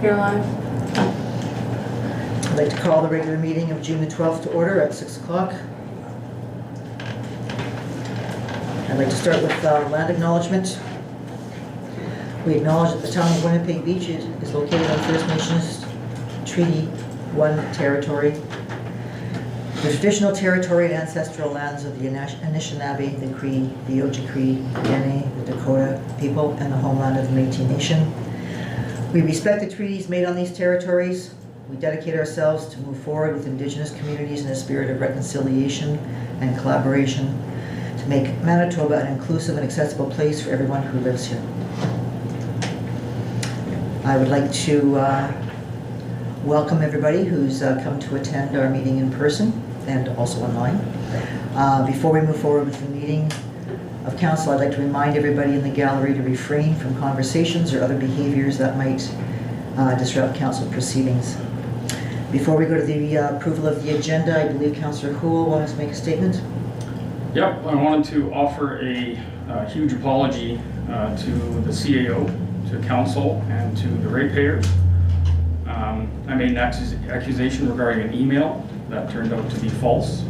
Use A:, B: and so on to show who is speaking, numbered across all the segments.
A: You're live.
B: I'd like to call the regular meeting of June the 12th to order at 6 o'clock. I'd like to start with land acknowledgement. We acknowledge that the town of Winnipeg Beach is located on First Nations Treaty 1 territory. The traditional territory and ancestral lands of the Anishinaabe, the Cree, the Ojibwe, the Dene, the Dakota people, and the homeland of the Métis Nation. We respect the treaties made on these territories. We dedicate ourselves to move forward with Indigenous communities in a spirit of reconciliation and collaboration to make Manitoba an inclusive and accessible place for everyone who lives here. I would like to welcome everybody who's come to attend our meeting in person and also online. Before we move forward with the meeting of council, I'd like to remind everybody in the gallery to refrain from conversations or other behaviors that might disrupt council proceedings. Before we go to the approval of the agenda, I believe Councillor Houle wants to make a statement.
C: Yep, I wanted to offer a huge apology to the CAO, to council, and to the ratepayers. I made an accusation regarding an email that turned out to be false,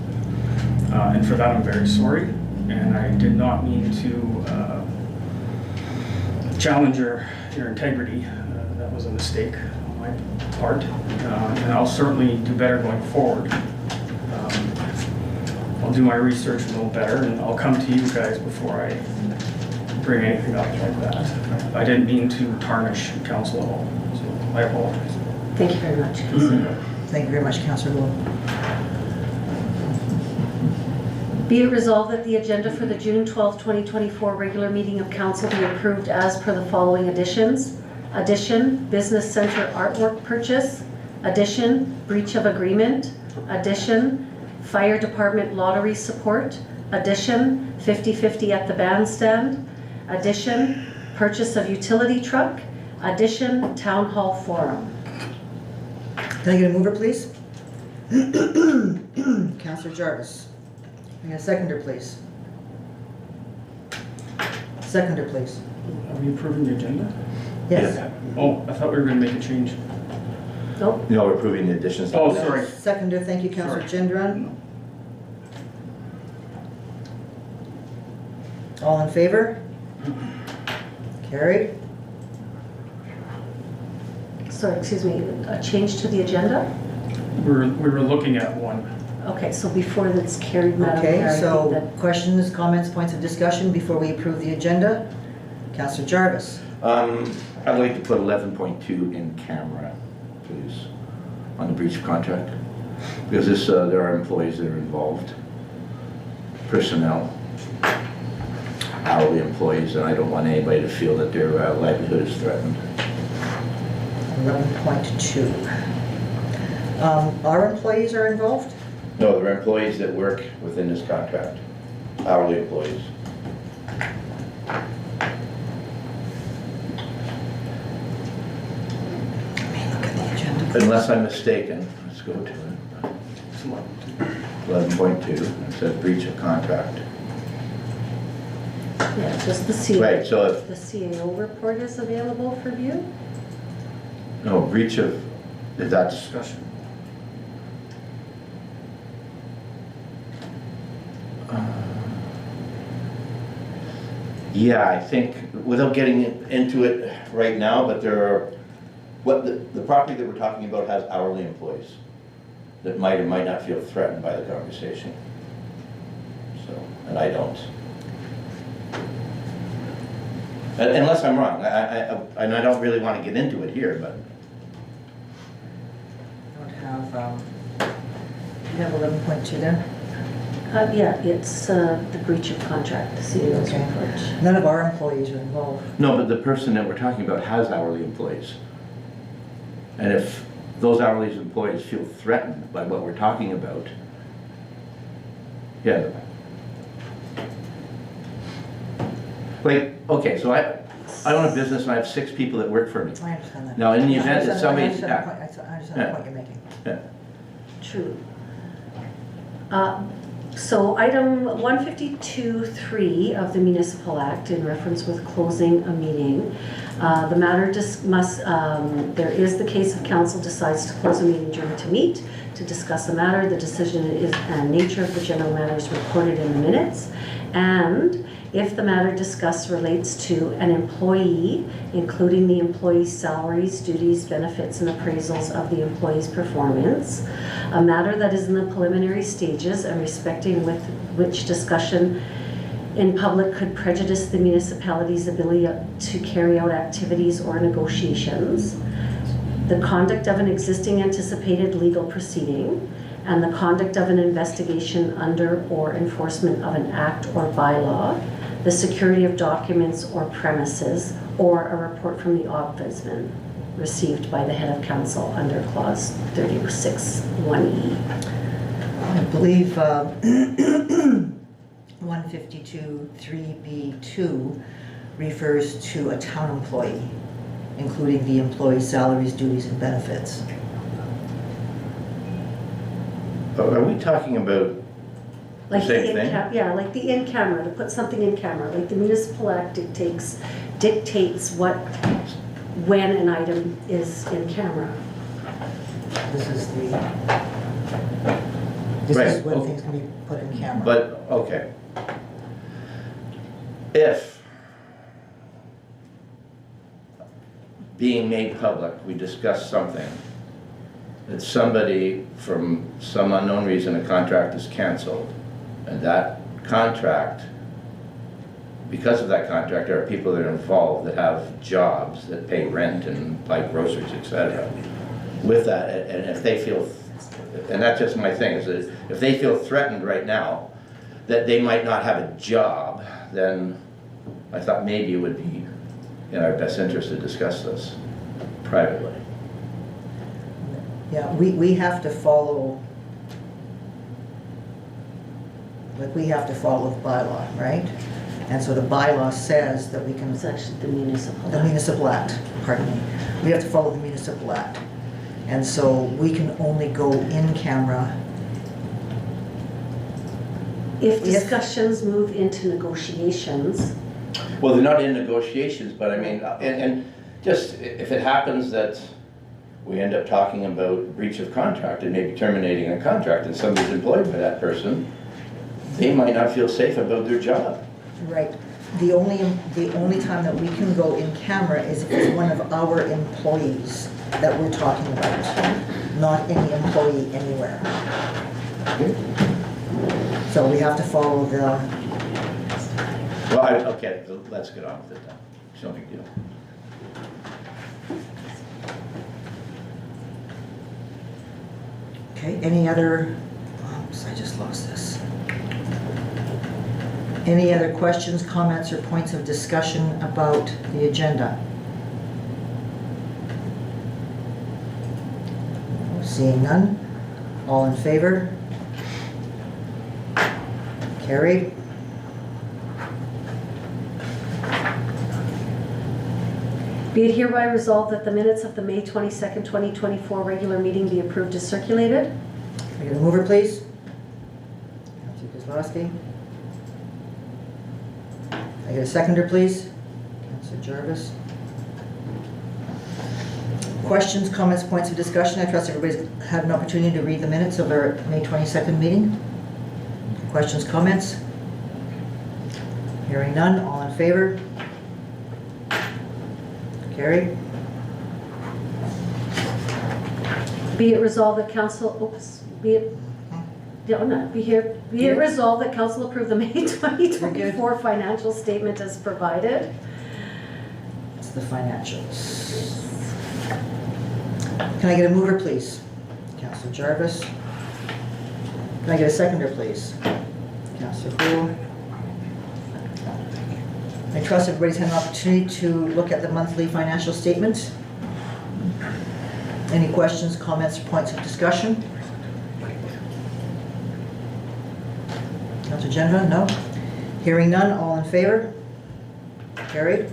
C: and for that I'm very sorry. And I did not mean to challenge your integrity. That was a mistake on my part, and I'll certainly do better going forward. I'll do my research a little better, and I'll come to you guys before I bring anything up like that. I didn't mean to tarnish council at all, so I apologize.
A: Thank you very much.
B: Thank you very much, Councillor Houle.
A: Be it resolved that the agenda for the June 12, 2024 regular meeting of council be approved as per the following additions. Addition, business center artwork purchase. Addition, breach of agreement. Addition, fire department lottery support. Addition, 50-50 at the bandstand. Addition, purchase of utility truck. Addition, town hall forum.
B: Can I get a mover, please? Councillor Jarvis. Can I get a seconder, please? Seconder, please.
C: Are we approving the agenda?
B: Yes.
C: Oh, I thought we were going to make a change.
A: Nope.
D: No, we're approving the additions.
C: Oh, sorry.
B: Seconder, thank you, Councillor Gendron. All in favor? Carried.
A: So, excuse me, a change to the agenda?
C: We were looking at one.
A: Okay, so before that's carried, Madam Mayor,
B: Okay,
A: I think
B: so
A: that
B: questions, comments, points of discussion before we approve the agenda? Councillor Jarvis.
D: I'd like to put 11.2 in camera, please, on the breach of contract. Because this, there are employees that are involved, personnel, hourly employees, and I don't want anybody to feel that their livelihood is threatened.
B: 11.2. Our employees are involved?
D: No, there are employees that work within this contract, hourly employees.
B: Let me look at the agenda.
D: Unless I'm mistaken, let's go to it. 11.2, it says breach of contract.
A: yeah, just the CAO.
D: Right, so if,
A: The CAO report is available for view?
D: no, breach of, if that's,
C: Discussion.
D: yeah, I think, without getting into it right now, but there are, what the property that we're talking about has hourly employees that might or might not feel threatened by the conversation. So, and I don't. Unless I'm wrong, and I don't really want to get into it here, but.
B: I don't have, you have 11.2 there?
A: Yeah, it's the breach of contract, the CAO's
B: Okay.
A: report.
B: None of our employees are involved.
D: No, but the person that we're talking about has hourly employees. And if those hourly employees feel threatened by what we're talking about, yeah. Like, okay, so I own a business and I have 6 people that work for me.
B: I understand that.
D: Now, in the
B: I
D: event that
B: understand- I
D: somebody,
B: understand the
D: yeah,
B: point- I understand the
D: Yeah.
B: point you're making.
D: yeah.
A: True. So item 152.3 of the Municipal Act in reference with closing a meeting The matter there is the case if council decides to close a meeting during to meet to discuss a matter. The decision is and nature of the general matter is recorded in the minutes. And if the matter discussed relates to an employee, including the employee's salaries, duties, benefits, and appraisals of the employee's performance, a matter that is in the preliminary stages and respecting with which discussion in public could prejudice the municipality's ability to carry out activities or negotiations, the conduct of an existing anticipated legal proceeding, and the conduct of an investigation under or enforcement of an act or bylaw, the security of documents or premises, or a report from the ombudsman received by the head of council under clause 36(1)(e).
B: I believe 152 3B2 refers to a town employee, including the employee's salaries, duties, and benefits.
D: Are we talking about the
A: Like
D: same
A: the
D: thing?
A: yeah, like the in camera, to put something in camera, like the municipal act dictates when an item is in camera.
B: This is
D: Right.
B: when things can be put in camera.
D: But, okay. If being made public, we discuss something, that somebody, from some unknown reason, a contract is canceled, and that contract, because of that contract, there are people that are involved that have jobs that pay rent and buy groceries, etc. With that, and if they feel, and that's just my thing, is that if they feel threatened right now, that they might not have a job, then I thought maybe it would be in our best interest to discuss this privately.
B: Yeah, we have to follow, like, we have to follow the bylaw, right? And so the bylaw says that we can,
A: It's actually the municipal.
B: the municipal act, pardon me. We have to follow the municipal act. And so we can only go in camera.
A: If discussions move into negotiations,
D: Well, they're not in negotiations, but I mean, and just, if it happens that we end up talking about breach of contract and maybe terminating a contract and somebody's employed by that person, they might not feel safe about their job.
B: Right. The only time that we can go in camera is if it's one of our employees that we're talking about, not any employee anywhere. So we have to follow the,
D: Well, okay, let's get on with it then. It's no big deal.
B: okay, any other, oops, I just lost this. Any other questions, comments, or points of discussion about the agenda? Seeing none, all in favor? Carried.
A: be it hereby resolved that the minutes of the May 22nd, 2024 regular meeting be approved as circulated.
B: Can I get a mover, please? Councilor Kozlowski. Can I get a seconder, please? Councilor Jarvis. Questions, comments, points of discussion? I trust everybody's had an opportunity to read the minutes of our May 22nd meeting. Questions, comments? Hearing none, all in favor? Carried.
A: Be it resolved that council, be it resolved that council approve the May 2024 financial statement as provided.
B: It's the financials. Can I get a mover, please? Councilor Jarvis. Can I get a seconder, please? Councilor Gould. I trust everybody's had an opportunity to look at the monthly financial statement. Any questions, comments, or points of discussion? Councilor Geneva, no? Hearing none, all in favor? Carried.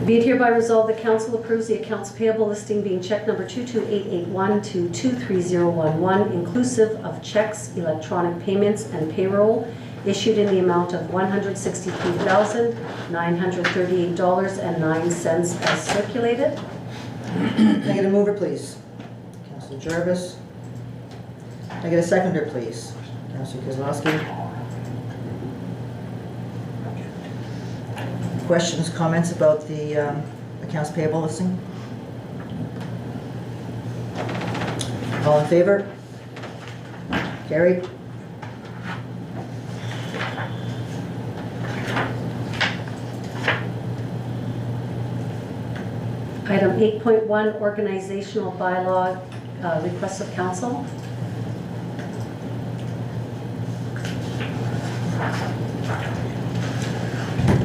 A: Be it hereby resolved that council approves the accounts payable listing being check number 22881 to 23011, inclusive of checks, electronic payments, and payroll issued in the amount of $163,938.09 as circulated.
B: Can I get a mover, please? Councillor Jarvis. Can I get a seconder, please? Councillor Kozlowski. Questions, comments about the accounts payable listing? All in favor? Carried.
A: Item 8.1, organizational bylaw, request of council.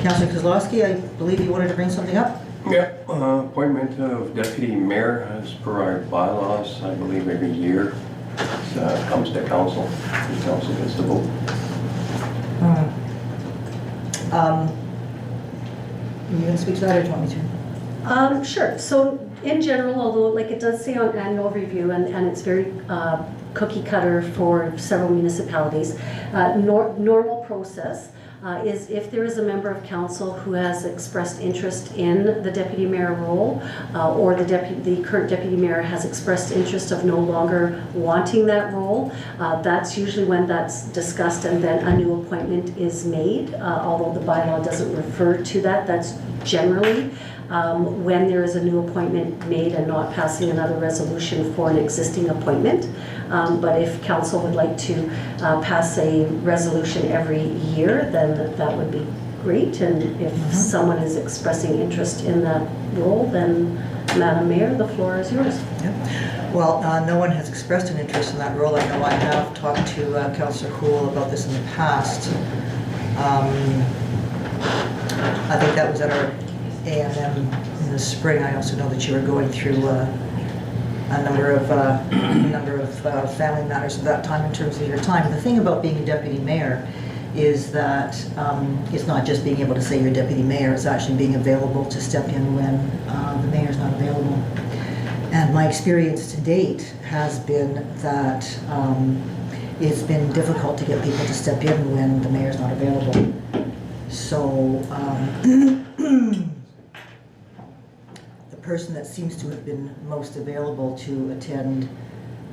B: Councillor Kozlowski, I believe you wanted to bring something up?
E: Yeah, appointment of deputy mayor as per our bylaws, I believe every year. It comes to council, the council gets to vote.
B: You can speak to that, or do you want me to?
A: Sure. So in general, although like it does say on annual review, and it's very cookie cutter for several municipalities, normal process is if there is a member of council who has expressed interest in the deputy mayor role, or the current deputy mayor has expressed interest of no longer wanting that role, that's usually when that's discussed and then a new appointment is made. Although the bylaw doesn't refer to that, that's generally when there is a new appointment made and not passing another resolution for an existing appointment. But if council would like to pass a resolution every year, then that would be great. And if someone is expressing interest in that role, then Madam Mayor, the floor is yours.
B: Yeah. Well, no one has expressed an interest in that role. I know I have talked to Councillor Houle about this in the past. I think that was at our A&M in the spring. I also know that you were going through a number of family matters at that time in terms of your time. The thing about being a deputy mayor is that it's not just being able to say you're deputy mayor, it's actually being available to step in when the mayor's not available. And my experience to date has been that it's been difficult to get people to step in when the mayor's not available. So the person that seems to have been most available to attend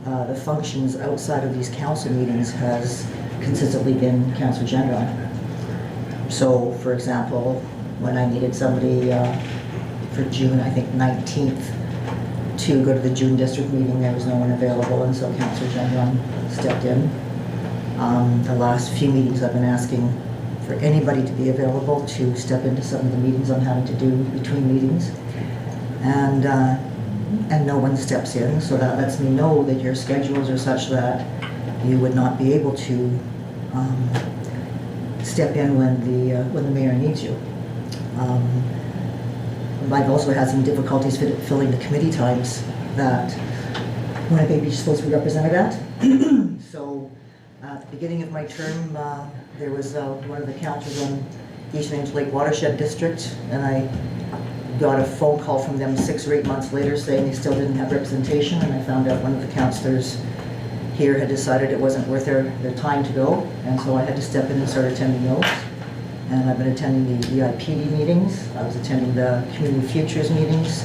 B: the functions outside of these council meetings has consistently been Councillor Gendron. So, for example, when I needed somebody for June, I think 19th, to go to the June district meeting, there was no one available, and so Councillor Gendron stepped in. The last few meetings I've been asking for anybody to be available to step into some of the meetings I'm having to do between meetings. And no one steps in, so that lets me know that your schedules are such that you would not be able to step in when the mayor needs you. I've also had some difficulties filling the committee times that Winnipeg Beach is supposed to be represented at. So at the beginning of my term, there was one of the councillors on Eastern Range Lake Watershed District, and I got a phone call from them 6 or 8 months later saying they still didn't have representation, and I found out one of the councillors here had decided it wasn't worth their time to go, and so I had to step in and start attending those. And I've been attending the EIPD meetings, I was attending the Community Futures meetings.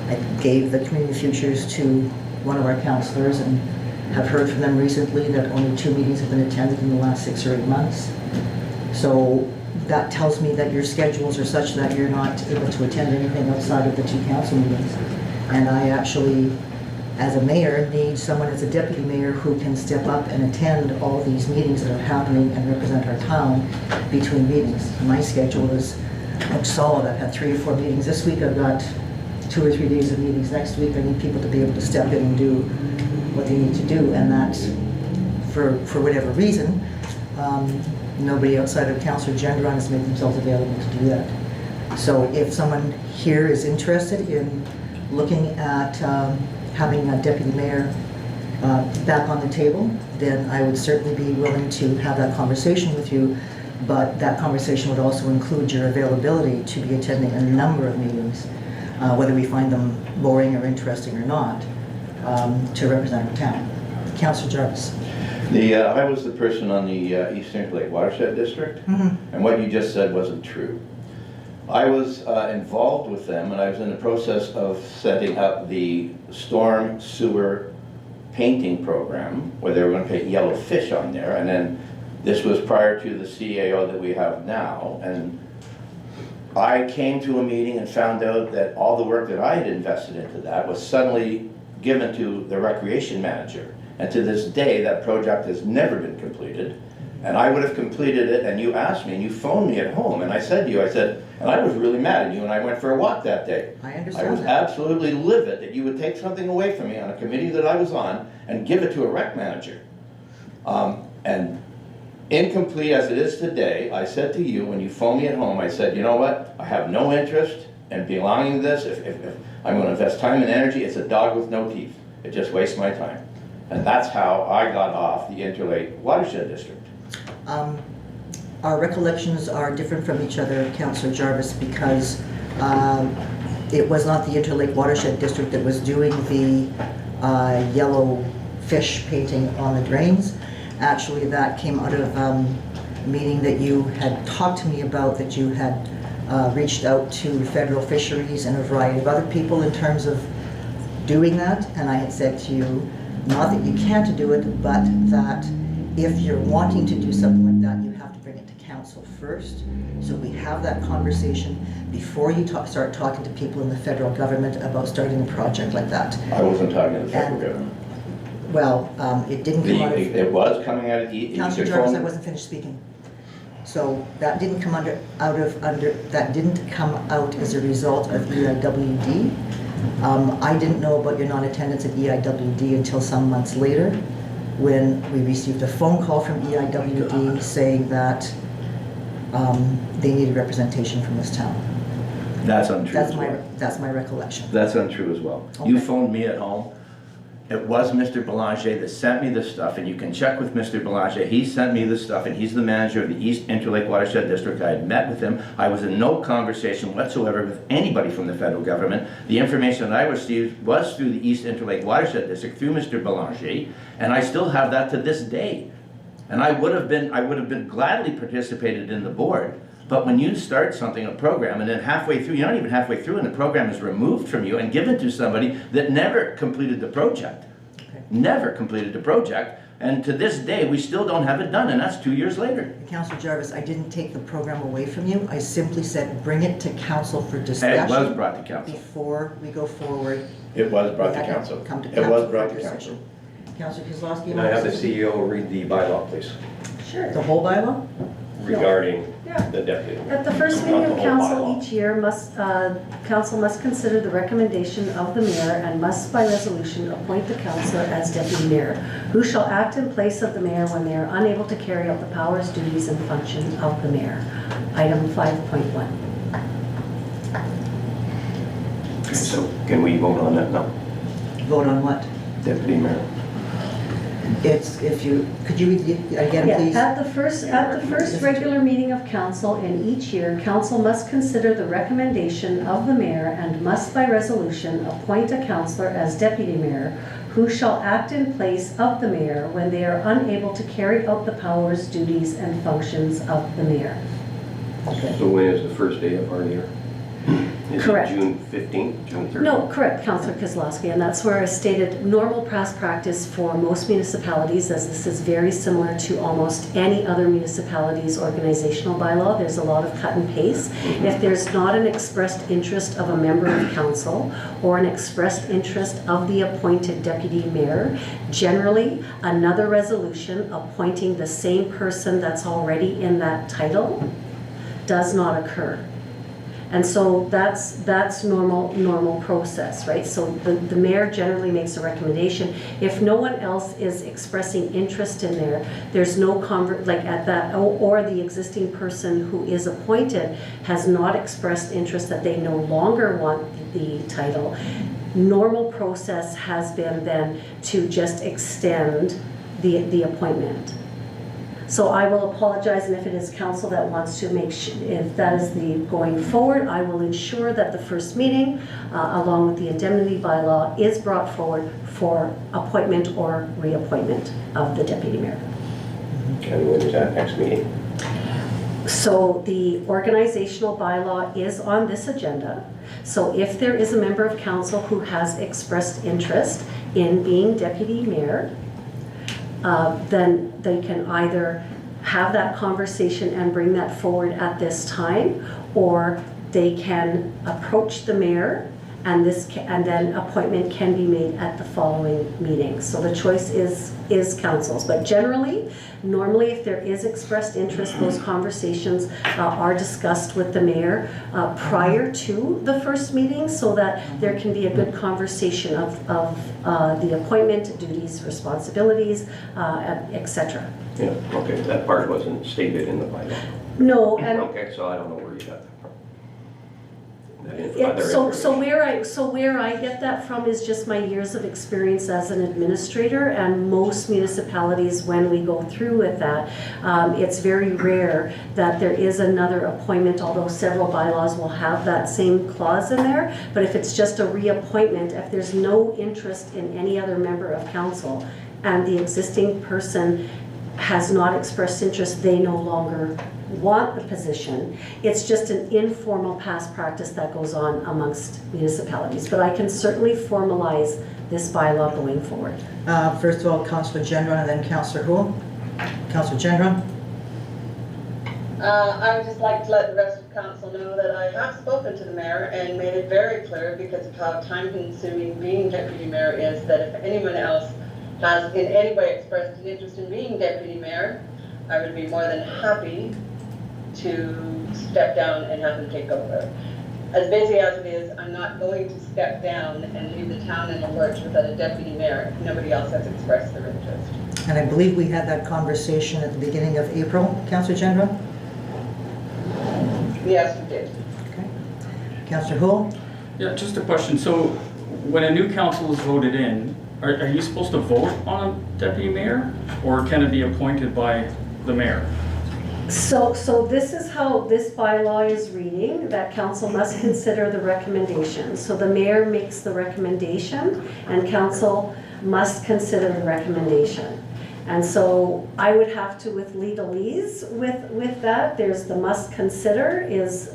B: I gave the Community Futures to one of our councillors and have heard from them recently that only 2 meetings have been attended in the last 6 or 8 months. So that tells me that your schedules are such that you're not able to attend anything outside of the 2 council meetings. And I actually, as a mayor, need someone as a deputy mayor who can step up and attend all these meetings that are happening and represent our town between meetings. My schedule is much solid. I've had 3 or 4 meetings this week. I've got 2 or 3 days of meetings next week. I need people to be able to step in and do what they need to do, and that, for whatever reason, nobody outside of Councillor Gendron has made themselves available to do that. So if someone here is interested in looking at having a deputy mayor back on the table, then I would certainly be willing to have that conversation with you, but that conversation would also include your availability to be attending a number of meetings, whether we find them boring or interesting or not, to represent our town. Councillor Jarvis.
D: I was the person on the Eastern Lake Watershed District, and what you just said wasn't true. I was involved with them, and I was in the process of setting up the storm sewer painting program, where they were going to paint yellow fish on there, and then this was prior to the CAO that we have now, and I came to a meeting and found out that all the work that I had invested into that was suddenly given to the recreation manager. And to this day, that project has never been completed. And I would have completed it, and you asked me, and you phoned me at home, and I said to you, and I was really mad at you, and I went for a walk that day.
B: I
D: I
B: understand
D: was
B: that.
D: absolutely livid that you would take something away from me on a committee that I was on and give it to a rec manager. And incomplete as it is today, I said to you, when you phoned me at home, I said, you know what? I have no interest in belonging to this. If I'm going to invest time and energy, it's a dog with no teeth. It just wastes my time. And that's how I got off the Interlake Watershed District.
B: Our recollections are different from each other, Councillor Jarvis, because it was not the Interlake Watershed District that was doing the yellow fish painting on the drains. Actually, that came out of a meeting that you had talked to me about, that you had reached out to federal fisheries and a variety of other people in terms of doing that. And I had said to you, not that you can't do it, but that if you're wanting to do something like that, you have to bring it to council first. So we have that conversation before you start talking to people in the federal government about starting a project like that.
D: I wasn't talking to the federal
B: And-
D: government.
B: Well, it didn't come out of...
D: It was coming out of the...
B: Councillor Jarvis, I wasn't finished speaking. So that didn't come that didn't come out as a result of EIWD. I didn't know about your non-attendance at EIWD until some months later, when we received a phone call from EIWD saying that they needed representation from this town.
D: That's untrue
B: That's
D: as well.
B: that's my recollection.
D: That's untrue as well. You
B: Okay.
D: phoned me at home. It was Mr. Belanger that sent me the stuff, and you can check with Mr. Belanger. He sent me the stuff, and he's the manager of the East Interlake Watershed District. I had met with him. I was in no conversation whatsoever with anybody from the federal government. The information that I received was through the East Interlake Watershed District, through Mr. Belanger, and I still have that to this day. And I would have been gladly participated in the board. But when you start something, a program, and then halfway through, you're not even halfway through, and the program is removed from you and given to somebody that never completed the project.
B: Okay.
D: Never completed the project, and to this day, we still don't have it done, and that's 2 years later.
B: Councillor Jarvis, I didn't take the program away from you. I simply said, bring it to council for
D: And
B: discussion.
D: it was brought to council.
B: Before we go forward.
D: It was brought
B: we
D: to
B: had
D: council.
B: Come to
D: It
B: council
D: was
B: for
D: brought to
B: decision.
D: council.
B: Councillor Kozlowski.
E: Can I have the CEO read the bylaw, please,
A: Sure.
B: The whole bylaw?
E: regarding
A: Yeah.
E: the deputy?
A: At the first meeting
E: Not
A: of
E: the whole
A: council
E: bylaw.
A: each year, council must consider the recommendation of the mayor and must by resolution appoint the councillor as deputy mayor, who shall act in place of the mayor when they are unable to carry out the powers, duties, and functions of the mayor. Item 5.1.
E: So can we vote on that now?
B: Vote on what?
E: Deputy mayor.
B: Could you read it again, please?
A: Yeah, at the first regular meeting of council in each year, council must consider the recommendation of the mayor and must by resolution appoint a councillor as deputy mayor, who shall act in place of the mayor when they are unable to carry out the powers, duties, and functions of the mayor.
B: Okay.
E: So when is the first day of our year? Is
A: Correct.
E: it June 15th, June 30th?
A: No, correct, Councillor Kozlowski, and that's where I stated normal past practice for most municipalities, as this is very similar to almost any other municipality's organizational bylaw. There's a lot of cut and paste. If there's not an expressed interest of a member of council or an expressed interest of the appointed deputy mayor, generally another resolution appointing the same person that's already in that title does not occur. And so that's normal process, right? So the mayor generally makes a recommendation. If no one else is expressing interest in there, there's no or the existing person who is appointed has not expressed interest that they no longer want the title. Normal process has been then to just extend the appointment. So I will apologize, and if it is council that wants to make, if that is the going forward, I will ensure that the first meeting, along with the indemnity bylaw, is brought forward for appointment or reappointment of the deputy mayor.
E: And when is that next meeting?
A: So the organizational bylaw is on this agenda. So if there is a member of council who has expressed interest in being deputy mayor, then they can either have that conversation and bring that forward at this time, or they can approach the mayor and then appointment can be made at the following meeting. So the choice is council's, but generally, normally if there is expressed interest, those conversations are discussed with the mayor prior to the first meeting, so that there can be a good conversation of the appointment, duties, responsibilities, etc.
E: Yeah, okay, that part wasn't stated in the bylaw.
A: No, and
E: Okay, so I don't know where you got that from.
A: So where I get that from is just my years of experience as an administrator, and most municipalities, when we go through with that, it's very rare that there is another appointment, although several bylaws will have that same clause in there. But if it's just a reappointment, if there's no interest in any other member of council and the existing person has not expressed interest, they no longer want the position. It's just an informal past practice that goes on amongst municipalities. But I can certainly formalize this bylaw going forward.
B: First of all, Councillor Gendron and then Councillor Houle. Councillor Gendron?
F: I would just like to let the rest of council know that I have spoken to the mayor and made it very clear, because of how time-consuming being deputy mayor is, that if anyone else has in any way expressed an interest in being deputy mayor, I would be more than happy to step down and have them take over. As busy as it is, I'm not going to step down and leave the town in a lurch without a deputy mayor. Nobody else has expressed their interest.
B: And I believe we had that conversation at the beginning of April, Councillor Gendron?
F: Yes, you did.
B: Okay. Councillor Houle?
C: Yeah, just a question. So when a new council is voted in, are you supposed to vote on a deputy mayor, or can it be appointed by the mayor?
A: So this is how this bylaw is reading, that council must consider the recommendation. So the mayor makes the recommendation and council must consider the recommendation. And so I would have to, with legalese with that, there's the must consider is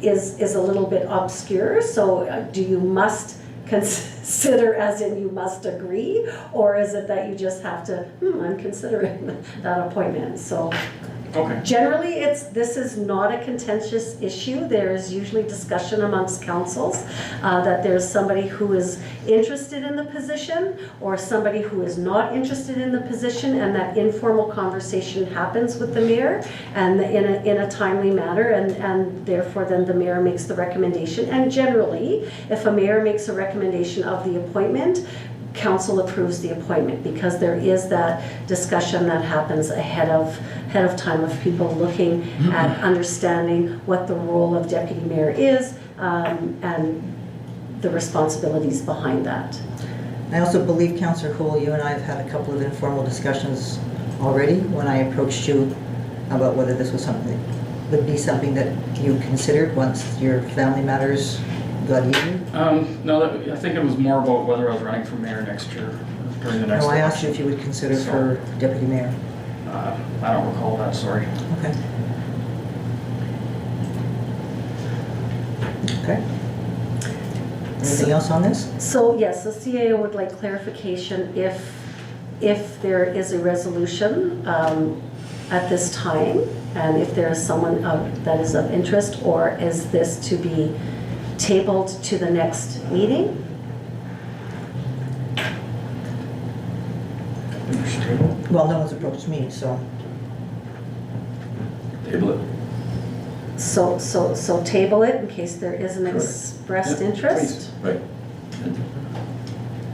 A: a little bit obscure. So do you must consider as in you must agree, or is it that you just have to, I'm considering that appointment? So
C: Okay.
A: generally this is not a contentious issue. There is usually discussion amongst councils that there's somebody who is interested in the position or somebody who is not interested in the position, and that informal conversation happens with the mayor and in a timely manner, and therefore then the mayor makes the recommendation. And generally, if a mayor makes a recommendation of the appointment, council approves the appointment, because there is that discussion that happens ahead of time of people looking at understanding what the role of deputy mayor is and the responsibilities behind that.
B: I also believe, Councillor Houle, you and I have had a couple of informal discussions already when I approached you about whether this was would be something that you considered once your family matters got easier.
C: No, I think it was more about whether I was running for mayor next year, during the next
B: No, I
C: election.
B: asked you if you would consider for deputy mayor.
C: I don't recall that, sorry.
B: Okay. Okay. Anything else on this?
A: So yes, the CAO would like clarification if there is a resolution at this time, and if there is someone that is of interest, or is this to be tabled to the next meeting?
B: Well, no one's approached me, so.
C: Table it.
A: So table it in case there is an
C: Sure.
A: expressed
C: Yeah,
A: interest.
C: please.
D: Right.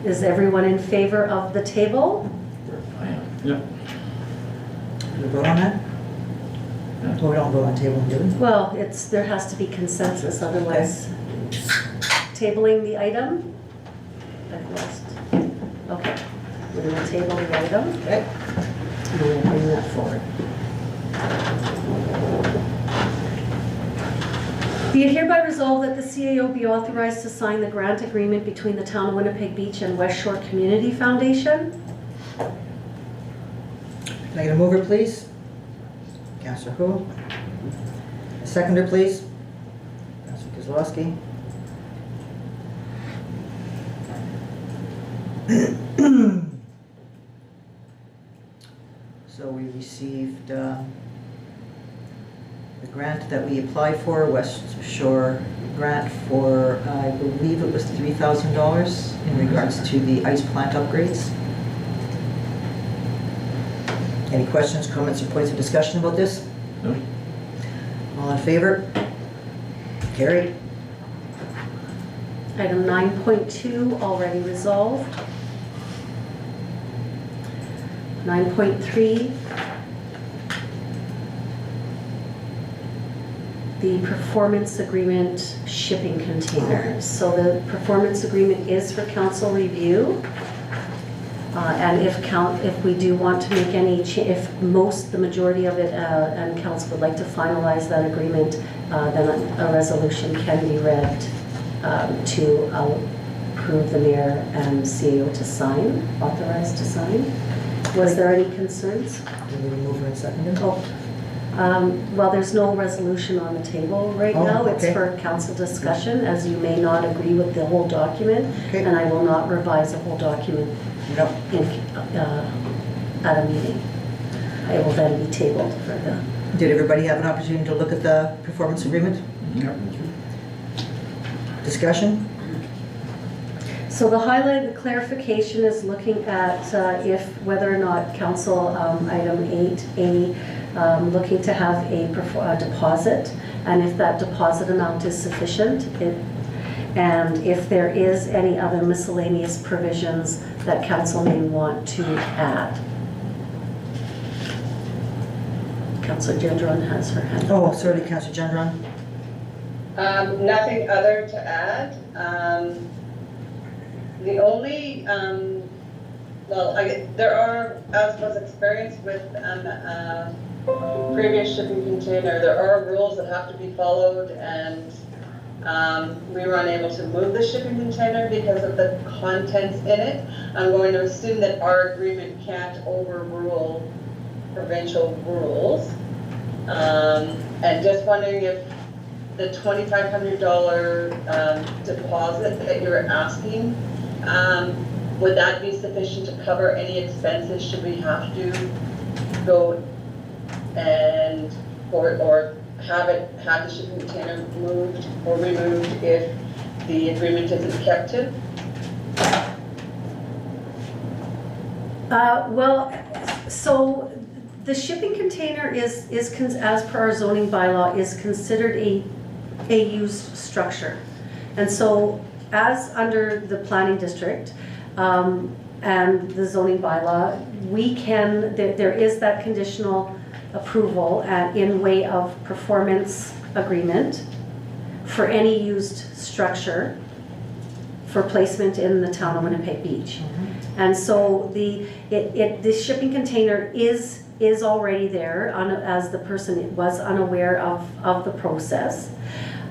A: Is everyone in favor of the table?
C: Yeah.
B: Do we vote on that?
C: Yeah.
B: Or we don't vote on table, do we?
A: Well, there has to be consensus, otherwise. Tabling the item? I've lost. Okay, we will table the item.
B: Okay. We're going to bring that forward.
A: Be it hereby resolved that the CAO be authorized to sign the grant agreement between the Town of Winnipeg Beach and West Shore Community Foundation.
B: Can I get a mover, please? Councillor Hu. A seconder, please? Councillor Kozlowski. So we received the grant that we applied for, West Shore grant for, I believe it was $3,000 in regards to the ice plant upgrades. Any questions, comments, or points of discussion about this?
D: No?
B: All in favor? Carried.
A: Item 9.2, already resolved. 9.3, the performance agreement shipping containers. So the performance agreement is for council review. And if we do want to make any, if the majority of it, and council would like to finalize that agreement, then a resolution can be read to approve the mayor and CEO to sign, authorized to sign. Was there any concerns?
B: Do we move and seconder?
A: Oh, well, there's no resolution on the table right
B: Oh,
A: now. It's
B: okay.
A: for council discussion, as you may not agree with the whole document,
B: Okay.
A: and I will not revise the whole document
B: No.
A: at a meeting. It will then be tabled for the,
B: Did everybody have an opportunity to look at the performance agreement? Discussion?
A: so the highlight, the clarification is looking at if whether or not council, item 8A, looking to have a deposit, and if that deposit amount is sufficient, and if there is any other miscellaneous provisions that council may want to add. Councillor Gendron has her hand.
B: Oh, sorry, Councillor Gendron.
F: Nothing other to add. The only, there are, as was experienced with previous shipping container, there are rules that have to be followed, and we were unable to move the shipping container because of the contents in it. I'm going to assume that our agreement can't overrule provincial rules. And just wondering if the $2,500 deposit that you're asking, would that be sufficient to cover any expenses should we have to go and, or have the shipping container moved or removed if the agreement isn't kept to?
A: Well, so the shipping container is as per our zoning bylaw, is considered a used structure. And so as under the planning district and the zoning bylaw, we can, there is that conditional approval in way of performance agreement for any used structure for placement in the town of Winnipeg Beach. And so the shipping container is already there as the person was unaware of the process.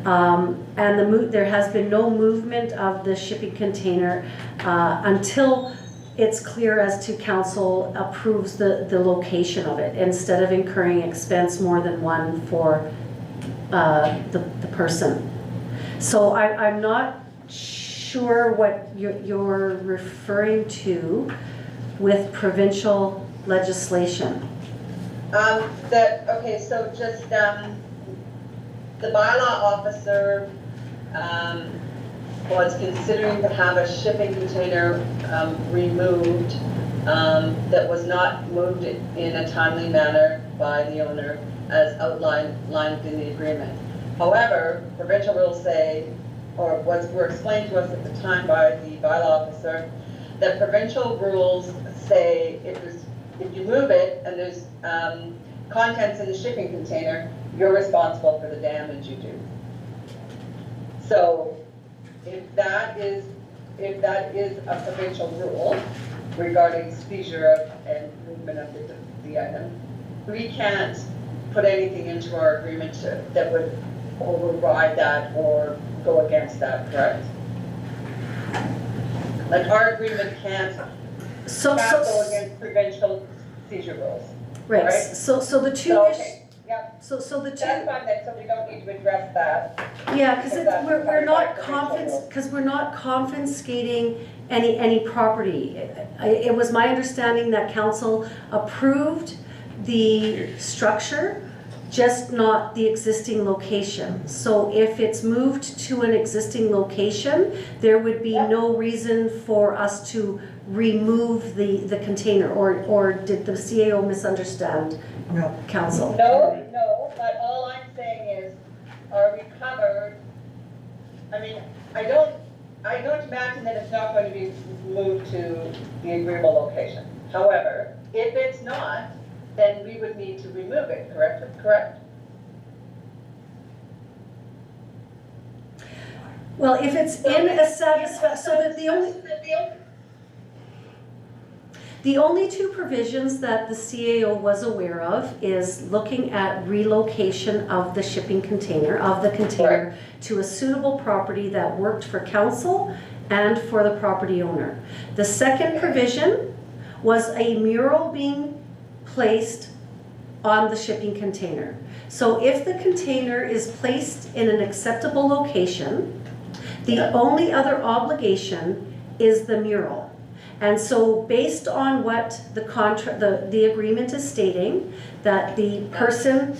A: And there has been no movement of the shipping container until it's clear as to council approves the location of it, instead of incurring expense more than one for the person. So I'm not sure what you're referring to with provincial legislation.
F: Okay, so just the bylaw officer was considering to have a shipping container removed that was not moved in a timely manner by the owner as outlined in the agreement. However, provincial rules say, or were explained to us at the time by the bylaw officer, that provincial rules say if you move it and there's contents in the shipping container, you're responsible for the damage you do. So if that is a provincial rule regarding seizure of and movement of contingency item. We can't put anything into our agreement that would override that or go against that, correct? Like our agreement can't
A: So,
F: go against provincial seizure rules.
A: right,
F: right?
A: so the two,
F: So, okay, yep,
A: so the two.
F: that's fine then, so we don't need to address that.
A: Yeah, because we're not
F: Exactly.
A: because we're not confiscating any property. It was my understanding that council approved the structure, just not the existing location. So if it's moved to an existing location, there would be
F: Yeah.
A: no reason for us to remove the container, or did the CAO misunderstand
B: No,
A: council?
F: No, but all I'm saying is, are we covered? I mean, I don't imagine that it's not going to be moved to the agreeable location. However, if it's not, then we would need to remove it, correct?
A: Well, if it's in a so that the only two provisions that the CAO was aware of is looking at relocation of the shipping container, to a suitable property that worked for council and for the property owner. The second provision was a mural being placed on the shipping container. So if the container is placed in an acceptable location, the only other obligation is the mural. And so based on what the agreement is stating, that the person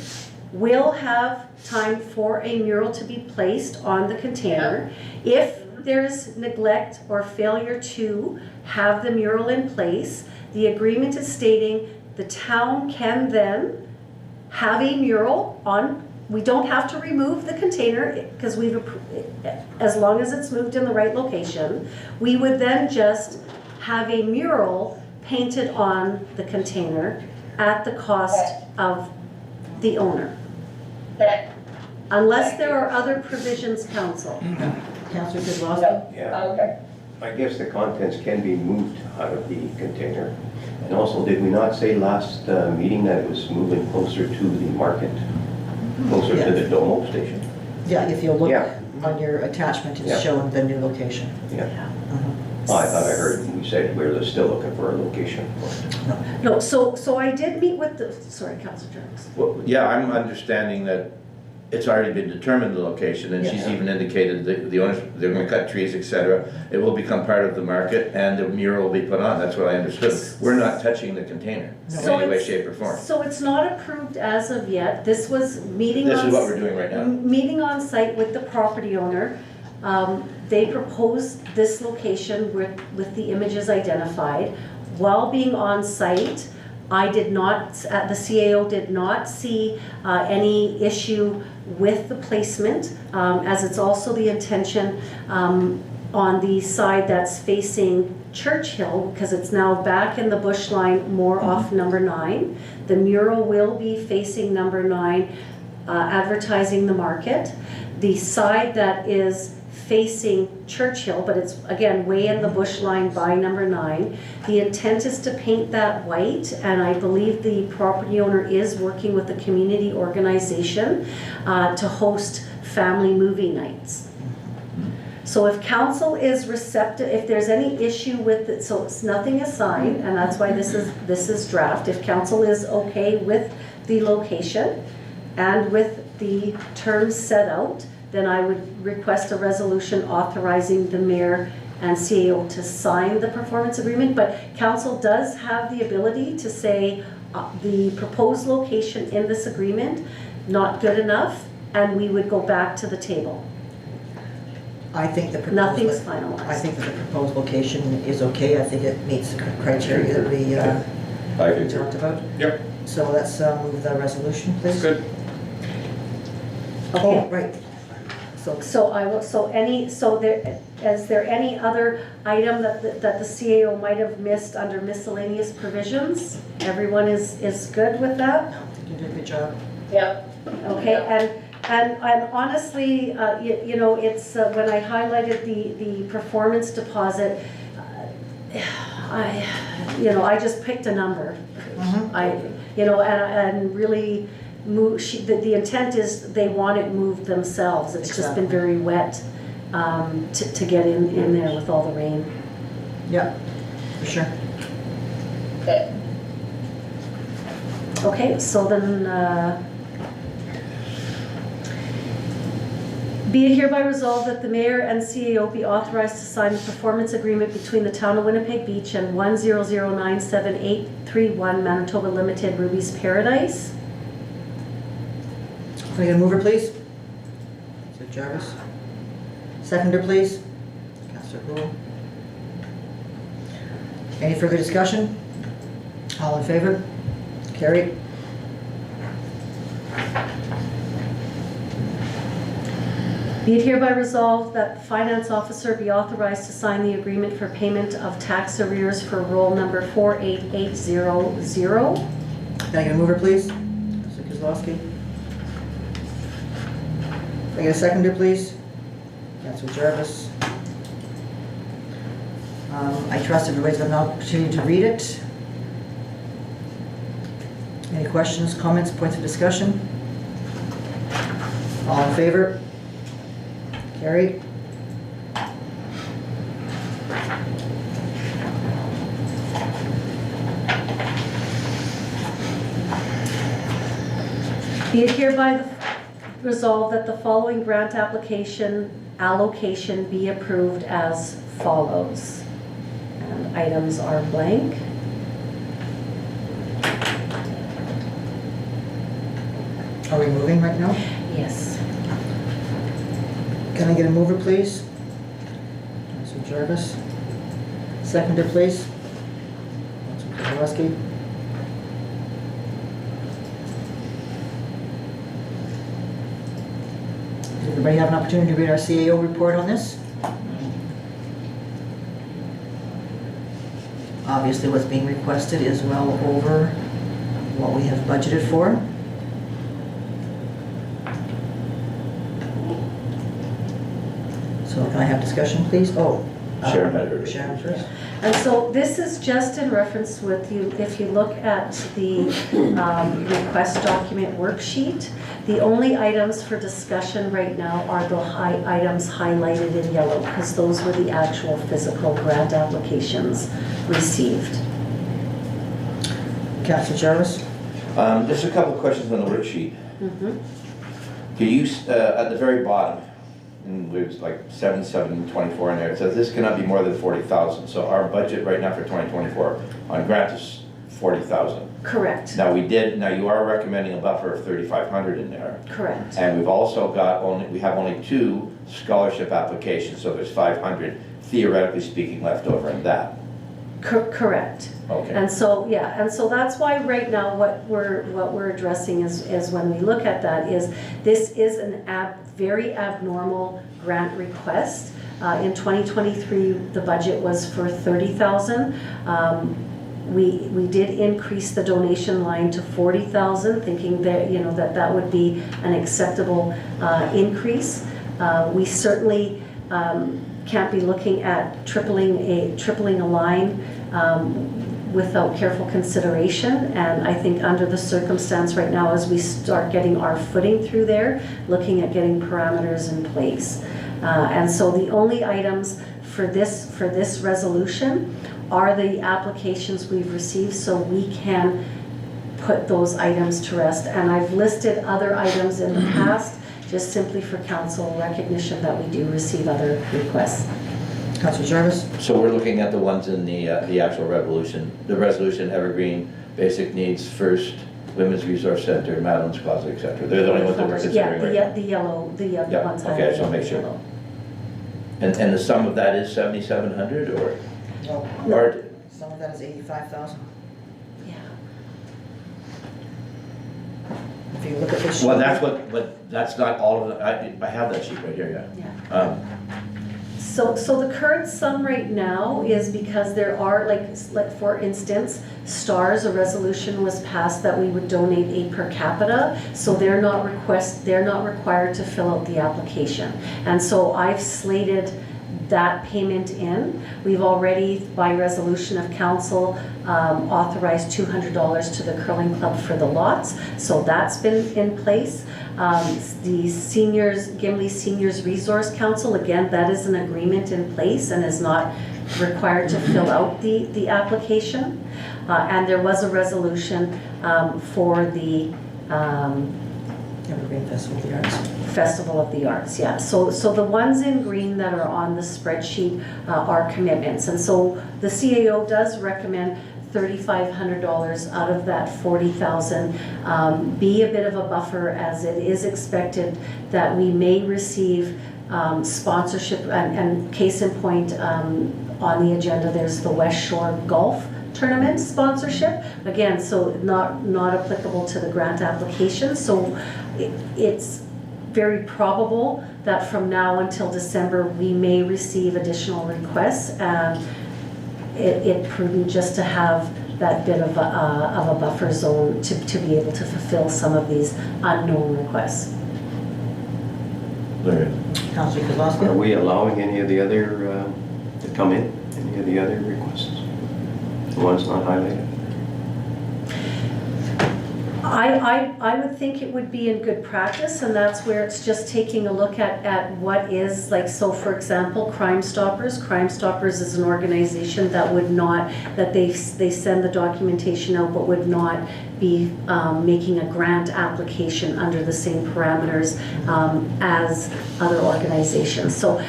A: will have time for a mural to be placed on the container. If there's neglect or failure to have the mural in place, the agreement is stating the town can then have a mural on. We don't have to remove the container because as long as it's moved in the right location, we would then just have a mural painted on the container at the cost of the owner.
F: Okay.
A: Unless there are other provisions, council.
B: Councillor Kozlowski?
E: Yeah,
F: Okay.
E: I guess the contents can be moved out of the container. And also, did we not say last meeting that it was moving closer to the market? Closer to the Domo station?
B: Yeah, if you look
E: Yeah.
B: on your attachment,
E: Yeah.
B: it's showing the new location.
E: Yeah.
B: Uh-huh.
E: Oh, I thought I heard we said we're still looking for a location for it.
A: No, so I did meet with sorry, Councillor Jarvis.
D: Well, yeah, I'm understanding that it's already been determined the location, and she's
B: Yeah.
D: even indicated that the owners, they're gonna cut trees, et cetera. It will become part of the market, and the mural will be put on, that's what I understood. We're not touching the container in
A: So
D: any way,
A: it's-
D: shape, or form.
A: So it's not approved as of yet. This was meeting
D: This
A: on.
D: is what we're doing right now.
A: Meeting on site with the property owner. They proposed this location with the images identified. While being on site, the CAO did not see any issue with the placement, as it's also the intention on the side that's facing Churchill, because it's now back in the bush line more off number 9. The mural will be facing number 9, advertising the market. The side that is facing Churchill, but it's again way in the bush line by number 9. The intent is to paint that white, and I believe the property owner is working with the community organization to host family movie nights. So if council is receptive, if there's any issue with it, so it's nothing is signed, and that's why this is draft. If council is okay with the location and with the terms set out, then I would request a resolution authorizing the mayor and CAO to sign the performance agreement. But council does have the ability to say the proposed location in this agreement, not good enough, and we would go back to the table.
B: I think the
A: Nothing's
B: proposed,
A: finalized.
B: I think that the proposed location is okay. I think it meets the criteria that we
D: I
B: we talked about.
C: Yep,
B: So let's move the resolution, please.
C: good.
B: Oh,
A: Okay.
B: right. So
A: Is there any other item that the CAO might have missed under miscellaneous provisions? Everyone is good with that?
B: you did a good job.
F: Yeah.
A: Okay, and honestly, you know, it's, when I highlighted the performance deposit, I just picked a number.
B: Mhm.
A: and really move, the intent is they want it moved themselves. It's just been
B: Exactly.
A: very wet to get in there with all the rain.
B: Yeah, for sure.
F: Okay.
A: Okay, so then, be it hereby resolved that the mayor and CAO be authorized to sign the performance agreement between the town of Winnipeg Beach and 100978831 Manitoba Limited Ruby's Paradise.
B: Can I get a mover, please? Councillor Jarvis. Seconder, please. Councillor Cool. Any further discussion? All in favor? Carried.
A: Be it hereby resolved that the finance officer be authorized to sign the agreement for payment of tax arrears for roll number 48800.
B: Can I get a mover, please? Councillor Kozlowski. Can I get a seconder, please? Councillor Jarvis. I trust everybody's got an opportunity to read it. Any questions, comments, points of discussion? All in favor? Carried.
A: Be it hereby resolved that the following grant allocation be approved as follows. And items are blank.
B: Are we moving right now?
A: Yes.
B: Can I get a mover, please? Councillor Jarvis. Seconder, please. Councillor Kozlowski. Does everybody have an opportunity to read our CAO report on this? Obviously, what's being requested is well over what we have budgeted for. So can I have discussion, please?
D: Sharon had her.
B: Sharon first.
A: And so this is just in reference with you, if you look at the request document worksheet, the only items for discussion right now are the items highlighted in yellow, because those were the actual physical grant applications received.
B: Councillor Jarvis?
D: Just a couple of questions on the worksheet.
A: Mhm.
D: Can you, at the very bottom, and there's like 7724 in there, it says this cannot be more than 40,000. So our budget right now for 2024 on grant is 40,000.
A: Correct,
D: Now you are recommending a buffer of 3,500 in there.
A: correct.
D: And we've also got we have only 2 scholarship applications, so there's 500 theoretically speaking left over in that.
A: Correct.
D: Okay.
A: And so, yeah, and so that's why right now what we're addressing is when we look at that is, this is very abnormal grant request. In 2023, the budget was for 30,000. We did increase the donation line to 40,000, thinking that, that would be an acceptable increase. We certainly can't be looking at tripling a line without careful consideration, and I think under the circumstance right now, as we start getting our footing through there, looking at getting parameters in place. And so the only items for this resolution are the applications we've received, so we can put those items to rest. And I've listed other items in the past, just simply for council recognition that we do receive other requests.
B: Councillor Jarvis?
D: So we're looking at the ones in the actual resolution. The resolution, Evergreen, Basic Needs First, Women's Resource Center, Madeline's Closet, etc. They're the only ones that we're considering right now.
A: The yellow, the
D: Yeah,
A: ones
D: okay,
A: highlighted.
D: so make sure.
A: yellow.
D: And the sum of that is 7,700 or?
B: No.
D: Or
B: Some of that is 85,000.
A: Yeah.
B: If you look at this sheet.
D: well, but that's not all of it. I have that sheet right here,
A: Yeah.
D: yeah.
A: So the current sum right now is because there are, like for instance, STARS, a resolution was passed that we would donate a per capita, so they're not required to fill out the application. And so I've slated that payment in. We've already, by resolution of council, authorized $200 to the curling club for the lots, so that's been in place. The seniors, Gimli Seniors Resource Council, again, that is an agreement in place and is not required to fill out the application. And there was a resolution for the
B: Evergreen Festival of the Arts.
A: Festival of the Arts, yeah. So the ones in green that are on the spreadsheet are commitments. And so the CAO does recommend $3,500 out of that $40,000 be a bit of a buffer, as it is expected that we may receive sponsorship, and case in point, on the agenda there's the West Shore Golf Tournament sponsorship. Again, so not applicable to the grant application. So it's very probable that from now until December we may receive additional requests. It's prudent just to have that bit of a buffer zone to be able to fulfill some of these unknown requests.
D: Larry?
B: Councillor
E: Are
B: Kozlowski?
E: we allowing any of the other to come in, any of the other requests? The ones not highlighted?
A: I would think it would be in good practice, and that's where it's just taking a look at what is, like, so for example, Crime Stoppers. Crime Stoppers is an organization that would not, that they send the documentation out, but would not be making a grant application under the same parameters as other organizations. So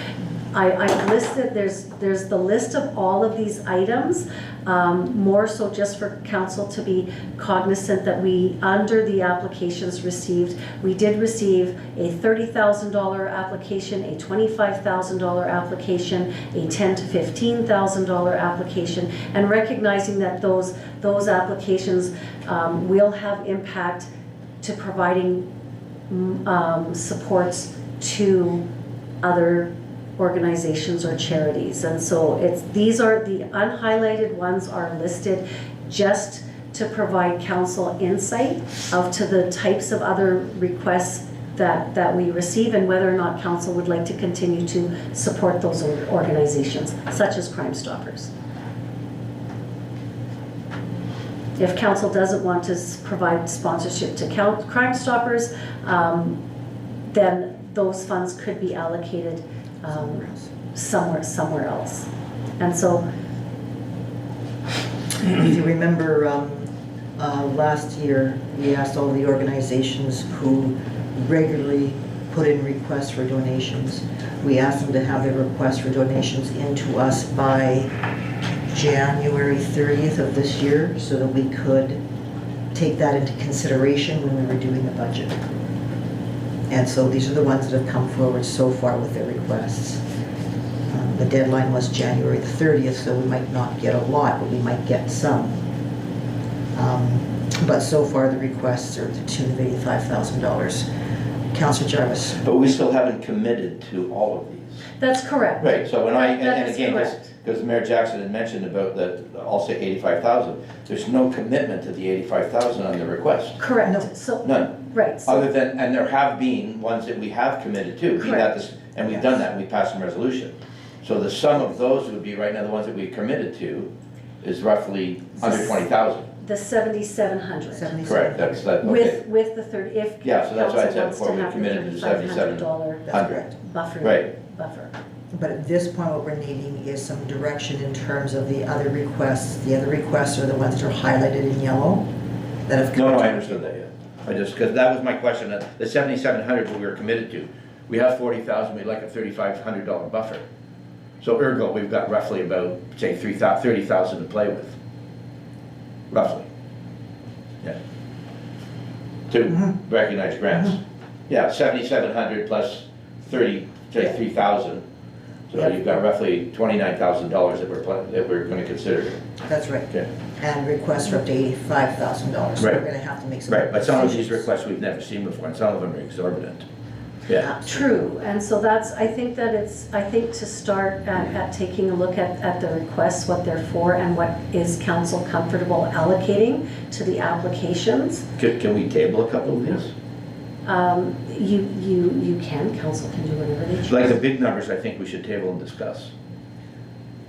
A: I've listed, there's the list of all of these items, more so just for council to be cognizant that we, under the applications received, we did receive a $30,000 application, a $25,000 application, a $10,000 to $15,000 application, and recognizing that those applications will have impact to providing supports to other organizations or charities. And so these are the unhighlighted ones are listed just to provide council insight of to the types of other requests that we receive, and whether or not council would like to continue to support those organizations, such as Crime Stoppers. If council doesn't want to provide sponsorship to Crime Stoppers, then those funds could be allocated somewhere else. And so,
B: If you remember, last year, we asked all the organizations who regularly put in requests for donations, we asked them to have their requests for donations into us by January 30th of this year, so that we could take that into consideration when we were doing the budget. And so these are the ones that have come forward so far with their requests. The deadline was January the 30th, so we might not get a lot, but we might get some. But so far the requests are to the tune of $85,000. Councillor Jarvis.
D: But we still haven't committed to all of these.
A: that's correct.
D: Right, so when
A: That
D: and
A: is
D: again,
A: correct.
D: because Mayor Jackson had mentioned about the, I'll say 85,000, there's no commitment to the 85,000 on the request.
A: Correct.
B: No.
A: So,
D: None,
A: right. So,
D: other than, and there have been ones that we have committed to. We got this, and we've done that, we passed some resolution. So the sum of those would be, right now, the ones that we committed to is roughly under 20,000.
A: the 7,700.
B: 77.
D: Correct, that's, that, okay.
A: With the third, if
D: Yeah, so that's why I said
A: council
D: before,
A: wants
D: we
A: to have
D: committed
A: the
D: to
A: $3,500
B: That's correct.
A: buffer.
D: Right.
A: Buffer.
B: But at this point, what we're needing is some direction in terms of the other requests. The other requests are the ones that are highlighted in yellow that have come.
D: No, I understood that, yeah. I just, because that was my question, the 7,700 we were committed to. We have 40,000, we'd like a $3,500 buffer. So ergo, we've got roughly about, say, 30,000 to play with. Roughly. Yeah. To recognize grants. Yeah, 7,700 plus 30, say 3,000. So
B: Yeah.
D: you've got roughly $29,000 that we're going to consider.
B: That's right.
D: Okay.
B: And requests for up to $85,000. So we're
D: Right.
B: gonna have to make some.
D: Right, but some of these
B: decisions.
D: requests we've never seen before, and some of them are exorbitant. Yeah.
A: True, and so that's, I think to start at taking a look at the requests, what they're for, and what is council comfortable allocating to the applications.
D: Can we table a couple of these?
A: You can, council can do whatever they choose.
D: Like the big numbers, I think we should table and discuss.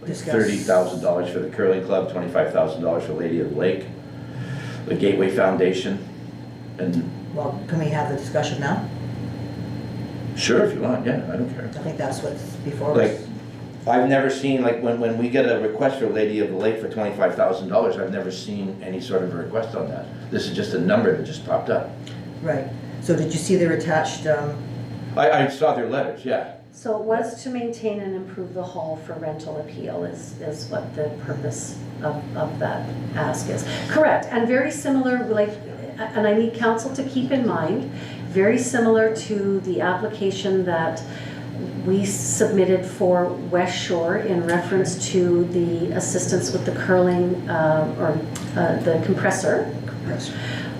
D: Like
B: Discuss.
D: $30,000 for the curling club, $25,000 for Lady of the Lake, the Gateway Foundation, and
B: Well, can we have the discussion now?
D: sure, if you want, yeah, I don't care.
B: I think that's what's before
D: Like,
B: us.
D: I've never seen, like, when we get a request for Lady of the Lake for $25,000, I've never seen any sort of a request on that. This is just a number that just popped up.
B: Right. So did you see their attached,
D: I saw their letters, yeah.
A: So it was to maintain and improve the hall for rental appeal is what the purpose of that ask is. Correct, and very similar, like, and I need council to keep in mind, very similar to the application that we submitted for West Shore in reference to the assistance with the curling, or the compressor.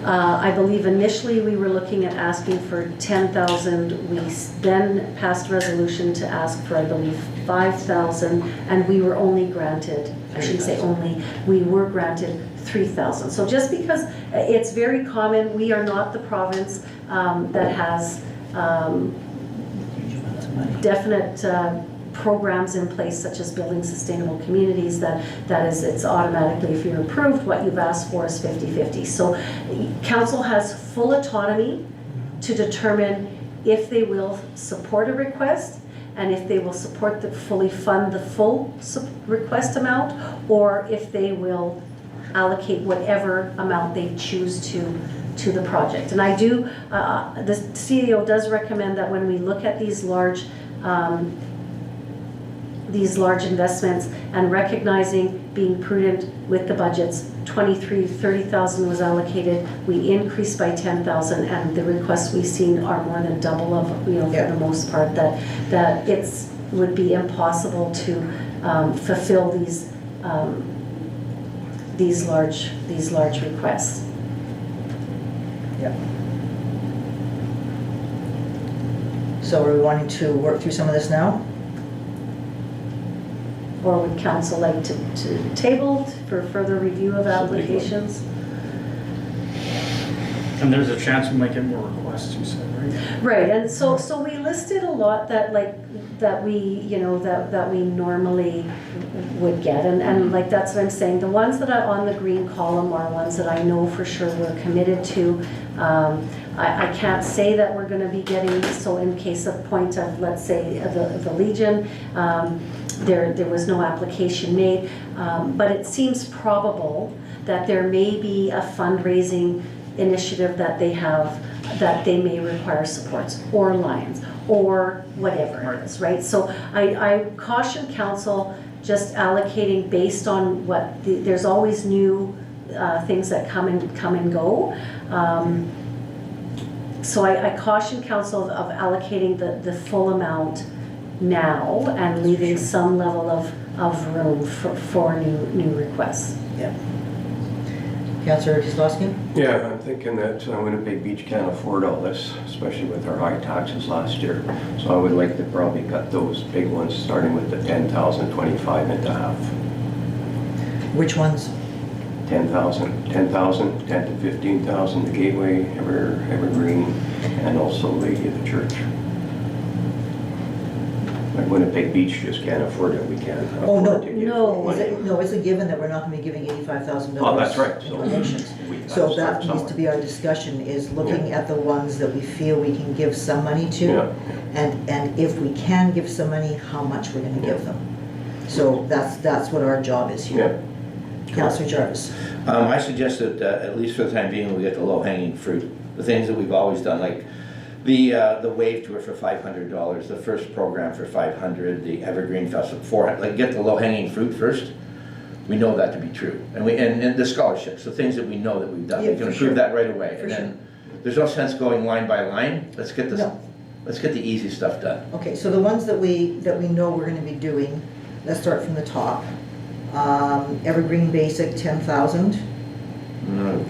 A: I believe initially we were looking at asking for 10,000. We then passed a resolution to ask for, I believe, 5,000, and we were only granted, I shouldn't say only, we were granted 3,000. So just because it's very common, we are not the province that has definite programs in place such as building sustainable communities that is, it's automatically, if you're approved, what you've asked for is 50-50. So council has full autonomy to determine if they will support a request and if they will support fully fund the full request amount, or if they will allocate whatever amount they choose to the project. And I do, the CEO does recommend that when we look at these large investments and recognizing being prudent with the budgets, 30,000 was allocated. We increased by 10,000, and the requests we've seen are more than double of,
B: Yeah.
A: for the most part, that it's would be impossible to fulfill these large requests.
B: Yeah. So are we wanting to work through some of this now?
A: Or would council like to table for further review of applications?
C: And there's a chance we might get more requests, you said, right?
A: Right, and so we listed a lot that we normally would get, and like that's what I'm saying. The ones that are on the green column are ones that I know for sure we're committed to. I can't say that we're going to be getting, so in case of point of, let's say, the Legion, there was no application made, but it seems probable that there may be a fundraising initiative that they have that they may require supports or lines or whatever it is, right? So I caution council just allocating based on what there's always new things that come and go. So I caution council of allocating the full amount now and leaving some level of room for new requests.
B: Yeah. Councillor Kozlowski?
E: Yeah, I'm thinking that Winnipeg Beach can't afford all this, especially with our high taxes last year. So I would like to probably cut those big ones, starting with the 10,000, 25 into half.
B: Which ones?
E: 10,000, 10,000, 10 to 15,000, the Gateway, Evergreen, and also Lady of the Church. Like Winnipeg Beach just can't afford it, we can't
B: Oh, no.
E: afford to give
A: No.
E: money.
B: No, it's a given that we're not going to be giving $85,000
E: Oh, that's right.
B: in donations.
E: We gotta
B: So
E: start
B: that needs
E: somewhere.
B: to be our discussion, is looking at the ones that we feel we can give some money to.
E: Yeah.
B: And if we can give some money, how much we're going to give them. So that's what our job is here.
E: Yeah.
B: Councillor Jarvis?
D: I suggest that at least for the time being, we get the low-hanging fruit, the things that we've always done, like the Wave Tour for $500, the first program for $500, the Evergreen Festival $400. Like, get the low-hanging fruit first. We know that to be true, and the scholarships, the things that we know that we've done,
B: Yeah,
D: we can
B: for
D: improve
B: sure.
D: that right away.
B: For
D: And
B: sure.
D: then there's no sense going line by line. Let's get this.
B: No.
D: Let's get the easy stuff done.
B: Okay, so the ones that we know we're going to be doing, let's start from the top. Evergreen Basic, 10,000.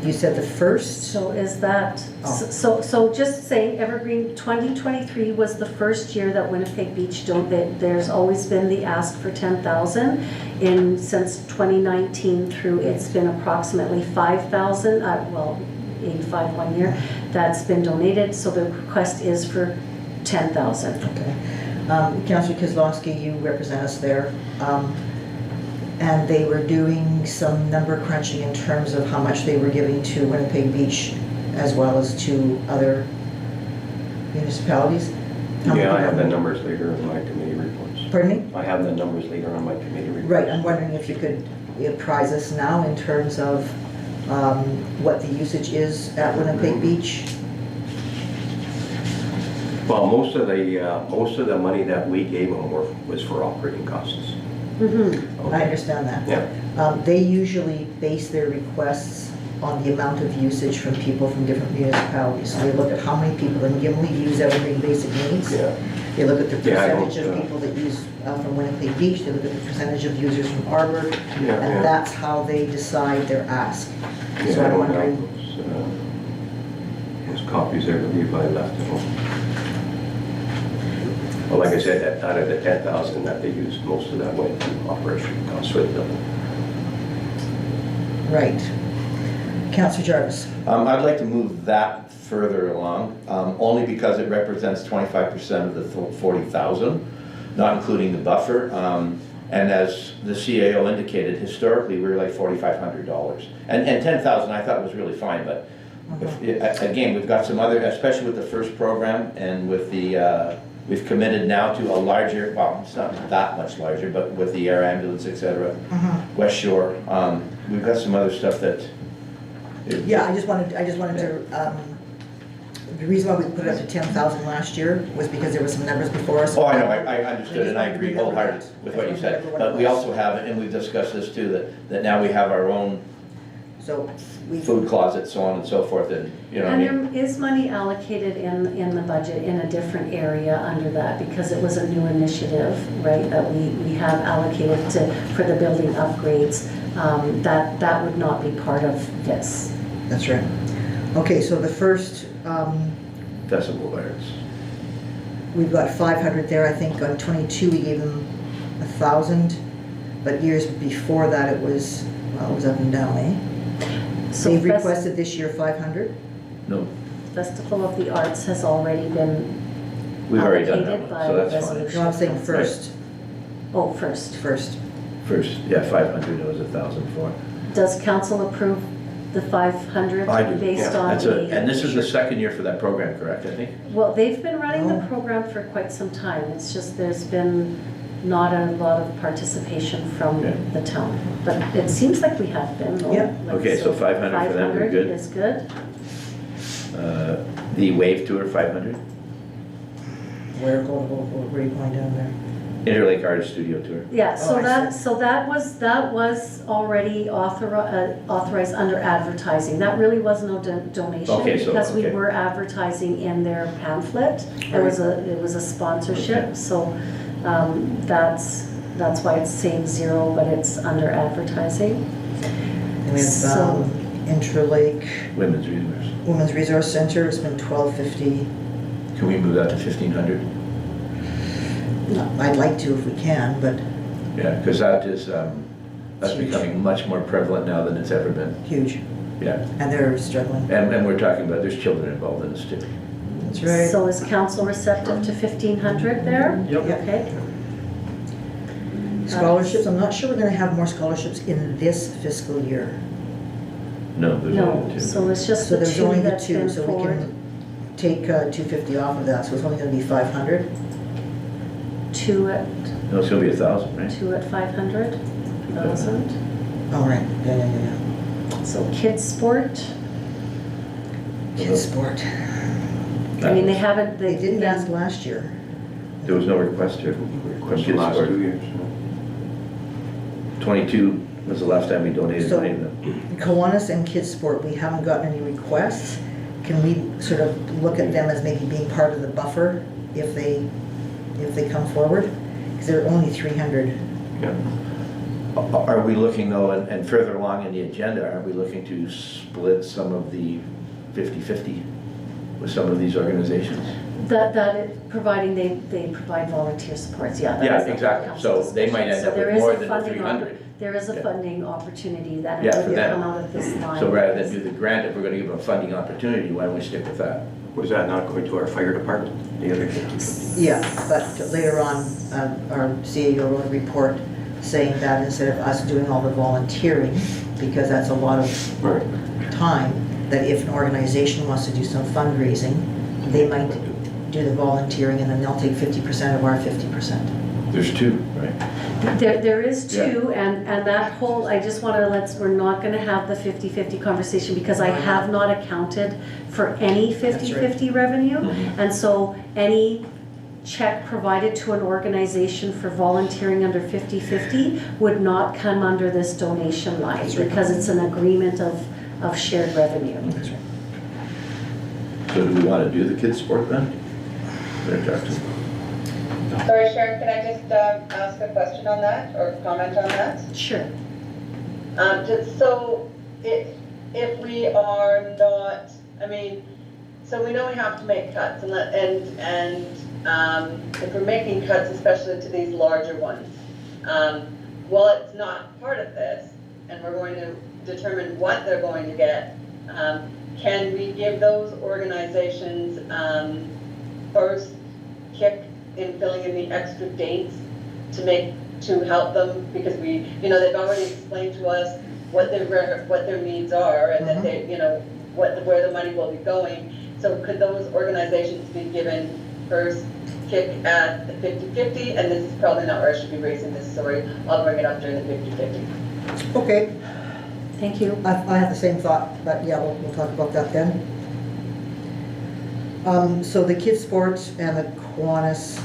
B: You said the first?
A: So is that,
B: Oh.
A: so just saying, Evergreen 2023 was the first year that Winnipeg Beach there's always been the ask for 10,000. Since 2019 through, it's been approximately 5,000, 85 1 year. That's been donated, so the request is for 10,000.
B: Okay. Councillor Kozlowski, you represent us there. And they were doing some number crunching in terms of how much they were giving to Winnipeg Beach as well as to other municipalities. How
E: Yeah, I
B: many-
E: have the numbers later in my committee reports.
B: Pardon me?
E: I have the numbers later on my committee reports.
B: Right, I'm wondering if you could apprise us now in terms of what the usage is at Winnipeg Beach.
E: Well, most of the money that we gave them was for operating costs.
A: Mm-hmm.
B: I understand that.
E: Yeah,
B: They usually base their requests on the amount of usage from people from different municipalities. So they look at how many people, and again, we use everything basic needs.
E: yeah.
B: They look at the
E: Yeah, I don't,
B: percentage of people that use from Winnipeg Beach, they look at the percentage of users from Arbor,
E: Yeah,
B: and
E: yeah.
B: that's how they decide their ask.
E: Yeah,
B: So
E: I
B: I'm
E: don't
B: wondering,
E: have those copies there, but if I left at home. Well, like I said, out of the 10,000 that they used, most of that went to operation costs for the building.
B: right. Councillor Jarvis.
D: I'd like to move that further along, only because it represents 25% of the 40,000, not including the buffer. And as the CAO indicated, historically, we were like $4,500. And 10,000 I thought was really fine, but again, we've got some other, especially with the first program and with the, we've committed now to a larger, well, it's not that much larger, but with the air ambulance, et cetera, West Shore, we've got some other stuff that.
B: Yeah, I just wanted to, the reason why we put it up to 10,000 last year was because there were some numbers before us.
D: Oh, I know, I understood, and I agree wholeheartedly with what you said. But we also have, and we've discussed this too, that now we have our own
B: So we,
D: food closet, so on and so forth, and, you know what I mean?
A: And there is money allocated in the budget in a different area under that, because it was a new initiative, right, that we have allocated for the building upgrades. That would not be part of this.
B: that's right. Okay, so the first,
D: Decibel virus.
B: we've got 500 there. I think on 22 we gave them 1,000, but years before that it was, well, it was up and down, eh?
A: So
B: They've requested this year 500.
D: No,
A: Festival of the Arts has already been
D: we've already done that
A: allocated
D: one,
A: by
D: so that's fine.
A: resolution.
B: No, I'm saying first,
A: Oh, first.
B: first.
D: First, yeah, 500, it was 1,000 for.
A: Does council approve the 500
D: I do,
A: based
E: yeah.
A: on
D: That's
A: the?
D: and this is the second year for that program, correct, I think?
A: Well, they've been running the
B: Oh.
A: program for quite some time. It's just there's been not a lot of participation from
D: Okay.
A: the town. But it seems like we have been, though.
B: Yeah.
A: Like,
D: Okay, so 500 for them, we're
A: 500
D: good.
A: is good.
D: The wave tour, 500.
B: Where are you going down there?
D: Interlake Artist Studio Tour.
A: Yeah,
B: Oh, I
A: that was already authorized under advertising. That really was no donation
D: Okay, so,
A: because we
D: okay.
A: were advertising in their pamphlet. It was a sponsorship,
D: Okay.
A: so that's why it's saying 0, but it's under advertising.
B: And we have
A: So-
B: Interlake
D: Women's Resource.
B: Women's Resource Center, it's been $12.50.
D: Can we move that to 1,500?
B: I'd like to if we can, but
D: Yeah, because that is, that's
B: Huge.
D: becoming much more prevalent now than it's ever been.
B: huge,
D: Yeah,
B: and they're struggling.
D: and we're talking about, there's children involved in this too.
B: That's right.
A: So is council receptive to 1,500 there?
C: Yep.
A: Okay.
B: Scholarships, I'm not sure we're gonna have more scholarships in this fiscal year.
D: No, there's
A: No,
D: only two.
A: so it's just
B: So
A: the
B: there's only
A: two
B: the
A: that's
B: two,
A: been
B: so we
A: forward.
B: can take $250 off of that, so it's only gonna be 500.
A: 2 at
D: No, it's gonna be 1,000, right?
A: 500,000.
B: All right, yeah.
A: So kids sport,
B: Kids sport.
A: I mean, they haven't,
B: They didn't
A: yeah.
B: ask last year.
D: There was no request here.
E: Request the
D: Kids
E: last
D: sport.
E: 2 years.
D: 22 was the last time we donated
B: So-
D: money to them.
B: Kiwanis and Kids Sport, we haven't gotten any requests. Can we sort of look at them as maybe being part of the buffer if they come forward? Because they're only 300.
E: Yeah.
D: Are we looking though, and further along in the agenda, are we looking to split some of the 50/50 with some of these organizations?
A: Providing they provide volunteer supports, yeah. that
D: Yeah,
A: is the
D: exactly.
A: council
D: So they might
A: discussion.
D: end up
A: So there
D: with
A: is
D: more
A: a
D: than the
A: funding
D: 300.
A: there is a
D: Yeah.
A: funding opportunity that
D: Yeah,
A: it
D: for
A: would
D: that.
A: come out of this line.
D: So rather than do the grant, if we're gonna give them a funding opportunity, why don't we stick with that?
E: Was that not going to our fire department, the other 50?
B: Yeah, but later on, our CAO wrote a report saying that instead of us doing all the volunteering, because that's a lot of
E: Right.
B: time, that if an organization wants to do some fundraising, they might do the volunteering and then they'll take 50% of our 50%.
D: There's two, right?
A: There is two, and that whole, I just want to, we're not going to have the 50/50 conversation because I have not accounted for any 50/50 revenue.
D: Mhm.
A: And so any check provided to an organization for volunteering under 50/50 would not come under this donation line
B: That's right.
A: because it's an agreement of shared revenue.
D: So do we wanna do the kids' sport then? Better talk to them.
F: Sorry, Sharon, can I just ask a question on that or comment on that?
A: Sure.
F: So if we are not, I mean, so we know we have to make cuts and if we're making cuts, especially to these larger ones, well, it's not part of this and we're going to determine what they're going to get. Can we give those organizations first kick in filling in the extra dates to help them? Because they've already explained to us what their needs are and that they, where the money will be going. So could those organizations be given first kick at the 50/50? And this is probably not where I should be raising this, sorry. I'll bring it up during the 50/50.
B: Okay,
A: Thank you.
B: I have the same thought, but yeah, we'll talk about that then. So the kids' sports and the Kiwanis,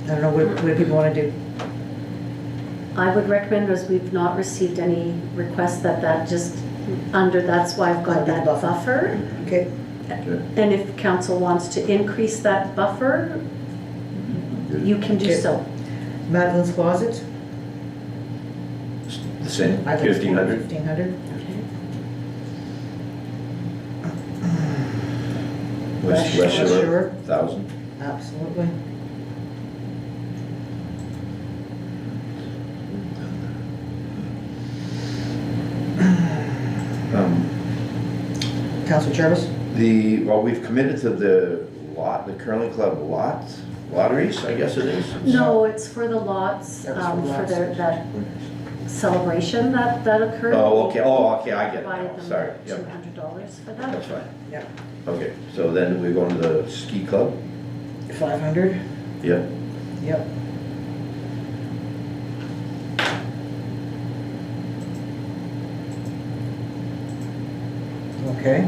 B: I don't know, what do people want to do?
A: I would recommend, as we've not received any requests, that just that's why I've got
B: Under the
A: that
B: buffer.
A: buffer.
B: Okay,
A: And if council wants to increase that buffer, you can do
B: Okay.
A: so.
B: Madeline's Closet?
D: The same,
B: I think it's
D: 1,500?
B: 1,500.
D: West
B: West
D: Shore,
B: Shore.
D: 1,000?
B: Absolutely. Councilor Jarvis?
D: Well, we've committed to the Curling Club lotteries, I guess it is.
A: No, it's for the lots,
B: That was for
A: for
B: lots.
A: that celebration that occurred.
D: Oh, okay, I get it
A: Provided
D: now,
A: them
D: sorry, yep,
A: $200 for that.
D: that's fine.
B: Yeah.
D: Okay, so then we go to the ski club?
B: 500?
D: Yep.
B: Yep. Okay.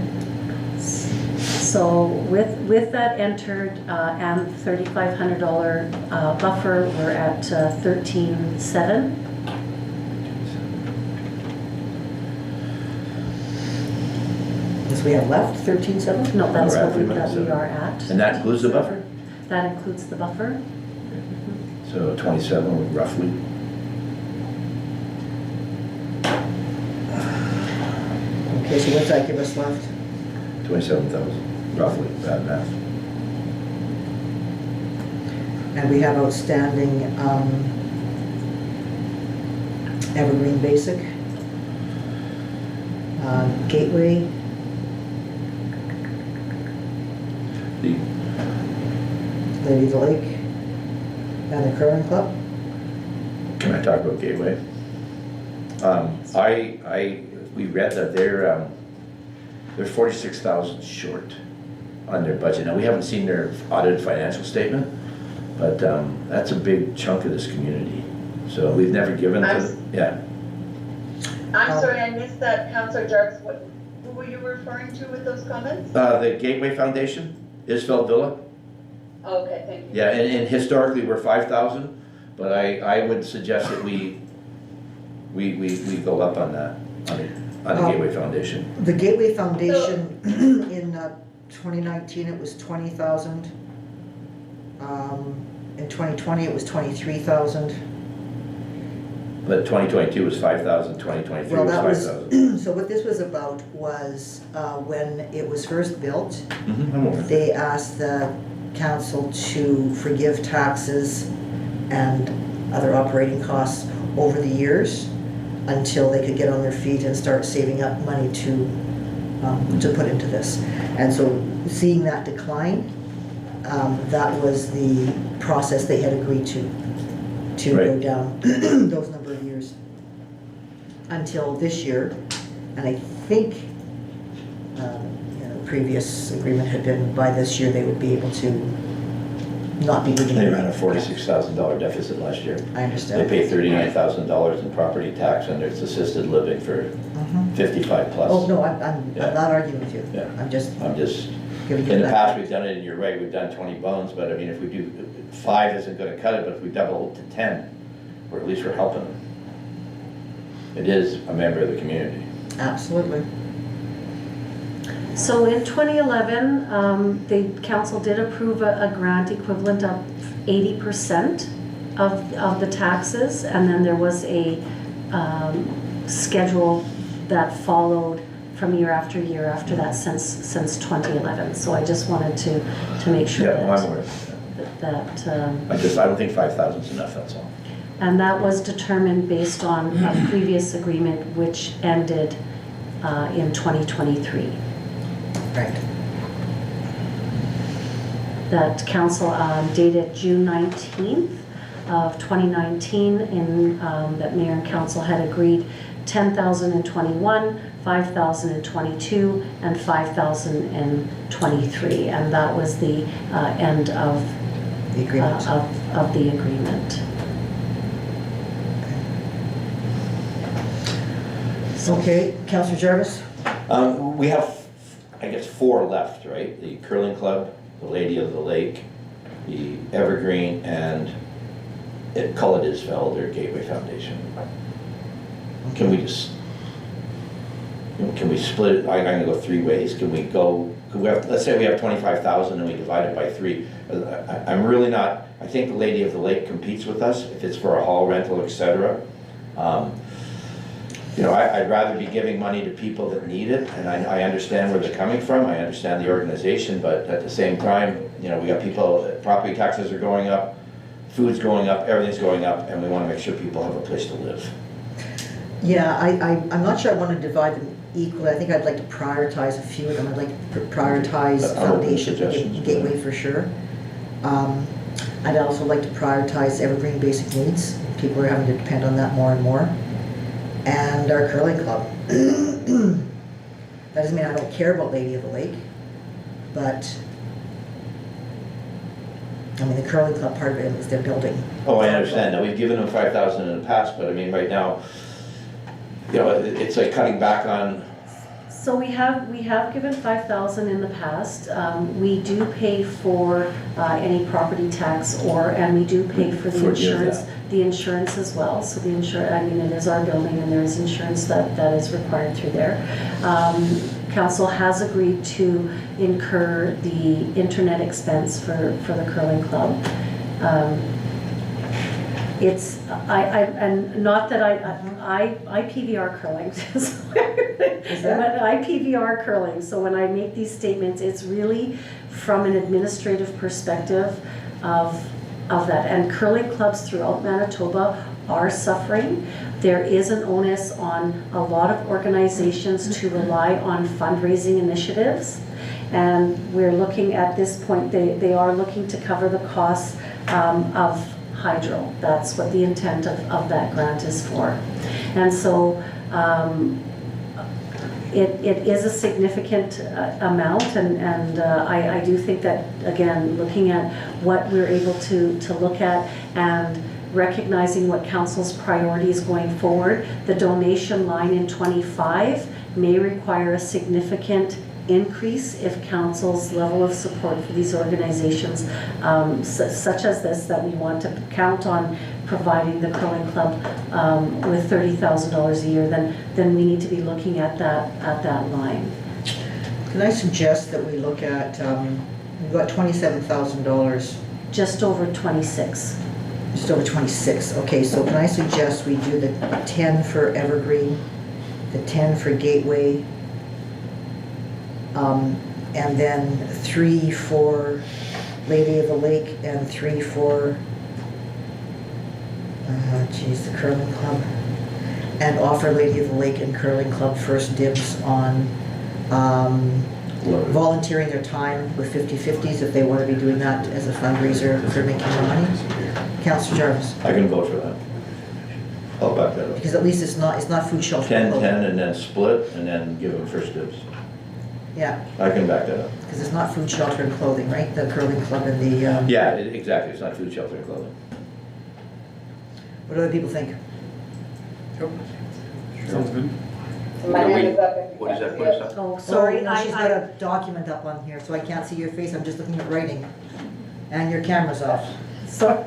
A: So with that entered and $3,500 buffer, we're at 13,700.
B: Yes, we have left 13,700?
A: No, that's
D: We're at
A: what we
D: 3,700.
A: are at.
D: And that includes the buffer?
A: That includes the buffer.
D: So 27 roughly.
B: Okay, so what's that give us left?
D: 27,000, roughly, bad math.
B: And we have outstanding Evergreen Basic, Gateway,
D: The-
B: Lady of the Lake, and the Curling Club.
D: Can I talk about Gateway? We read that they're 46,000 short on their budget. Now, we haven't seen their audited financial statement, but that's a big chunk of this community. So we've never given to, yeah.
F: I'm sorry, I missed that, Councilor Jarvis. Who were you referring to with those comments?
D: The Gateway Foundation, Isfeld Villa.
F: Okay, thank you.
D: Yeah, and historically, we're 5,000, but I would suggest that we go up on that, on the Gateway Foundation.
B: The Gateway Foundation, in 2019, it was 20,000. In 2020, it was 23,000.
D: But 2022 was 5,000, 2023
B: Well,
D: was
B: that was,
D: 5,000.
B: so what this was about was when it was first built,
D: I'm over it.
B: they asked the council to forgive taxes and other operating costs over the years until they could get on their feet and start saving up money to put into this. And so seeing that decline, that was the process they had agreed to go
D: Right.
B: down those number of years until this year. And I think the previous agreement had been by this year they would be able to not be needing.
D: They ran a $46,000 deficit last year.
B: I
D: They
B: understand.
D: pay $39,000 in property tax and it's assisted living for
B: Mhm.
D: 55 plus.
B: Oh, no, I'm
D: Yeah.
B: not arguing with you.
D: Yeah.
B: I'm just
D: I'm just,
B: giving you
D: in the
B: that.
D: past, we've done it, and you're right, we've done 20 bones, but I mean, if we do, 5 isn't gonna cut it, but if we double it to 10, or at least we're helping them. It is a member of the community.
B: Absolutely.
A: So in 2011, the council did approve a grant equivalent of 80% of the taxes, and then there was a schedule that followed from year after that since 2011. So I just wanted to make sure
D: Yeah, well, I'm
A: that,
D: aware. I don't think 5,000 is enough, that's all.
A: and that was determined based on a previous agreement which ended in 2023.
B: Right.
A: That council dated June 19th of 2019, in that mayor and council had agreed 10,000 in 21, 5,000 in 22, and 5,000 in 23, and that was the end of
B: The agreement.
A: of the agreement.
B: Okay, Councillor Jarvis?
D: We have, I guess, 4 left, right? The curling club, the Lady of the Lake, the Evergreen, and Culled Isfeld, or Gateway Foundation. Can we just, can we split it? I'm gonna go 3 ways. Can we have, let's say we have 25,000 and we divide it by 3. I'm really not, I think the Lady of the Lake competes with us if it's for a hall rental, etc. I'd rather be giving money to people that need it, and I understand where they're coming from, I understand the organization, but at the same time, we got people, property taxes are going up, food's going up, everything's going up, and we want to make sure people have a place to live.
B: Yeah, I'm not sure I want to divide them equally. I think I'd like to prioritize a few of them. I'd like to prioritize
D: I'm open to
B: Foundation,
D: suggestions.
B: Gateway for sure. I'd also like to prioritize Evergreen Basic Needs. People are having to depend on that more and more. And our curling club. That doesn't mean I don't care about Lady of the Lake, but I mean, the curling club part of it is their building.
D: Oh, I understand, now, we've given them 5,000 in the past, but I mean, right now, it's like cutting back on,
A: So we have given 5,000 in the past. We do pay for any property tax, and we do pay for the
D: Forgive
A: insurance,
D: that.
A: the insurance as well. So the it is our building, and there is insurance that is required through there. Council has agreed to incur the internet expense for the curling club. It's, and not that I PVR curling.
B: Is that?
A: I PVR curling, so when I make these statements, it's really from an administrative perspective of that. And curling clubs throughout Manitoba are suffering. There is an onus on a lot of organizations to rely on fundraising initiatives. And we're looking at this point, they are looking to cover the costs of hydro. That's what the intent of that grant is for. And so it is a significant amount, and I do think that, again, looking at what we're able to look at and recognizing what council's priorities going forward, the donation line in 25 may require a significant increase if council's level of support for these organizations, such as this, that we want to count on providing the curling club with $30,000 a year, then we need to be looking at that line.
B: Can I suggest that we look at, we've got $27,000,
A: Just over 26.
B: just over 26. Okay, so can I suggest we do the 10 for Evergreen, the 10 for Gateway, and then 3 for Lady of the Lake and 3 for Geez, the curling club. And offer Lady of the Lake and Curling Club first dibs on volunteering their time with 50/50s if they want to be doing that as a fundraiser for making more money. Councillor Jarvis,
D: I can vote for that. I'll back that up.
B: because at least it's not food shelter.
D: 10-10 and then split and then give them first dibs.
B: Yeah,
D: I can back that up.
B: because it's not food, shelter, and clothing, right? The curling club and the,
D: Yeah, exactly, it's not food, shelter, and clothing.
B: what do other people think?
C: Sounds good.
F: My hand is up. if you
E: What is
F: can't
E: that,
F: see
E: what is
F: it.
E: that?
A: Oh, sorry,
B: Oh, no, she's got
A: I,
B: a document up on here, so I can't see your face, I'm just looking at writing. And your camera's off.
A: sorry,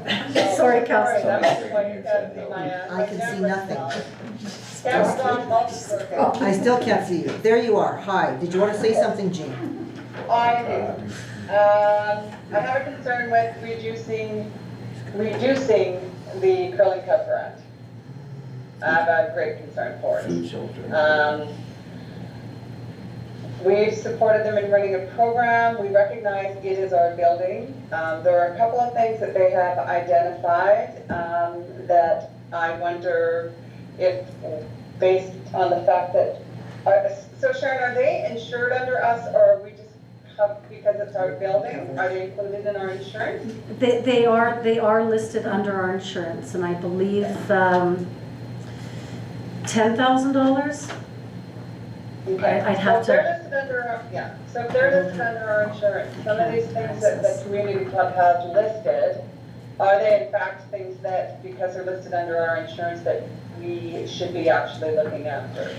F: Sorry,
A: Councillor.
F: that's why you can't see my,
B: I can see nothing.
F: Camera's on, multi-purpose.
B: I still can't see you. There you are, hi. Did you want to say something, Jean?
F: I do. I have a concern with reducing the curling cup grant. I have a great concern for it.
D: Food, shelter.
F: We've supported them in running a program. We recognize it is our building. There are a couple of things that they have identified that I wonder if, based on the fact that, so Sharon, are they insured under us, or are we just, because it's our building, are they included in our insurance?
A: They are listed under our insurance, and I believe $10,000.
F: Okay.
A: I'd have
F: So if
A: to-
F: they're listed under, so if they're listed under our insurance, some of these things that the community club has listed, are they in fact things that, because they're listed under our insurance, that we should be actually looking after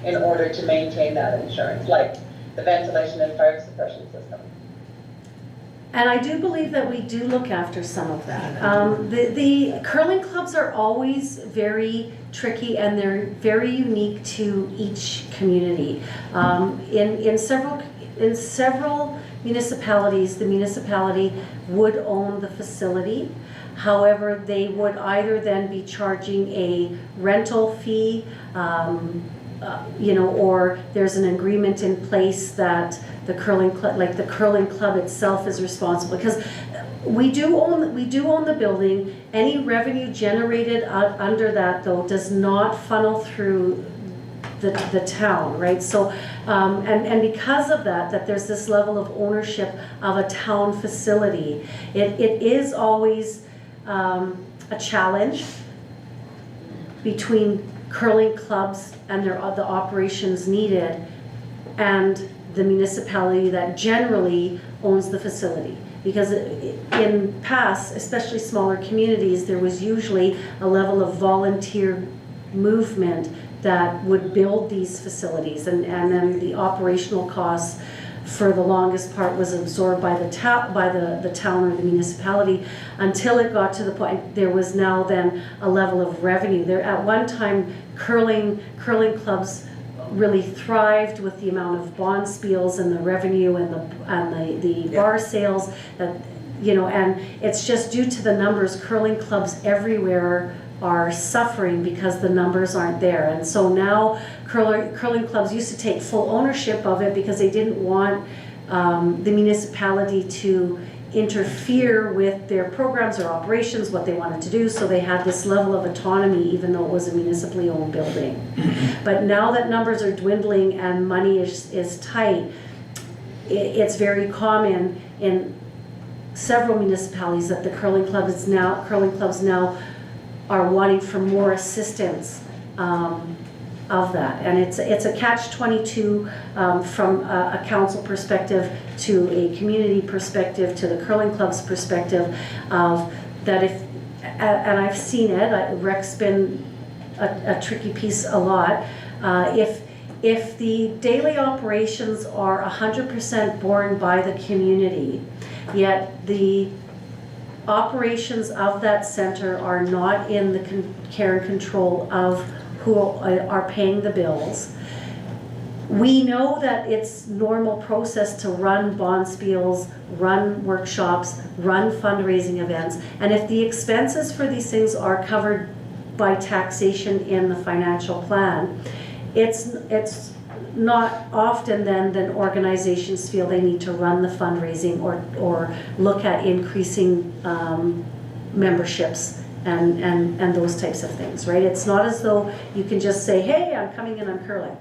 F: in order to maintain that insurance, like the ventilation and fire suppression system?
A: And I do believe that we do look after some of that. The curling clubs are always very tricky, and they're very unique to each community. In several municipalities, the municipality would own the facility. However, they would either then be charging a rental fee, or there's an agreement in place that the curling club itself is responsible, because we do own the building. Any revenue generated under that, though, does not funnel through the town, right? So, and because of that there's this level of ownership of a town facility, it is always a challenge between curling clubs and the operations needed and the municipality that generally owns the facility. Because in past, especially smaller communities, there was usually a level of volunteer movement that would build these facilities, and then the operational costs for the longest part was absorbed by the town or the municipality, until it got to the point there was now then a level of revenue. There at one time, curling clubs really thrived with the amount of bond spiels and the revenue and the bar sales that, and it's just due to the numbers. Curling clubs everywhere are suffering because the numbers aren't there, and so now curling clubs used to take full ownership of it because they didn't want the municipality to interfere with their programs or operations, what they wanted to do, so they had this level of autonomy even though it was a municipally owned building. But now that numbers are dwindling and money is tight, it's very common in several municipalities that the curling clubs now are wanting for more assistance of that. And it's a catch-22 from a council perspective to a community perspective to the curling club's perspective of that. If and I've seen it, rec's been a tricky piece a lot. If the daily operations are 100% borne by the community, yet the operations of that center are not in the care and control of who are paying the bills. We know that it's normal process to run bond spiels, run workshops, run fundraising events, and if the expenses for these things are covered by taxation in the financial plan, it's not often then organizations feel they need to run the fundraising or look at increasing memberships and those types of things, right? It's not as though you can just say, hey, I'm coming and I'm curling,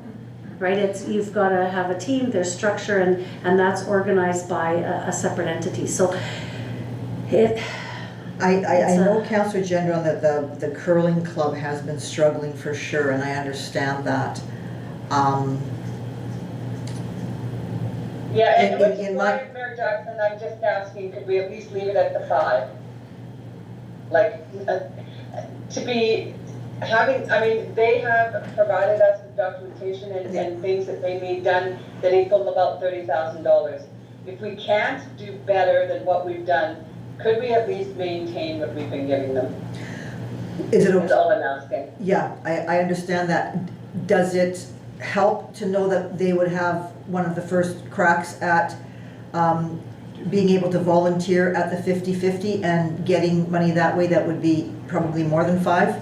A: right? You've got to have a team, there's structure, and that's organized by a separate entity. So
B: I know, Councillor Gendron, that the curling club has been struggling for sure, and I understand that.
F: Yeah, and which
B: in
F: is
B: my-
F: why, Mayor Jackson, I'm just asking, could we at least leave it at the 5? Like, to be having, I mean, they have provided us with documentation and things that they need done that equal about $30,000. If we can't do better than what we've done, could we at least maintain what we've been giving them?
B: Is it
F: That's
B: okay?
F: all I'm asking.
B: Yeah, I understand that. Does it help to know that they would have one of the first cracks at being able to volunteer at the 50/50 and getting money that way? That would be probably more than 5?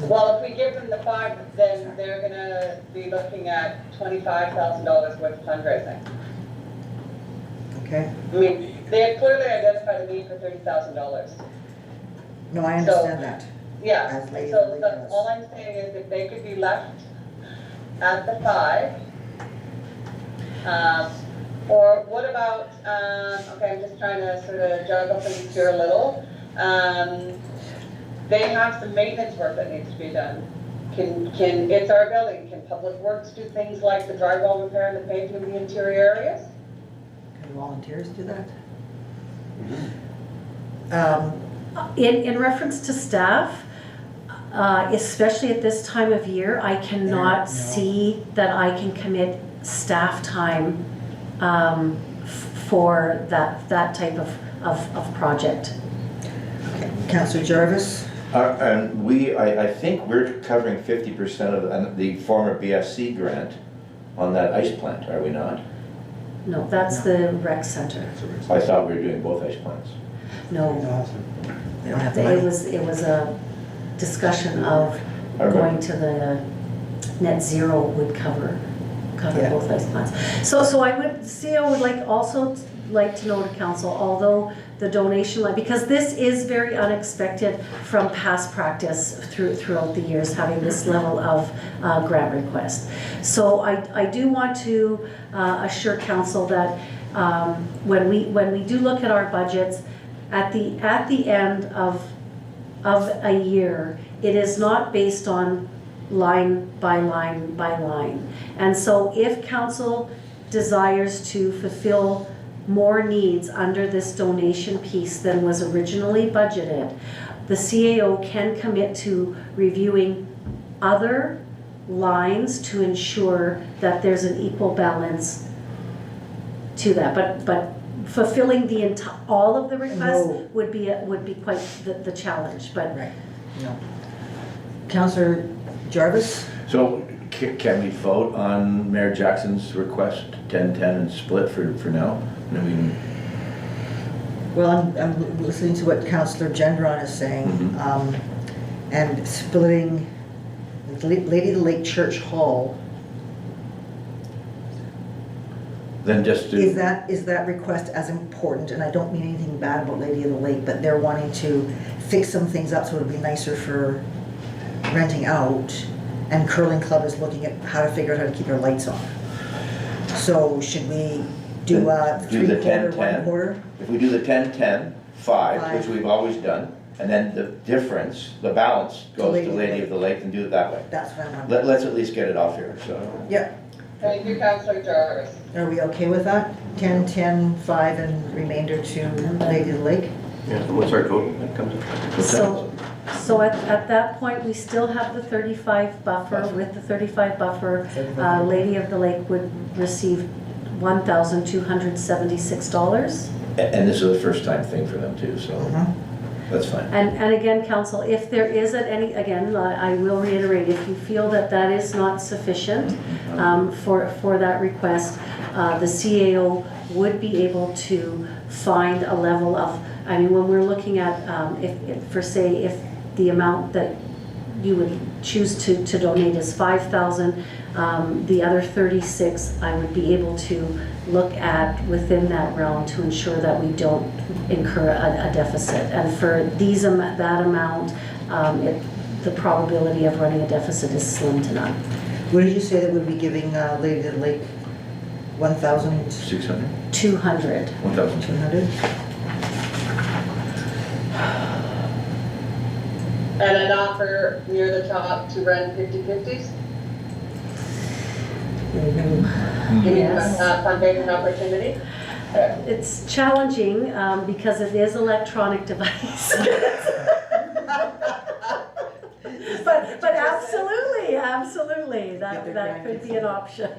F: Well, if we give them the 5, then they're gonna be looking at $25,000 worth of fundraising.
B: Okay.
F: I mean, they had clearly identified a need for $30,000.
B: No, I understand that.
F: Yeah,
B: As Lady
F: so
B: Lake
F: that's
B: does.
F: all I'm saying is if they could be left at the 5. Or what about, okay, I'm just trying to sort of juggle things here a little. They have some maintenance work that needs to be done. It's our building, can Public Works do things like the drywall repair and the painting of the interior areas?
B: Can volunteers do that?
A: in reference to staff, especially at this time of year, I cannot see that I can commit staff time for that type of project.
B: Councillor Jarvis?
D: And I think we're covering 50% of the former BSC grant on that ice plant, are we not?
A: No, that's the rec center.
D: I thought we were doing both ice plants.
A: No,
B: They don't have the
A: it
B: money.
A: was a discussion of
D: I remember.
A: going to the net zero would cover
B: Yeah.
A: both ice plants. So I would also like to know to council, although the donation line, because this is very unexpected from past practice throughout the years, having this level of grant request. So I do want to assure council that when we do look at our budgets, at the end of a year, it is not based on line by line by line. And so if council desires to fulfill more needs under this donation piece than was originally budgeted, the CAO can commit to reviewing other lines to ensure that there's an equal balance to that. But fulfilling all of the requests
B: No.
A: would be quite the challenge. But
B: Right, no. Councillor Jarvis?
D: So can we vote on Mayor Jackson's request, 10-10 and split for now? I mean,
B: Well, I'm listening to what Councillor Gendron is saying,
D: Mhm.
B: and splitting Lady of the Lake Church Hall.
D: then just do.
B: Is that request as important? And I don't mean anything bad about Lady of the Lake, but they're wanting to fix some things up so it'll be nicer for renting out. And Curling Club is looking at how to figure out how to keep their lights on. So should we do a
D: Do the
B: 3/4,
D: 10-10.
B: 1/4?
D: If we do the 10-10, 5, which
B: Five.
D: we've always done, and then the difference, the balance goes
B: Lady
D: to
B: of the
D: Lady
B: Lake.
D: of the Lake and do it that way.
B: That's what I want.
D: Let's at least get it off here, so.
B: Yeah,
F: Thank you, Councillor Jarvis.
B: are we okay with that? 10, 10, 5, and remainder to Lady of the Lake?
E: Yeah, and what's our total that comes up?
A: So at that point, we still have the 35 buffer. With the 35 buffer, Lady of the Lake would receive $1,276.
D: And this is a first time thing for them too, so that's fine.
A: And again, council, if there is I will reiterate, if you feel that that is not sufficient for that request, the CAO would be able to find a level of, I mean, when we're looking at, if the amount that you would choose to donate is 5,000. The other 36, I would be able to look at within that realm to ensure that we don't incur a deficit. And for that amount, the probability of running a deficit is slim to none.
B: What did you say that we'd be giving Lady of the Lake? 1,200?
D: 600?
A: 200.
D: 1,200?
F: And an offer near the top to run 50/50s?
A: Yes.
F: Fundraising opportunity?
A: It's challenging because it is electronic device. But absolutely,
B: Get
A: that
B: their
A: could be an option.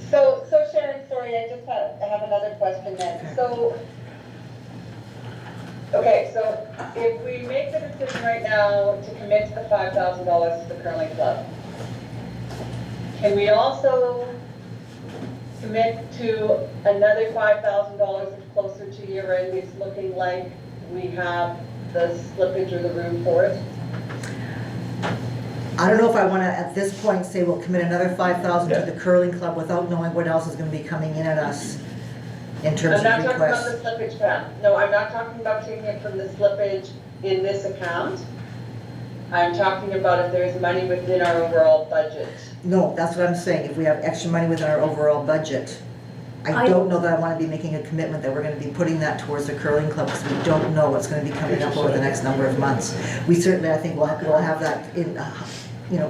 F: So Sharon, sorry, I just have another question then. Okay, so if we make the decision right now to commit to the $5,000 to the curling club, can we also commit to another $5,000 if closer to year end it's looking like we have the slippage or the room for it?
B: I don't know if I want to, at this point, say we'll commit another 5,000 to the curling club without knowing what else is going to be coming in at us in terms
F: I'm not
B: of
F: talking about
B: requests.
F: the slippage, Pam. No, I'm not talking about taking it from the slippage in this account. I'm talking about if there's money within our overall budget.
B: No, that's what I'm saying. If we have extra money within our overall budget, I don't know that I want to be making a commitment that we're going to be putting that towards the curling club because we don't know what's going to be coming up over the next number of months. We certainly, I think, we'll have that in,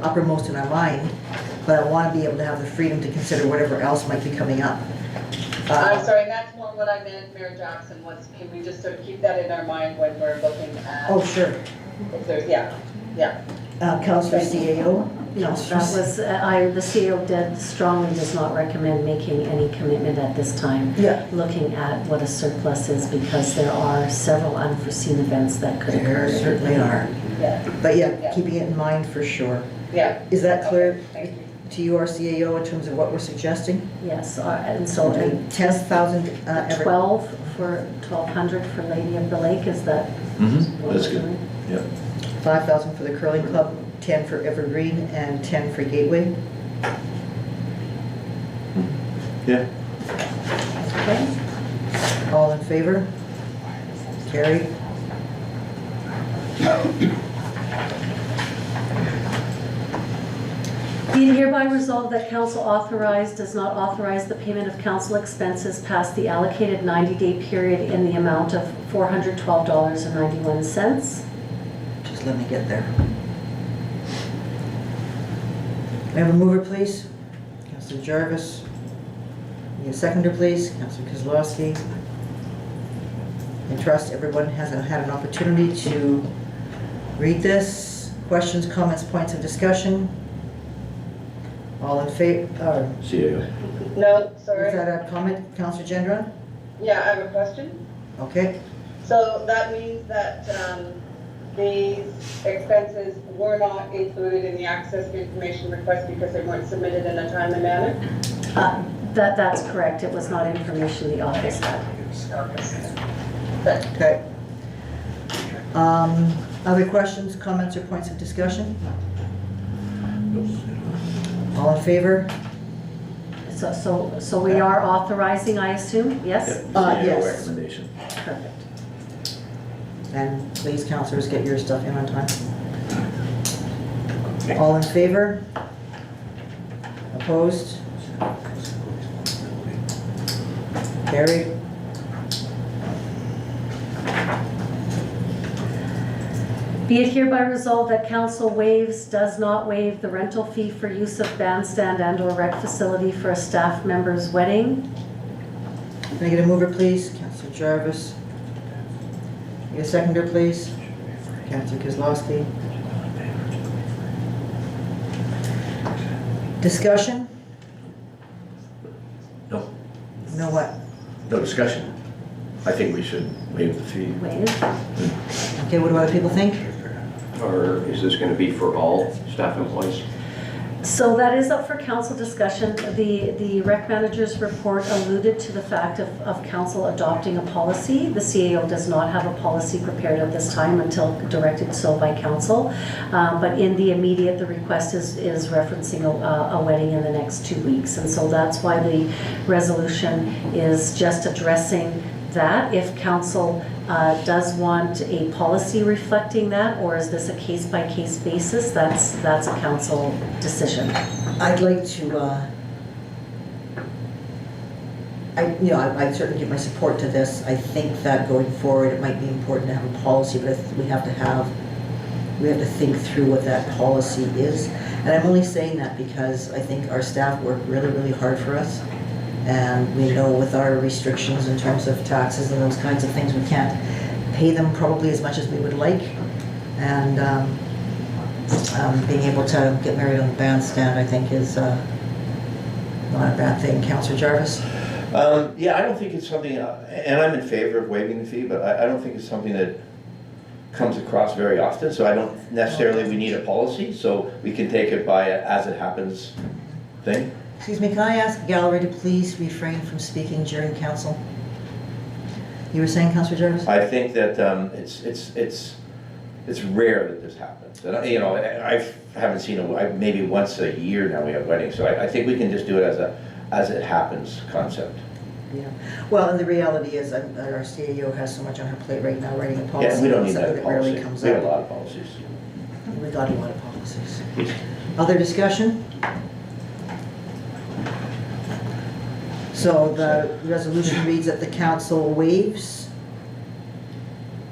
B: uppermost in our mind, but I want to be able to have the freedom to consider whatever else might be coming up.
F: I'm sorry, and that's more what I meant, Mayor Jackson, was can we just sort of keep that in our mind when we're looking at,
B: Oh, sure.
F: if there's, yeah.
B: Councillor CAO?
A: No, that was, the CEO strongly does not recommend making any commitment at this time.
B: Yeah.
A: Looking at what a surplus is because there are several unforeseen events that could occur.
B: There certainly are.
F: Yeah,
B: But yeah, keeping it in mind for sure.
F: yeah.
B: Is that clear
F: Okay, thank you.
B: to you, our CAO, in terms of what we're suggesting?
A: Yes, and so
B: 10,000 every.
A: 1,200 for Lady of the Lake, is that? what
D: That's
A: we're
D: good.
A: doing?
D: Yep.
B: 5,000 for the curling club, 10 for Evergreen, and 10 for Gateway.
D: Yeah.
A: Okay.
B: All in favor? Carried.
A: Be it hereby resolved that council does not authorize the payment of council expenses past the allocated 90-day period in the amount of $412.91.
B: Just let me get there. May I have a mover, please? Councillor Jarvis. Need a seconder, please? Councillor Kozlowski. I trust everyone has had an opportunity to read this. Questions, comments, points of discussion? All in favor?
D: CAO.
F: No,
B: Is
F: sorry.
B: that a comment, Councillor Gendron?
F: Yeah, I have a question.
B: Okay.
F: So that means that these expenses were not included in the access information request because they weren't submitted in a timely manner?
A: That's correct. It was not information the office had.
B: Okay. Other questions, comments, or points of discussion? All in favor?
A: So we are authorizing, I assume? Yes?
D: CAO
B: Yes.
D: recommendation.
A: Perfect.
B: And please, councillors, get your stuff in on time. All in favor? Opposed? Carried.
A: Be it hereby resolved that council does not waive the rental fee for use of bandstand and/or rec facility for a staff member's wedding.
B: Can I get a mover, please? Councillor Jarvis. Get a seconder, please? Councillor Kozlowski. Discussion?
D: No,
B: No what?
D: no discussion. I think we should waive the fee.
A: Waive.
B: Okay, what do other people think?
E: Or is this going to be for all staff employees?
A: So that is up for council discussion. The rec manager's report alluded to the fact of council adopting a policy. The CAO does not have a policy prepared at this time until directed so by council. But in the immediate, the request is referencing a wedding in the next 2 weeks. And so that's why the resolution is just addressing that. If council does want a policy reflecting that, or is this a case-by-case basis, that's a council decision.
B: I'd like to, I certainly give my support to this. I think that going forward, it might be important to have a policy, but we have to think through what that policy is. And I'm only saying that because I think our staff work really, really hard for us. And we know with our restrictions in terms of taxes and those kinds of things, we can't pay them probably as much as we would like. And being able to get married on the bandstand, I think, is not a bad thing. Councillor Jarvis?
D: Yeah, I don't think it's something, and I'm in favor of waiving the fee, but I don't think it's something that comes across very often, so I don't necessarily we need a policy, so we can take it by a as it happens thing.
B: Excuse me, can I ask the gallery to please refrain from speaking during council? You were saying, Councillor Jarvis?
D: I think that it's rare that this happens. And I haven't seen maybe once a year now we have weddings, so I think we can just do it as it happens concept.
B: Yeah. Well, and the reality is our CAO has so much on her plate right now, writing a policy.
D: Yeah, we don't need
B: something
D: that
B: rarely
D: policy.
B: comes
D: We have a
B: up.
D: lot of policies.
B: We got a lot of policies. Other discussion? So the resolution reads that the council waives.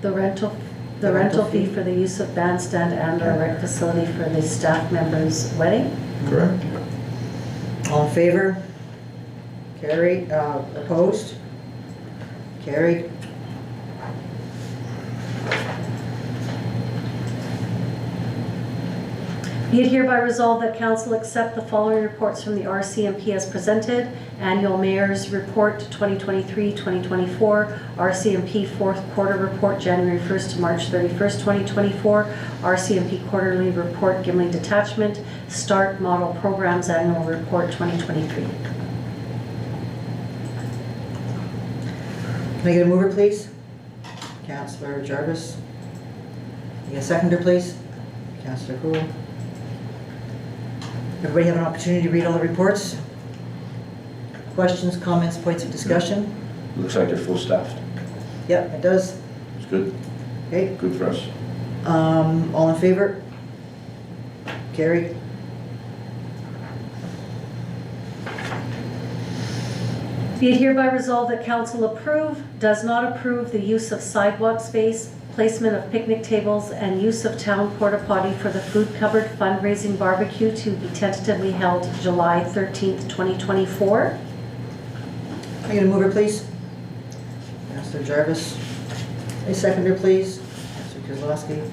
A: The rental
B: The rental
A: fee
B: fee.
A: for the use of bandstand and or rec facility for the staff member's wedding.
D: Correct.
B: All in favor? Carried. Opposed? Carried.
A: Be it hereby resolved that council accept the following reports from the RCMP as presented. Annual Mayor's Report 2023-2024, RCMP Fourth Quarter Report January 1st to March 31st, 2024, RCMP Quarterly Report Gimli Detachment, START Model Programs Annual Report 2023.
B: Can I get a mover, please? Councillor Jarvis. Can I get a seconder, please? Councillor Cool. Everybody have an opportunity to read all the reports? Questions, comments, points of discussion?
D: Looks like they're full staffed.
B: Yep, it does.
D: It's good.
B: Okay.
D: Good for us.
B: All in favor? Carried.
A: Be it hereby resolved that council does not approve the use of sidewalk space, placement of picnic tables, and use of town porta potty for the food cupboard fundraising barbecue to be tentatively held July 13th, 2024.
B: Can I get a mover, please? Councillor Jarvis. A seconder, please. Councillor Kozlowski.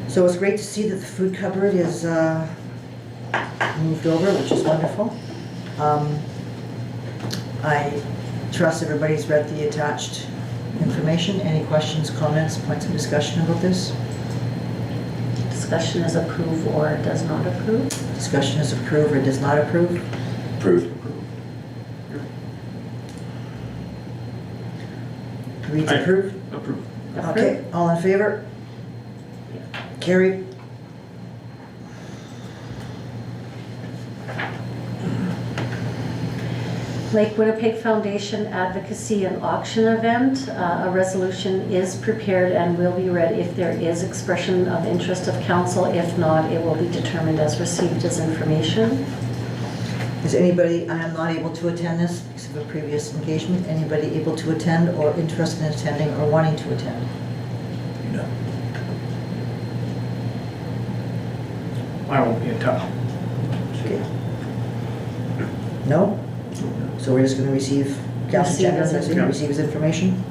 B: So it's great to see that the food cupboard is moved over, which is wonderful. I trust everybody's read the attached information. Any questions, comments, points of discussion about this?
A: Discussion is approve or does not approve.
B: Discussion is approve or does not approve?
D: Approved.
B: Reads
C: Aye.
B: approved?
C: Approved.
B: Okay, all in favor? Carried.
A: Lake Winnipeg Foundation Advocacy and Auction Event. A resolution is prepared and will be read if there is expression of interest of council. If not, it will be determined as received as information.
B: Is anybody, I am not able to attend this because of a previous engagement. Anybody able to attend or interested in attending or wanting to attend?
D: No.
C: I won't be in town.
B: Okay. No? So we're just going to receive,
A: Receive as
C: information.
B: receive his information?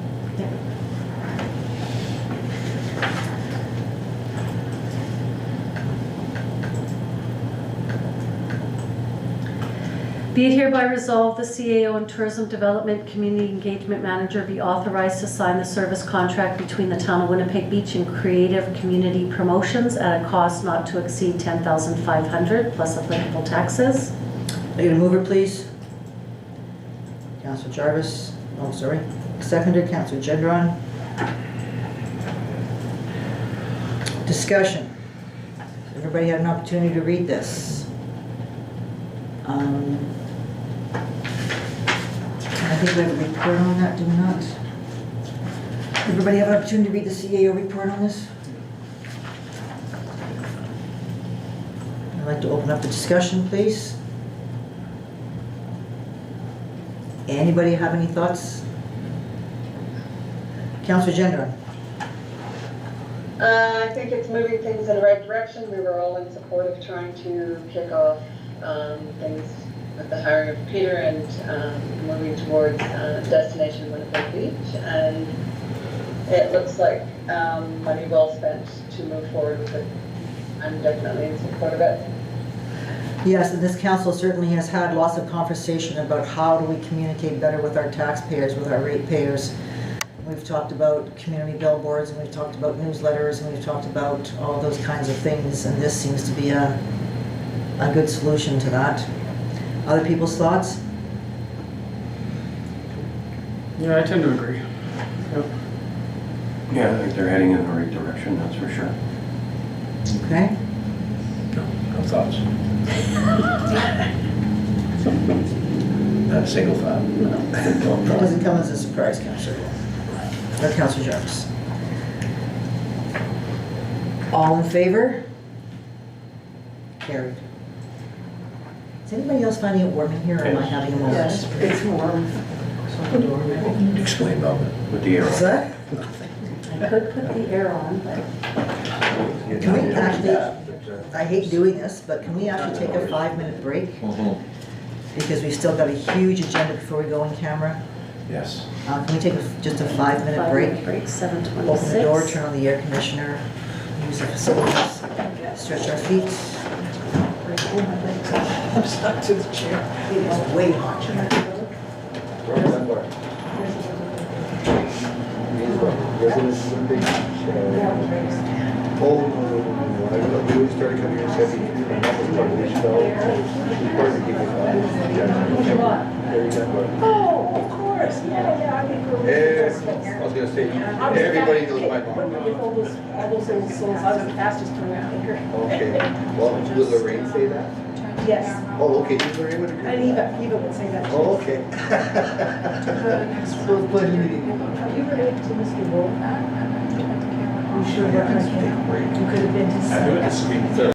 A: Be Be it hereby resolved, the CAO and Tourism Development Community Engagement Manager be authorized to sign the service contract between the Town of Winnipeg Beach and Creative Community Promotions at a cost not to exceed $10,500 plus applicable taxes.
B: Are you gonna move it, please? Councillor Jarvis, oh, sorry. Seconded, Councillor Gendron. Discussion. Everybody had an opportunity to read this. I think we have a report on that, do we not? Everybody have an opportunity to read the CAO report on this? I'd like to open up the discussion, please. Anybody have any thoughts? Councillor Gendron.
F: I think it's moving things in the right direction. We were all in support of trying to kick off things with the hiring of Peter and moving towards destination Winnipeg Beach. And it looks like money well spent to move forward with it. I'm definitely in support of it.
B: Yes, and this council certainly has had lots of conversation about how do we communicate better with our taxpayers, with our ratepayers. We've talked about community billboards, and we've talked about newsletters, and we've talked about all those kinds of things, and this seems to be a good solution to that. Other people's thoughts?
C: Yeah, I tend to agree. Yep.
E: Yeah, I think they're heading in the right direction, that's for sure.
B: Okay.
D: No thoughts? Not a single thought.
B: That doesn't come as a surprise, Councillor. Or Councillor Jarvis. All in favor? Carried. Is anybody else finding it warm in here, or am I having a moment?
G: Yes, it's warm.
D: Explain about it.
E: With the arrow.
B: Is that?
A: I could put the air on, but
B: Can we actually, I hate doing this, but can we actually take a 5-minute break? Because we've still got a huge agenda before we go in camera.
D: Yes.
B: Can we take just a 5-minute break?
A: 5-minute break, 7:26.
B: Open the door, turn on the air conditioner, use the facilities, stretch our feet.
G: I'm stuck to the chair.
B: It is way hot here.
H: Oh, no, I really started coming here in 73, and that was part of the show. Part of the There you go.
G: Oh, of course, yeah, I think
H: I was gonna say, everybody knows my mom.
G: All those old souls, I was the fastest turnaround maker.
H: Okay, well, will Lorraine say that?
G: Yes,
H: Oh, okay, you Lorraine would agree?
G: and Eva would say that too.
H: Oh, okay. So it's pleasure meeting you.
G: Are you related to Mr. Wolf? You sure what kind of, you could have been to see.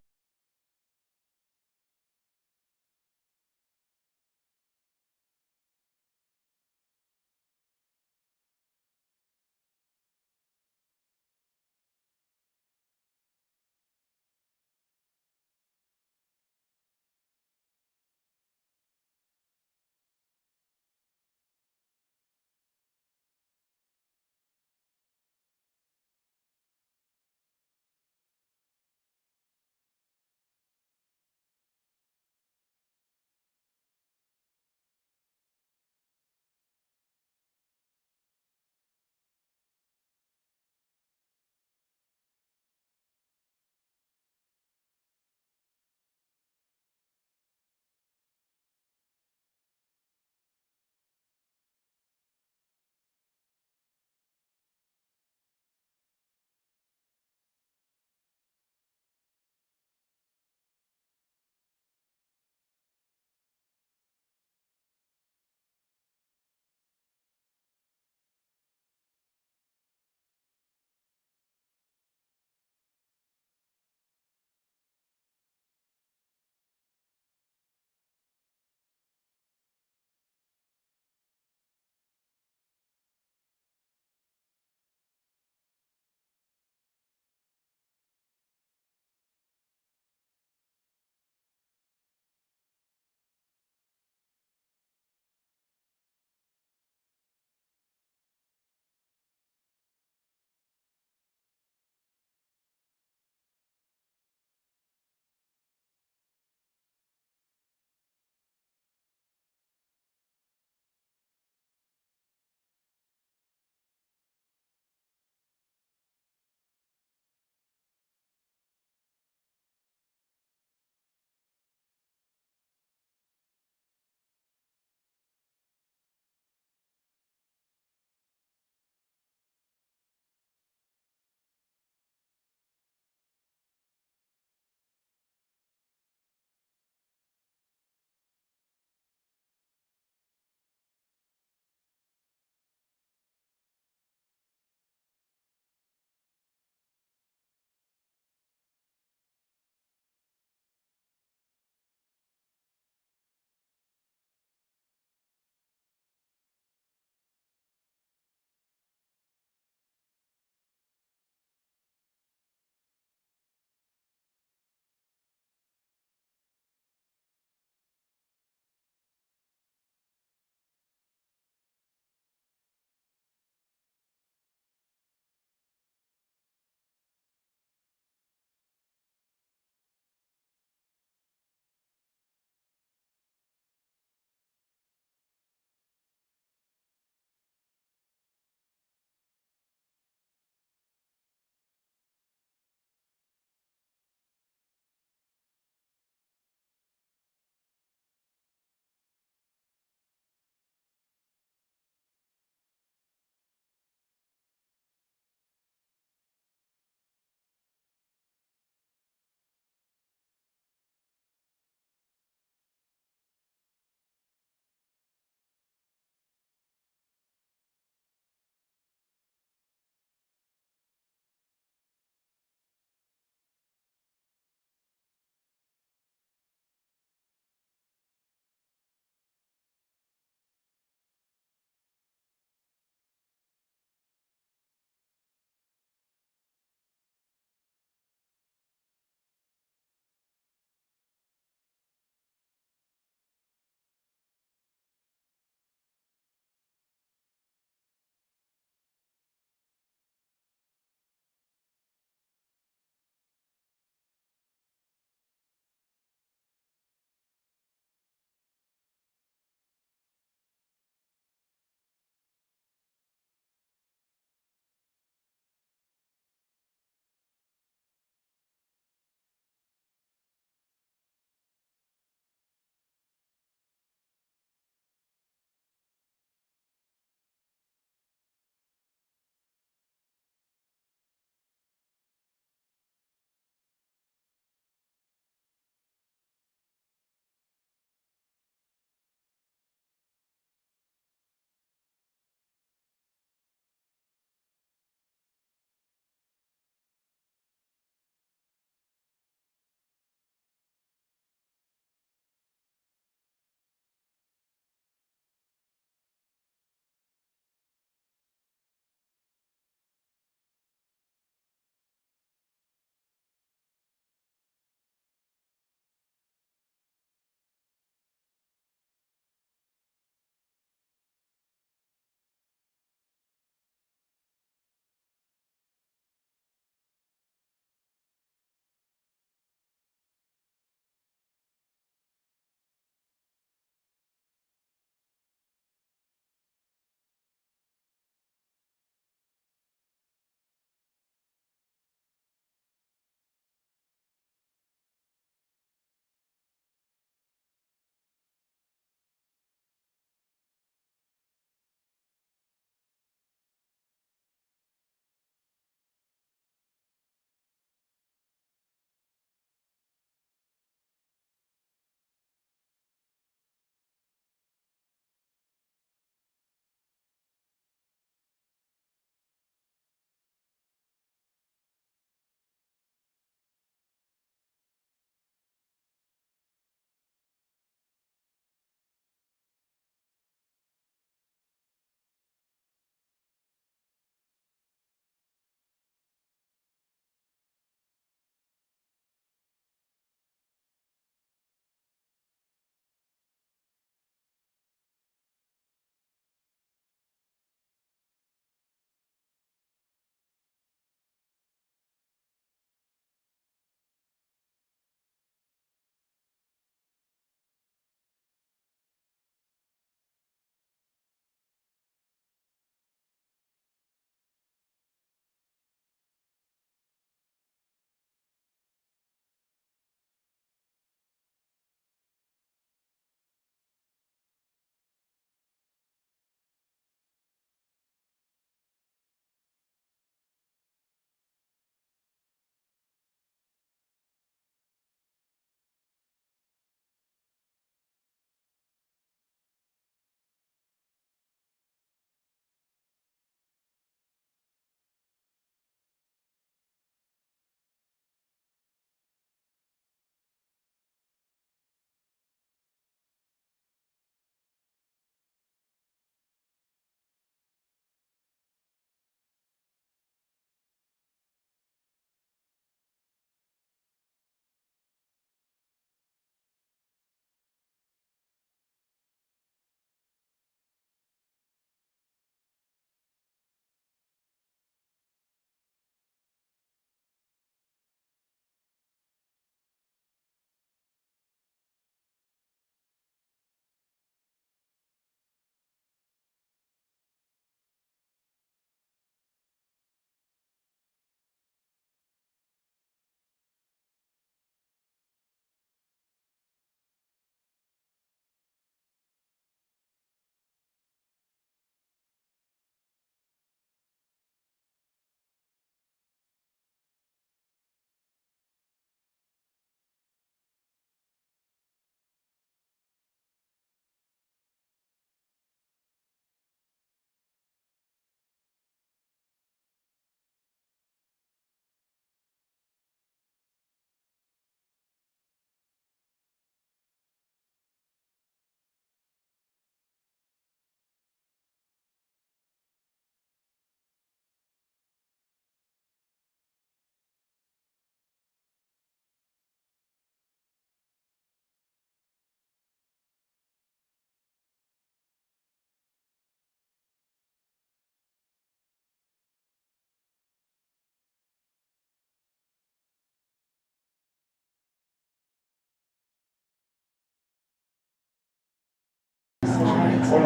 A: Okay,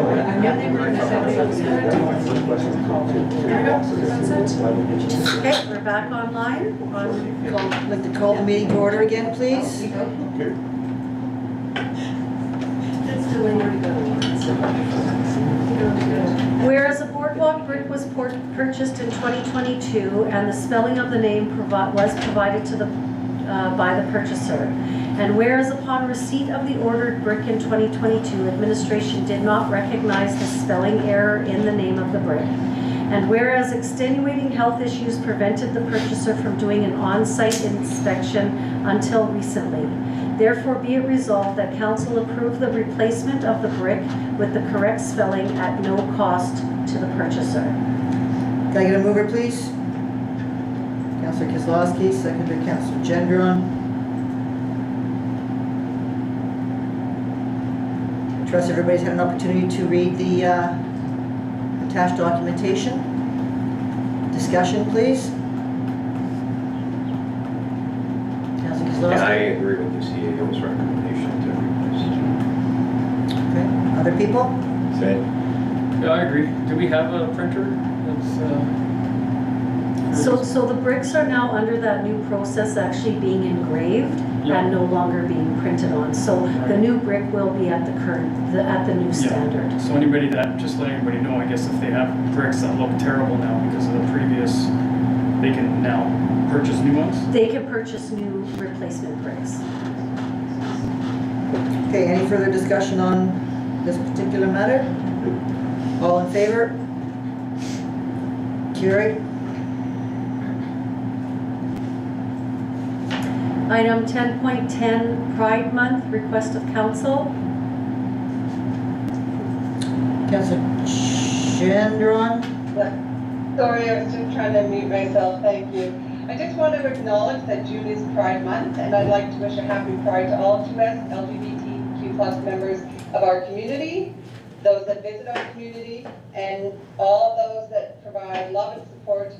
A: we're back online.
B: I'd like to call the meeting to order again, please.
A: Whereas a boardwalk brick was purchased in 2022 and the spelling of the name was provided to by the purchaser. And whereas upon receipt of the ordered brick in 2022, administration did not recognize the spelling error in the name of the brick. And whereas extenuating health issues prevented the purchaser from doing an on-site inspection until recently. Therefore, be it resolved that council approve the replacement of the brick with the correct spelling at no cost to the purchaser.
B: Can I get a mover, please? Councillor Kozlowski, seconded by Councillor Gendron. I trust everybody's had an opportunity to read the attached documentation. Discussion, please. Councillor Kozlowski.
E: And I agree with the CAO's recommendation to replace.
B: Okay, other people?
C: Yeah, I agree. Do we have a printer that's,
A: So the bricks are now under that new process actually being engraved
C: Yeah.
A: and no longer being printed on. So the new brick will be at the new standard.
C: So anybody that, just let anybody know, I guess if they have bricks that look terrible now because of the previous, they can now purchase new ones?
A: They can purchase new replacement bricks.
B: Okay, any further discussion on this particular matter? All in favor? Carried.
A: Item 10.10, Pride Month, request of council.
B: Councillor Gendron?
F: Sorry, I was just trying to mute myself, thank you. I just want to acknowledge that June is Pride Month, and I'd like to wish a happy Pride to all of us LGBTQ+ members of our community, those that visit our community, and all those that provide love and support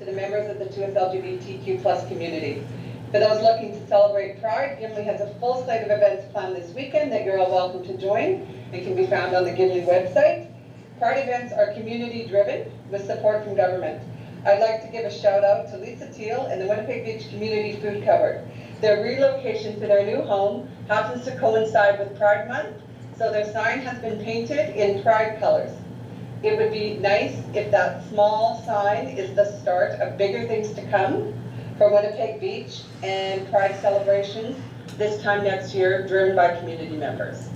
F: to the members of the 2S LGBTQ+ community. For those looking to celebrate Pride, Gimli has a full slate of events planned this weekend that you're all welcome to join. It can be found on the Gimli website. Pride events are community-driven with support from government. I'd like to give a shout out to Lisa Teal and the Winnipeg Beach Community Food Cupboard. Their relocation to their new home happens to coincide with Pride Month, so their sign has been painted in Pride colors. It would be nice if that small sign is the start of bigger things to come for Winnipeg Beach and Pride celebrations this time next year, driven by community members.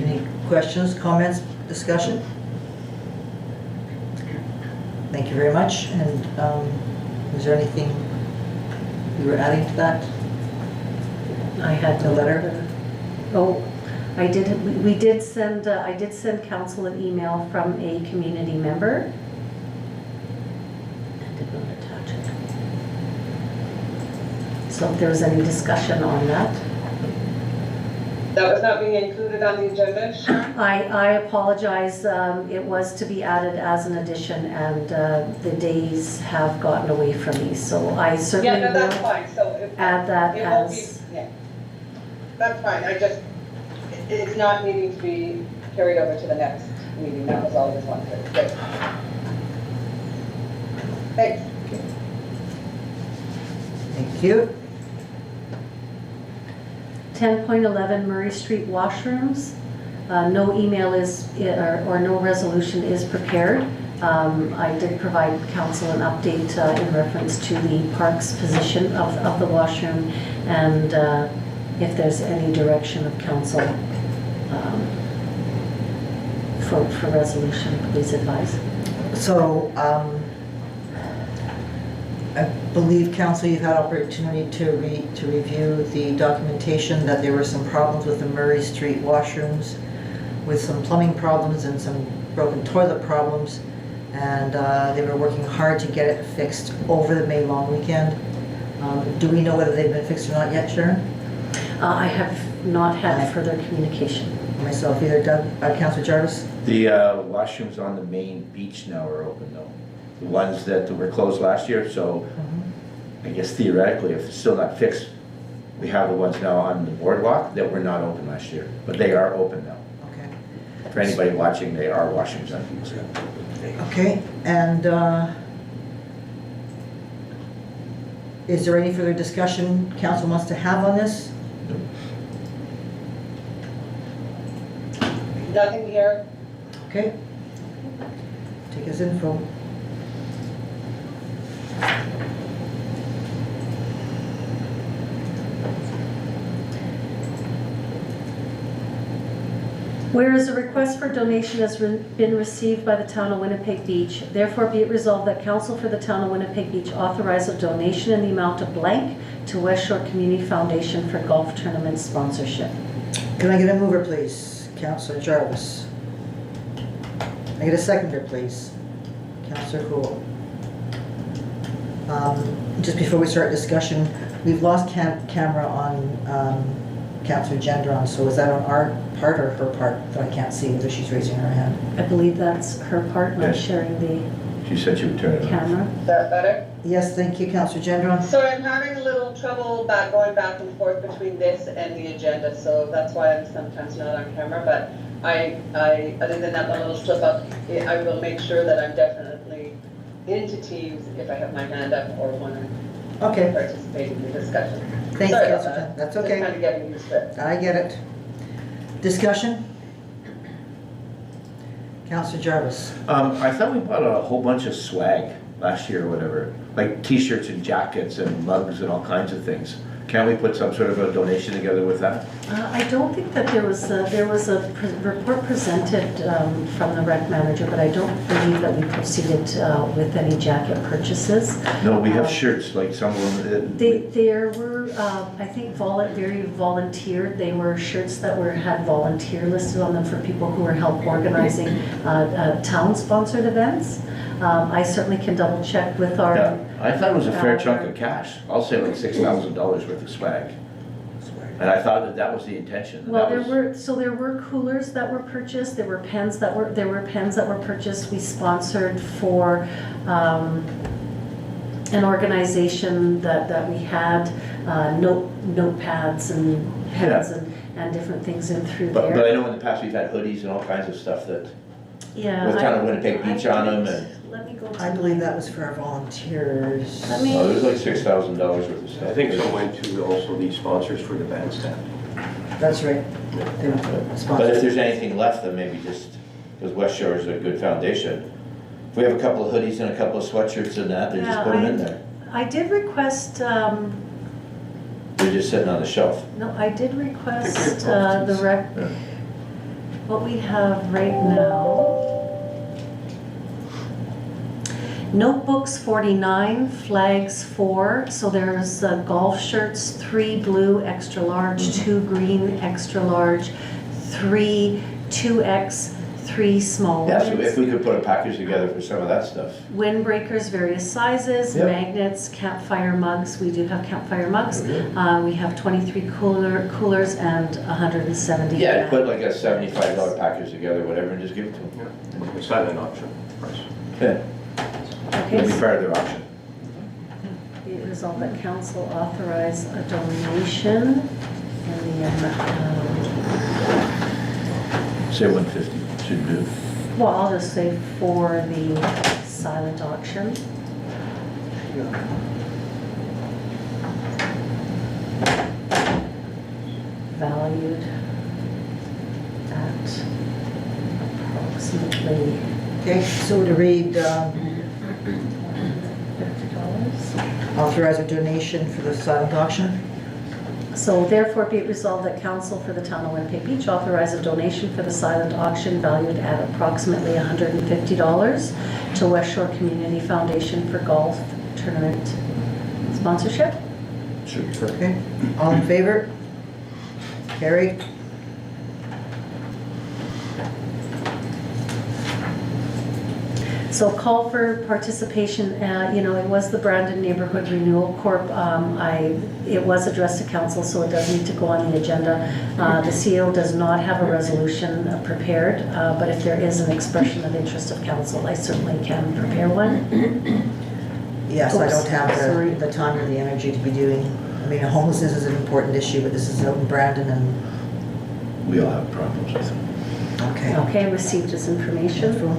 B: Any questions, comments, discussion? Thank you very much. And is there anything you were adding to that?
A: I had
B: The letter?
A: Oh, I did send, I did send council an email from a community member. And did not attach it. So if there was any discussion on that.
F: That was not being included on the agenda, Sharon?
A: I apologize, it was to be added as an addition and the days have gotten away from me, so I certainly
F: Yeah, no, that's
A: will
F: fine, so if.
A: add that
F: It won't be,
A: as,
F: yeah. That's fine, it's not needing to be carried over to the next meeting, that was all I just wanted to say. Thanks.
B: Thank you.
A: 10.11 Murray Street washrooms. No email is, or no resolution is prepared. I did provide council an update in reference to the park's position of the washroom, and if there's any direction of council for resolution, please advise.
B: So, I believe, council, you've had opportunity to review the documentation that there were some problems with the Murray Street washrooms, with some plumbing problems and some broken toilet problems, and they were working hard to get it fixed over the May long weekend. Do we know whether they've been fixed or not yet, Sharon?
A: I have not had further communication.
B: Myself either. Doug, Councilor Jarvis?
D: The washrooms on the main beach now are open though. The ones that were closed last year, so I guess theoretically, if it's still not fixed, We have the ones now on the boardwalk that were not open last year, but they are open now.
B: Okay.
D: For anybody watching, they are washing Sundays.
B: Okay, and is there any further discussion council wants to have on this?
F: Nothing here.
B: Okay. Take as info.
A: Whereas a request for donation has been received by the town of Winnipeg Beach, therefore be it resolved that council for the town of Winnipeg Beach authorize a donation in the amount of blank to West Shore Community Foundation for golf tournament sponsorship.
B: Can I get a mover, please? Councillor Jarvis. Can I get a seconder, please? Councillor Cool. Just before we start discussion, we've lost camera on Councillor Gendron, so is that on our part or her part that I can't see whether she's raising her hand?
A: I believe that's her part, not
D: Yes.
A: sharing the
D: She said she would turn it on.
A: camera.
F: Is that better?
B: Yes, thank you, Councillor Gendron.
F: Sorry, I'm having a little trouble going back and forth between this and the agenda, so that's why I'm sometimes not on camera, but I other than that little slip up, I will make sure that I'm definitely into Teams if I have my hand up or want to
B: Okay,
F: participate in the discussion.
B: thanks,
F: Sorry about
B: Councillor.
F: that.
B: That's
F: Just
B: okay.
F: kind of getting used to it.
B: I get it. Discussion? Councillor Jarvis.
D: I thought we bought a whole bunch of swag last year or whatever, like t-shirts and jackets and mugs and all kinds of things. Can we put some sort of a donation together with that?
A: I don't think that there was a report presented from the rec manager, but I don't believe that we proceeded with any jacket purchases.
D: No, we have shirts, like some of them.
A: There were, I think, very volunteered. They were shirts that had volunteer listed on them for people who were help organizing town-sponsored events. I certainly can double check with our.
D: Yeah, I thought it was a fair chunk of cash. I'll say like $6,000 worth of swag. And I thought that was the intention.
A: Well,
D: That was-
A: there were coolers that were purchased, there were pens that were purchased. We sponsored for an organization that we had notepads and pens and different things in through
D: But I
A: there.
D: know in the past we've had hoodies and all kinds of stuff that,
A: Yeah.
D: with Town of Winnipeg Beach on them and,
A: Let me go.
B: I believe that was for our volunteers.
A: Let me-
D: oh, there was like $6,000 worth of stuff.
E: I think some went to also the sponsors for the bandstand.
B: That's right. They were
D: But if
B: sponsored.
D: there's anything left, then maybe just, because West Shore is a good foundation. If we have a couple of hoodies and a couple of sweatshirts and that, then just
A: Yeah,
D: put them in there.
A: I did request,
D: They're just sitting on the shelf.
A: no, I did request
E: Take your
A: the
E: properties.
A: rec,
D: Yeah.
A: what we have right now. Notebooks 49, flags 4, so there's golf shirts, 3 blue extra large, 2 green extra large, 3 2X, 3 small
D: Yeah, so if
A: ones.
D: we could put a package together for some of that stuff.
A: Windbreakers, various sizes,
D: Yep.
A: magnets, campfire mugs, we do have campfire mugs.
D: Mhm.
A: We have 23 coolers and 170.
D: Yeah, put like a $75 package together, whatever, and just give it to them.
E: Yeah. It's not an option price.
D: Yeah,
A: Okay,
D: it'll be
A: so
D: part of their auction.
A: be it resolved that council authorize a donation in the
D: Say 150, should do.
A: well, I'll just say for the silent auction. Valued at approximately
B: Okay, so to read,
A: $50.
B: authorize a donation for the silent auction.
A: So therefore be it resolved that council for the town of Winnipeg Beach authorize a donation for the silent auction valued at approximately $150 to West Shore Community Foundation for golf tournament sponsorship.
D: Sure.
B: Okay, all in favor? Carried.
A: So call for participation, it was the Brandon Neighborhood Renewal Corp. It was addressed to council, so it does need to go on the agenda. The CEO does not have a resolution prepared, but if there is an expression of interest of council, I certainly can prepare one.
B: Yes, I
A: Oops,
B: don't have
A: sorry.
B: the time or the energy to be doing I mean, homelessness is an important issue, but this is out in Brandon and,
D: We all have problems with them.
B: okay.
A: Okay, received as information.
B: Info.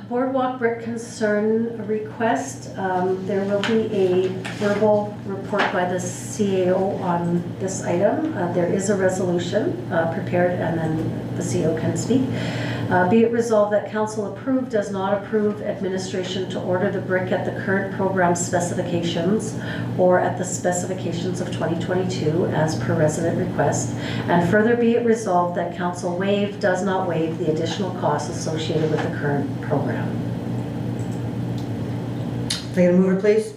A: Boardwalk brick concern request. There will be a verbal report by the CAO on this item. There is a resolution prepared, and then the CAO can speak. Be it resolved that council approve, does not approve administration to order the brick at the current program specifications or at the specifications of 2022 as per resident request. And further be it resolved that council waive, does not waive the additional costs associated with the current program.
B: Can I get a mover, please?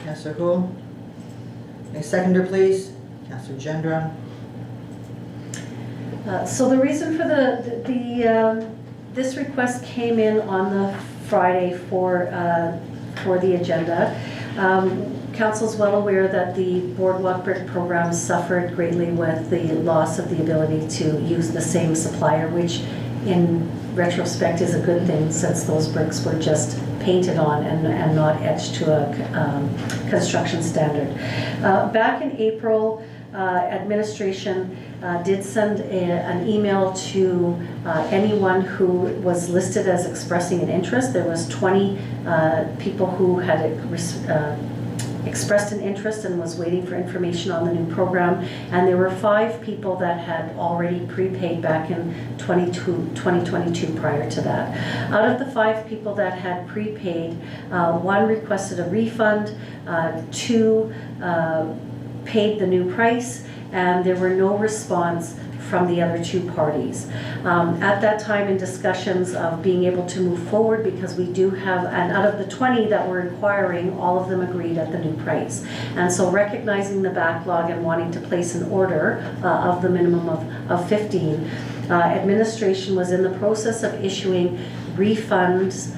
B: Councillor Cool. A seconder, please? Councillor Gendron.
A: So the reason for this request came in on the Friday for the agenda. Council's well aware that the Boardwalk Brick program suffered greatly with the loss of the ability to use the same supplier, which in retrospect is a good thing, since those bricks were just painted on and not etched to a construction standard. Back in April, administration did send an email to anyone who was listed as expressing an interest. There was 20 people who had expressed an interest and was waiting for information on the new program, and there were 5 people that had already prepaid back in 2022 prior to that. Out of the 5 people that had prepaid, 1 requested a refund, 2 paid the new price, and there were no response from the other 2 parties. At that time, in discussions of being able to move forward, because we do have, and out of the 20 that were inquiring, all of them agreed at the new price. And so recognizing the backlog and wanting to place an order of the minimum of 15, administration was in the process of issuing refunds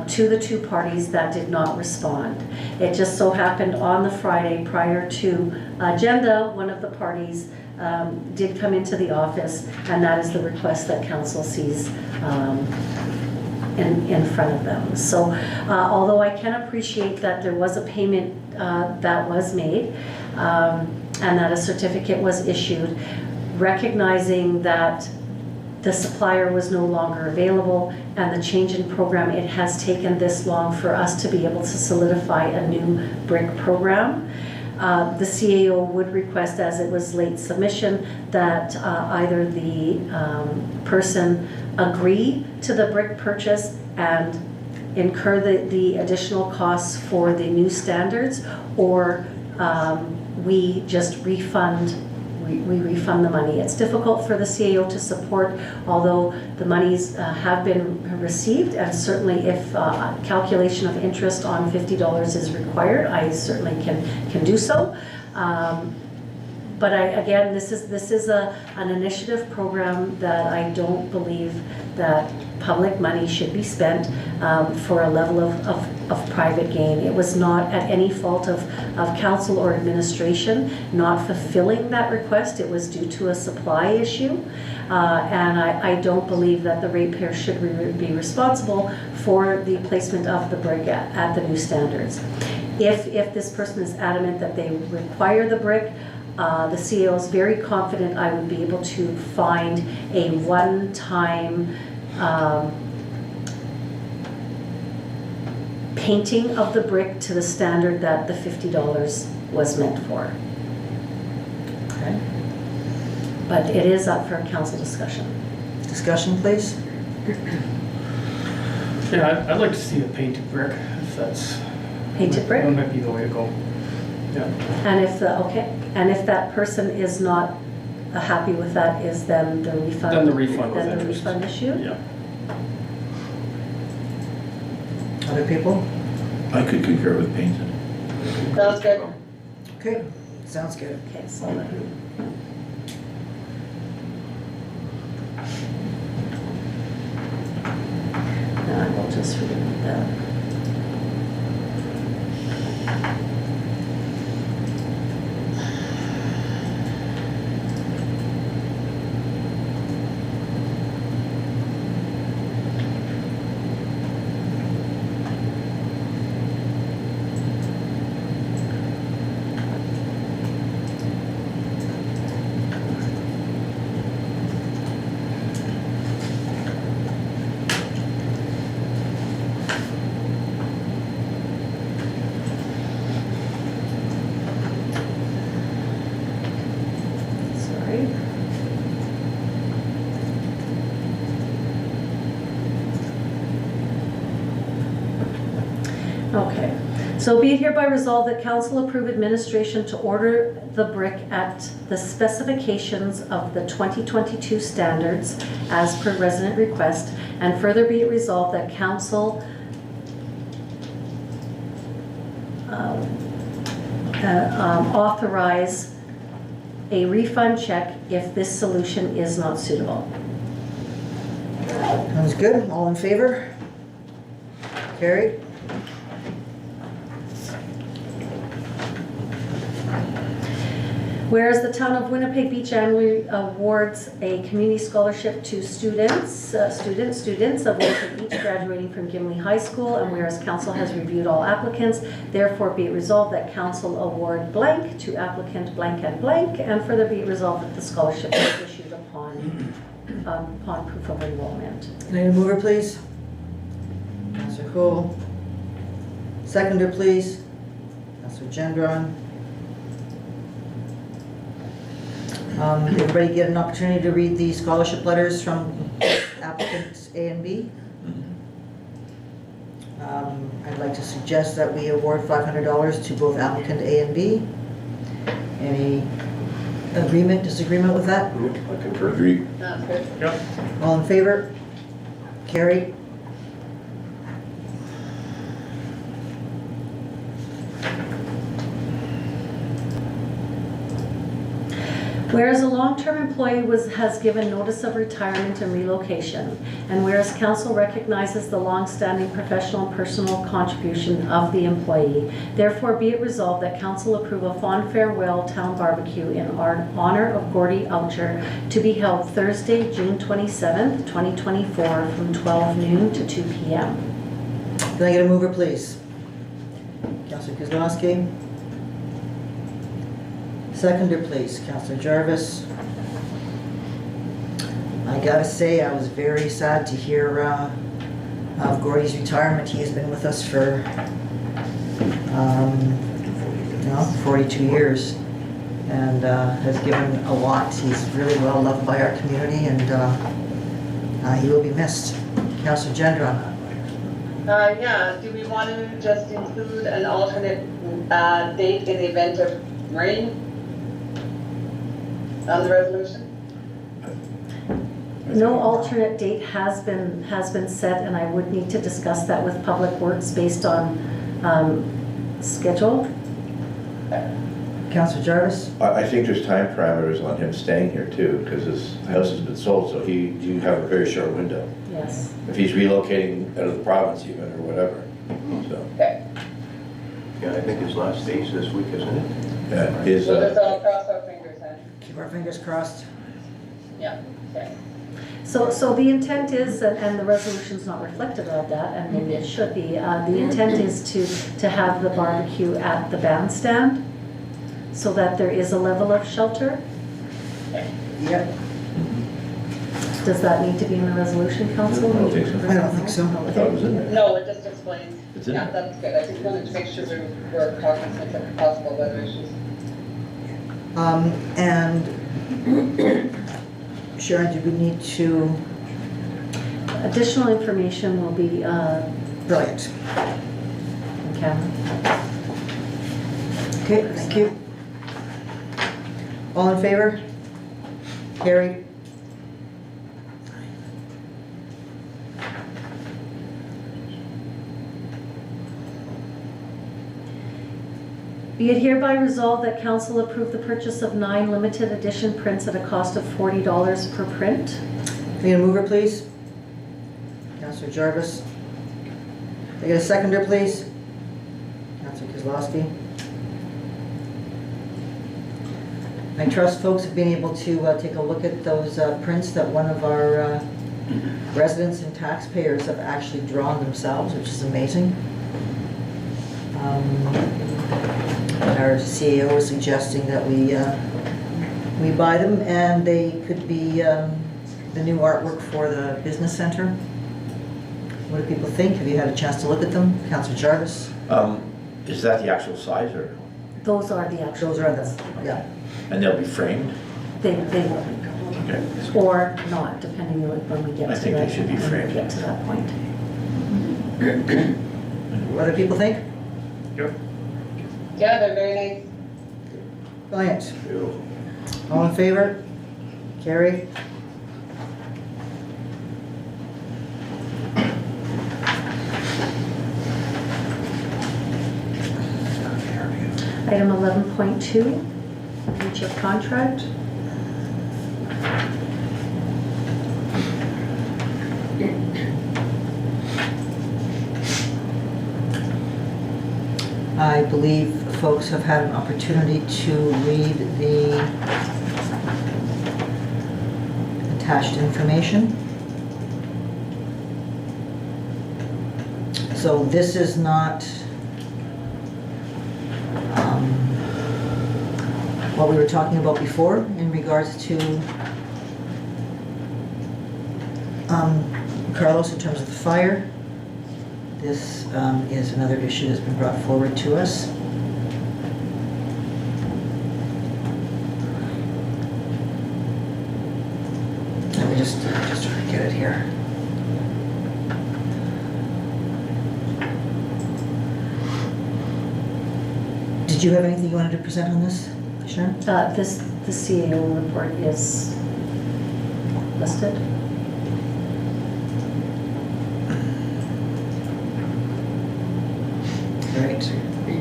A: to the 2 parties that did not respond. It just so happened on the Friday prior to agenda, one of the parties did come into the office, and that is the request that council sees in front of them. So although I can appreciate that there was a payment that was made and that a certificate was issued, recognizing that the supplier was no longer available and the change in program, it has taken this long for us to be able to solidify a new brick program. The CAO would request, as it was late submission, that either the person agree to the brick purchase and incur the additional costs for the new standards, or we just refund. We refund the money. It's difficult for the CAO to support, although the monies have been received, and certainly if calculation of interest on $50 is required, I certainly can do so. But again, this is an initiative program that I don't believe that public money should be spent for a level of private gain. It was not at any fault of council or administration not fulfilling that request. It was due to a supply issue. And I don't believe that the ratepayer should be responsible for the placement of the brick at the new standards. If this person is adamant that they require the brick, the CAO is very confident I would be able to find a one-time painting of the brick to the standard that the $50 was meant for.
B: Okay.
A: But it is up for council discussion.
B: Discussion, please.
C: Yeah, I'd like to see a painted brick, if that's...
A: Painted brick?
C: That might be the way to go. Yeah.
A: And if that person is not happy with that, is then the refund?
C: Then the refund with
A: Then the
C: interest.
A: refund issue?
C: Yeah.
B: Other people?
D: I could concur with painted.
F: Sounds good.
B: Okay, sounds good.
A: Okay, so let me... I will just read that. Okay, so be it hereby resolved that council approve administration to order the brick at the specifications of the 2022 standards as per resident request, and further be it resolved that council authorize a refund check if this solution is not suitable.
B: Sounds good. All in favor? Carried.
A: Whereas the town of Winnipeg Beach annually awards a community scholarship to students of Winnipeg Beach graduating from Gimli High School, and whereas council has reviewed all applicants, therefore be it resolved that council award blank to applicant blank and blank, and further be it resolved that the scholarship is issued upon proof of enrollment.
B: Can I get a mover, please? Councillor Cool. Seconder, please. Councillor Gendron. Everybody get an opportunity to read the scholarship letters from applicants A and B? I'd like to suggest that we award $500 to both applicant A and B. Any agreement, disagreement with that?
E: I concur.
D: Agree.
F: That's good.
C: Yep.
B: All in favor? Carried.
A: Whereas a long-term employee has given notice of retirement and relocation, and whereas council recognizes the long-standing professional and personal contribution of the employee, therefore be it resolved that council approve a fond farewell town barbecue in honor of Gordy Oucher to be held Thursday, June 27th, 2024 from 12 noon to 2 p.m.
B: Can I get a mover, please? Councillor Kozlowski. Seconder, please. Councillor Jarvis. I gotta say, I was very sad to hear of Gordy's retirement. He has been with us for 42 years and has given a lot. He's really well loved by our community, and he will be missed. Councillor Gendron.
F: Yeah, do we want to just include an alternate date in the event of rain on the resolution?
A: No alternate date has been set, and I would need to discuss that with Public Works based on schedule.
B: Councillor Jarvis.
D: I think there's time parameters on him staying here too, because his house has been sold, so you have a very short window.
A: Yes.
D: If he's relocating out of the province even, or whatever, so.
F: Okay,
E: Yeah, I think his last day's this week, isn't it?
D: Yeah, his,
F: we'll just all cross our fingers then.
B: Keep our fingers crossed.
F: Yeah, okay.
A: So the intent is, and the resolution's not reflective of that, and maybe it should be, the intent is to have the barbecue at the bandstand so that there is a level of shelter.
B: Yep.
A: Does that need to be in the resolution, Council?
D: I don't think so.
B: I don't think so.
D: I thought it was in there.
F: No, it just explains.
D: It's in
F: Yeah,
D: there.
F: that's good. I just wanted to make sure we're cognizant of possible weather issues.
B: And Sharon, do we need to,
A: Additional information will be,
B: brilliant.
A: okay.
B: Okay, thank you. All in favor? Carried.
A: Be it hereby resolved that council approve the purchase of 9 limited edition prints at a cost of $40 per print.
B: Can I get a mover, please? Councillor Jarvis. Can I get a seconder, please? Councillor Kozlowski. I trust folks have been able to take a look at those prints that one of our residents and taxpayers have actually drawn themselves, which is amazing. Our CAO is suggesting that we buy them, and they could be the new artwork for the business center. What do people think? Have you had a chance to look at them? Councillor Jarvis?
D: Is that the actual size, or,
A: Those are the actual
B: Those are
A: prints.
B: the, yeah.
D: and they'll be framed?
A: They will,
D: Okay.
A: or not, depending on when we get to
D: I
A: that.
D: think they should be
A: when we
D: framed.
A: get to that point.
B: what other people think?
C: Yep.
F: Yeah, they're very nice.
B: Brilliant. All in favor? Carrie?
A: Item 11.2, breach of contract.
B: I believe folks have had an opportunity to read the attached information. So this is not what we were talking about before in regards to Carlos in terms of the fire. This is another issue that's been brought forward to us. Let me just try to get it here. Did you have anything you wanted to present on this, Sharon?
A: The CAO report is listed.
B: Right.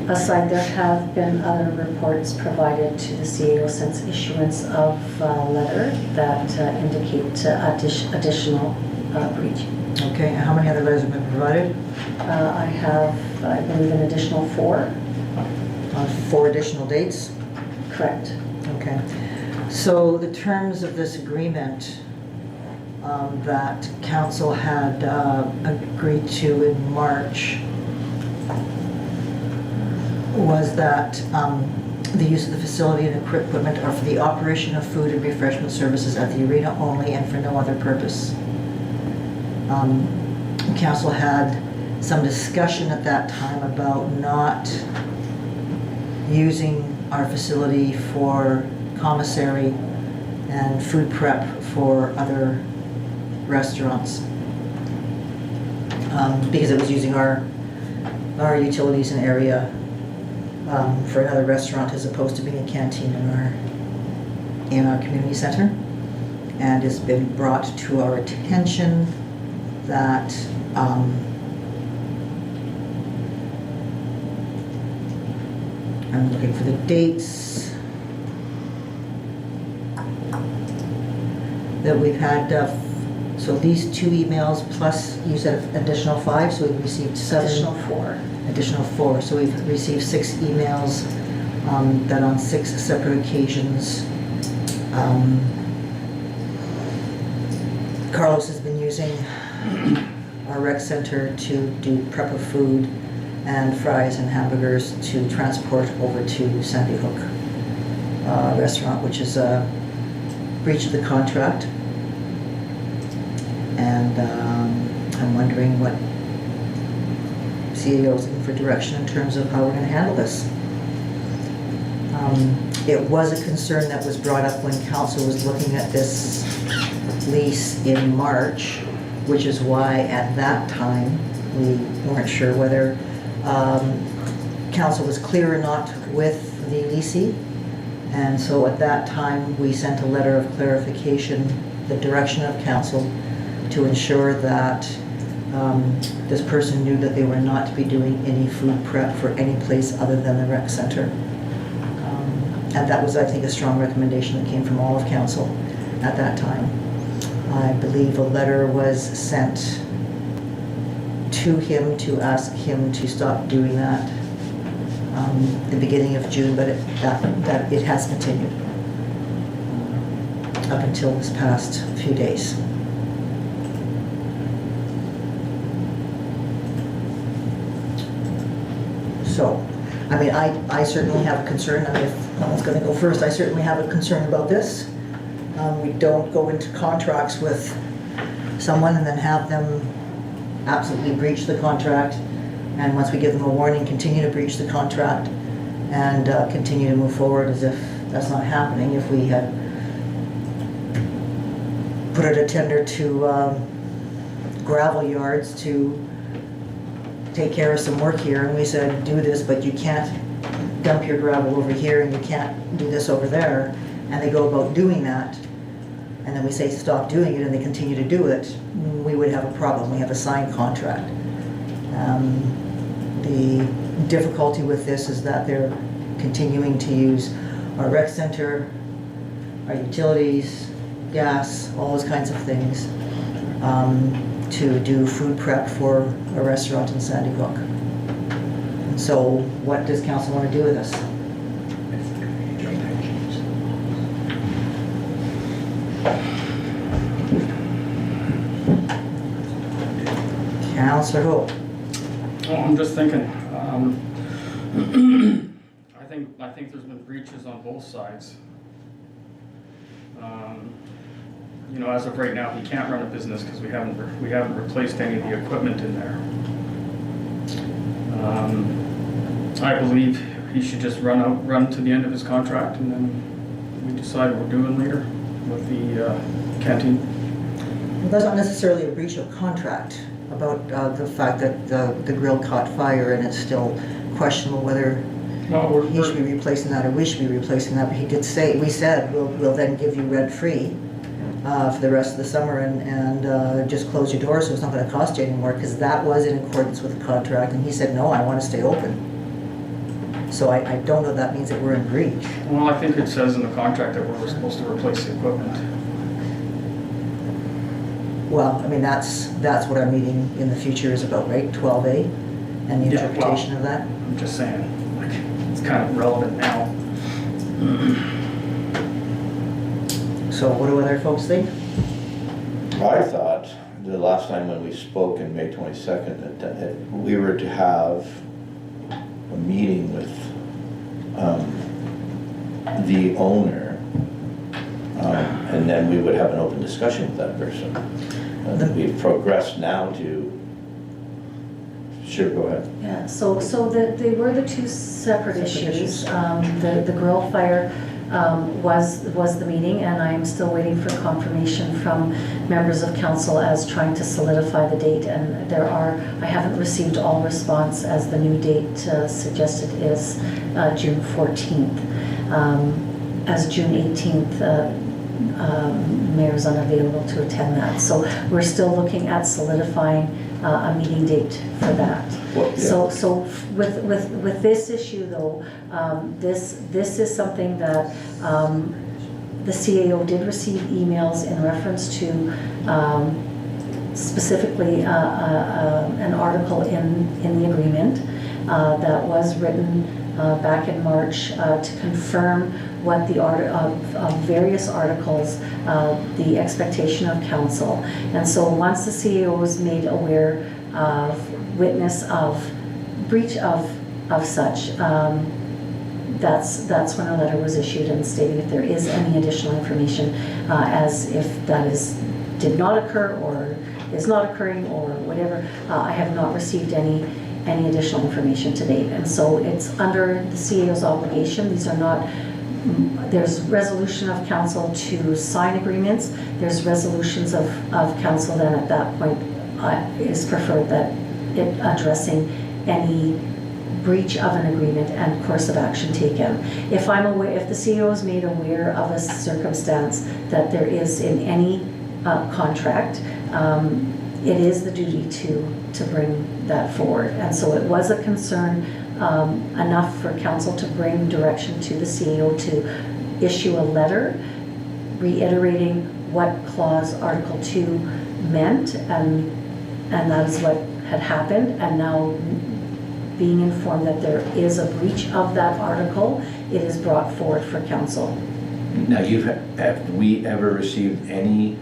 A: Aside, there have been other reports provided to the CAO since issuance of a letter that indicate additional breach.
B: Okay, and how many other letters have been provided?
A: I have, I believe, an additional 4.
B: On 4 additional dates?
A: Correct.
B: Okay. So the terms of this agreement that council had agreed to in March was that the use of the facility and equipment are for the operation of food and refreshment services at the arena only and for no other purpose. Council had some discussion at that time about not using our facility for commissary and food prep for other restaurants. Because it was using our utilities and area for another restaurant as opposed to being a canteen in our community center. And it's been brought to our attention that I'm looking for the dates that we've had. So these 2 emails plus you said additional 5, so we've received 7.
A: Additional 4.
B: Additional 4. So we've received 6 emails that on 6 separate occasions Carlos has been using our rec center to do prep of food and fries and hamburgers to transport over to Sandy Hook restaurant, which is a breach of the contract. And I'm wondering what CAO is looking for direction in terms of how we're going to handle this. It was a concern that was brought up when council was looking at this lease in March, which is why at that time we weren't sure whether council was clear or not with the leasing. And so at that time we sent a letter of clarification, the direction of council, to ensure that this person knew that they were not to be doing any food prep for any place other than the rec center. And that was, I think, a strong recommendation that came from all of council at that time. I believe a letter was sent to him to ask him to stop doing that the beginning of June, but it has continued up until this past few days. So, I mean, I certainly have a concern. I mean, if no one's going to go first, I certainly have a concern about this. We don't go into contracts with someone and then have them absolutely breach the contract, and once we give them a warning, continue to breach the contract and continue to move forward as if that's not happening. If we had put out a tender to gravel yards to take care of some work here, and we said, do this, but you can't dump your gravel over here, and you can't do this over there, and they go about doing that, and then we say, stop doing it, and they continue to do it, we would have a problem. We have a signed contract. The difficulty with this is that they're continuing to use our rec center, our utilities, gas, all those kinds of things, to do food prep for a restaurant in Sandy Hook. And so what does council want to do with this? Councillor Hope.
C: Oh, I'm just thinking, I think there's been breaches on both sides. You know, as of right now, he can't run a business because we haven't replaced any of the equipment in there. I believe he should just run to the end of his contract, and then we decide what we're doing later with the canteen.
B: Well, that's not necessarily a breach of contract about the fact that the grill caught fire and it's still questionable whether
C: No,
B: he should be replacing that or we should be replacing that. But he did say, we said, we'll then give you rent-free for the rest of the summer and just close your doors so it's not going to cost you anymore, because that was in accordance with the contract. And he said, no, I want to stay open. So I don't know if that means that we're in breach.
C: Well, I think it says in the contract that we're supposed to replace the equipment.
B: Well, I mean, that's what our meeting in the future is about, right? 12A and the
C: Yeah,
B: interpretation
C: well,
B: of that.
C: I'm just saying, like, it's kind of relevant now.
B: So what do other folks think?
D: I thought the last time when we spoke in May 22nd that we were to have a meeting with the owner, and then we would have an open discussion with that person. We've progressed now to, sure, go ahead.
A: Yeah, so they were the two separate issues. The grill fire was the meeting, and I am still waiting for confirmation from members of council as trying to solidify the date. And I haven't received all response, as the new date suggested is June 14th. As June 18th, mayor's unavailable to attend that. So we're still looking at solidifying a meeting date for that.
D: Well, yeah.
A: So with this issue though, this is something that the CAO did receive emails in reference to specifically an article in the agreement that was written back in March to confirm what the of various articles, the expectation of council. And so once the CAO was made aware of witness of breach of such, that's when a letter was issued and stating if there is any additional information, as if that did not occur or is not occurring or whatever. I have not received any additional information to date. And so it's under the CAO's obligation. These are not, there's resolution of council to sign agreements. There's resolutions of council then at that point is preferred that it addressing any breach of an agreement and course of action taken. If I'm aware, if the CEO is made aware of a circumstance that there is in any contract, it is the duty to bring that forward. And so it was a concern enough for council to bring direction to the CEO to issue a letter reiterating what clause Article 2 meant, and that is what had happened. And now being informed that there is a breach of that article, it is brought forward for council.
D: Now, have we ever received any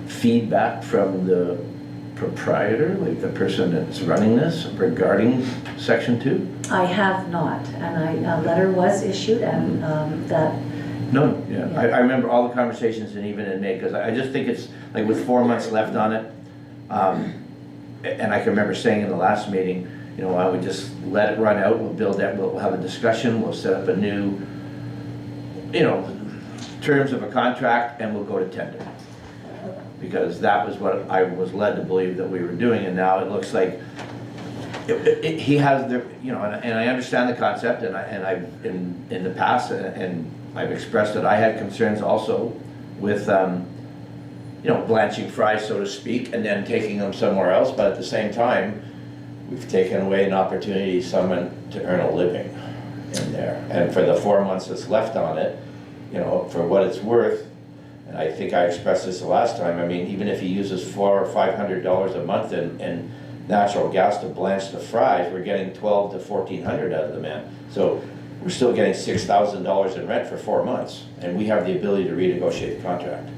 D: feedback from the proprietor, like the person that's running this, regarding Section 2?
A: I have not, and a letter was issued, and that.
D: No, yeah. I remember all the conversations, and even in May, because I just think it's, like, with 4 months left on it, and I can remember saying in the last meeting, you know, I would just let it run out, we'll build that, we'll have a discussion, we'll set up a new, you know, terms of a contract, and we'll go to tender. Because that was what I was led to believe that we were doing, and now it looks like He has the, you know, and I understand the concept, and I've, in the past, and I've expressed that I had concerns also with, you know, blanching fries, so to speak, and then taking them somewhere else, but at the same time, we've taken away an opportunity someone to earn a living in there. And for the 4 months that's left on it, you know, for what it's worth, and I think I expressed this the last time, I mean, even if he uses $400 or $500 a month in natural gas to blanch the fries, we're getting $1,200 to $1,400 out of the man. So we're still getting $6,000 in rent for 4 months, and we have the ability to renegotiate the contract.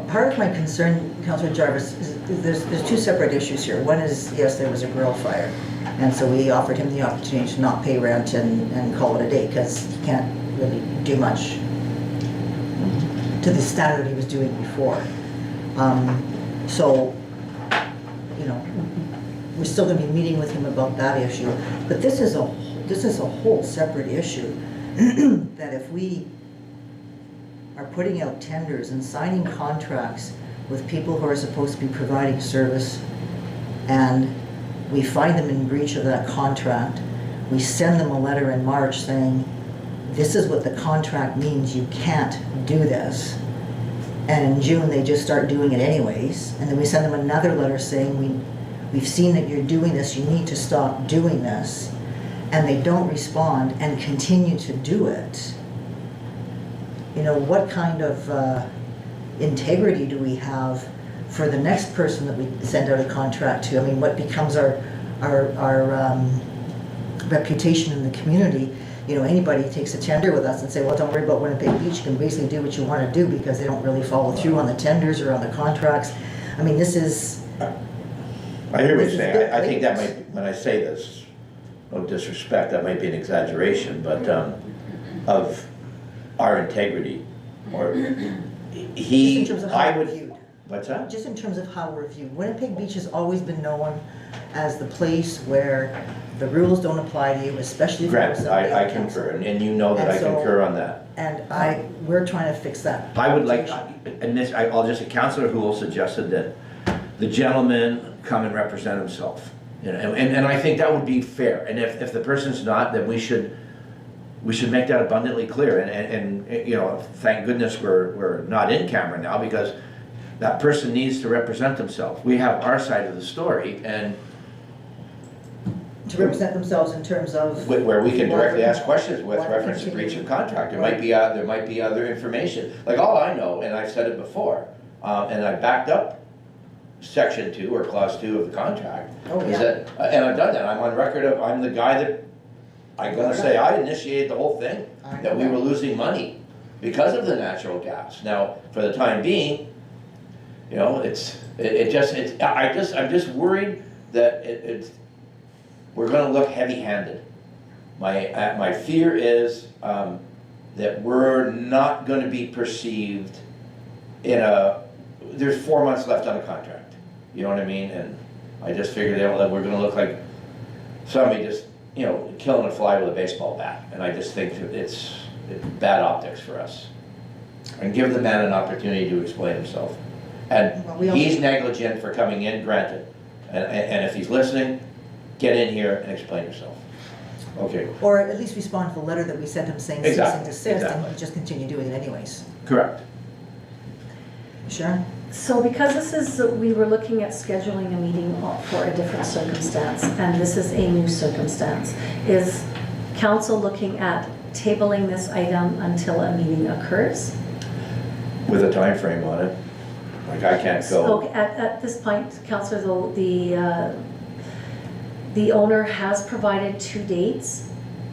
B: Part of my concern, Councillor Jarvis, is there's two separate issues here. One is, yes, there was a grill fire, and so we offered him the opportunity to not pay rent and call it a day, because he can't really do much to the standard he was doing before. So, you know, we're still going to be meeting with him about that issue, but this is a whole separate issue that if we are putting out tenders and signing contracts with people who are supposed to be providing service, and we find them in breach of that contract, we send them a letter in March saying, this is what the contract means, you can't do this. And in June, they just start doing it anyways, and then we send them another letter saying, we've seen that you're doing this, you need to stop doing this, and they don't respond and continue to do it. You know, what kind of integrity do we have for the next person that we send out a contract to? I mean, what becomes our reputation in the community? You know, anybody takes a tender with us and say, well, don't worry about Winnipeg Beach, you can basically do what you want to do, because they don't really follow through on the tenders or on the contracts. I mean, this is...
D: I hear what you're saying. I think that might, when I say this, no disrespect, that might be an exaggeration, but of our integrity, or he,
B: Just in terms of how
D: I
B: we're
D: would,
B: viewed.
D: what's that?
B: Just in terms of how we're viewed. Winnipeg Beach has always been known as the place where the rules don't apply to you, especially for
D: Grant,
B: somebody
D: I
B: on council.
D: concur, and you know that I
B: And so-
D: concur on that.
B: And we're trying to fix that.
D: I would like, and this, I'll just, Councillor Houle suggested that the gentleman come and represent himself. You know, and I think that would be fair, and if the person's not, then we should make that abundantly clear, and you know, thank goodness we're not in camera now, because that person needs to represent themselves. We have our side of the story, and
B: To represent themselves in terms of...
D: where we can directly ask questions with
B: Why
D: reference to
B: continue?
D: breach of contract. There might be other information. Like, all I know, and I've said it before, and I backed up section 2 or clause 2 of the contract,
B: Oh,
D: is
B: yeah.
D: that, and I've done that, I'm on record of, I'm the guy that, I'm gonna say, I initiated the whole thing,
B: I
D: that we
B: know.
D: were losing money because of the natural gas. Now, for the time being, you know, I'm just worried that we're gonna look heavy-handed. My fear is that we're not gonna be perceived there's 4 months left on the contract, you know what I mean? And I just figured that we're gonna look like somebody just, you know, killing a fly with a baseball bat. And I just think that it's bad optics for us. And give the man an opportunity to explain himself. And
B: Well, we also-
D: he's negligent for coming in, granted. And if he's listening, get in here and explain yourself. Okay,
B: Or at least respond to the letter that we sent him saying cease and
D: Exactly,
B: desist, and
D: exactly.
B: he just continue doing it anyways.
D: correct.
B: Sharon?
A: So because we were looking at scheduling a meeting for a different circumstance, and this is a new circumstance, is council looking at tabling this item until a meeting occurs?
D: With a time frame on it. Like, I can't
A: So
D: go.
A: at this point, councillor, the owner has provided 2 dates,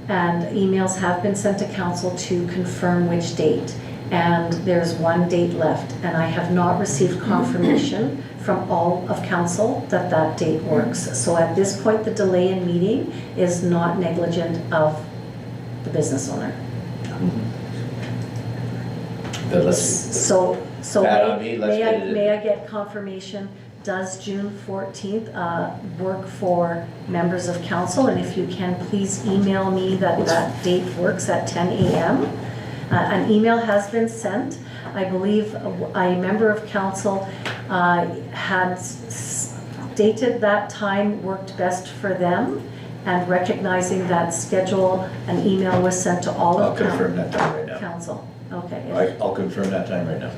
A: and emails have been sent to council to confirm which date. And there's 1 date left, and I have not received confirmation from all of council that that date works. So at this point, the delay in meeting is not negligent of the business owner.
D: Then let's-
A: So
D: Bad on me, let's get it in.
A: may I get confirmation, does June 14th work for members of council? And if you can, please email me that that date works at 10 a.m. An email has been sent. I believe a member of council had stated stated that time worked best for them, and recognizing that schedule, an email was sent to all
D: I'll
A: of
D: confirm that time right now.
A: council. Okay.
D: I'll confirm that time right now.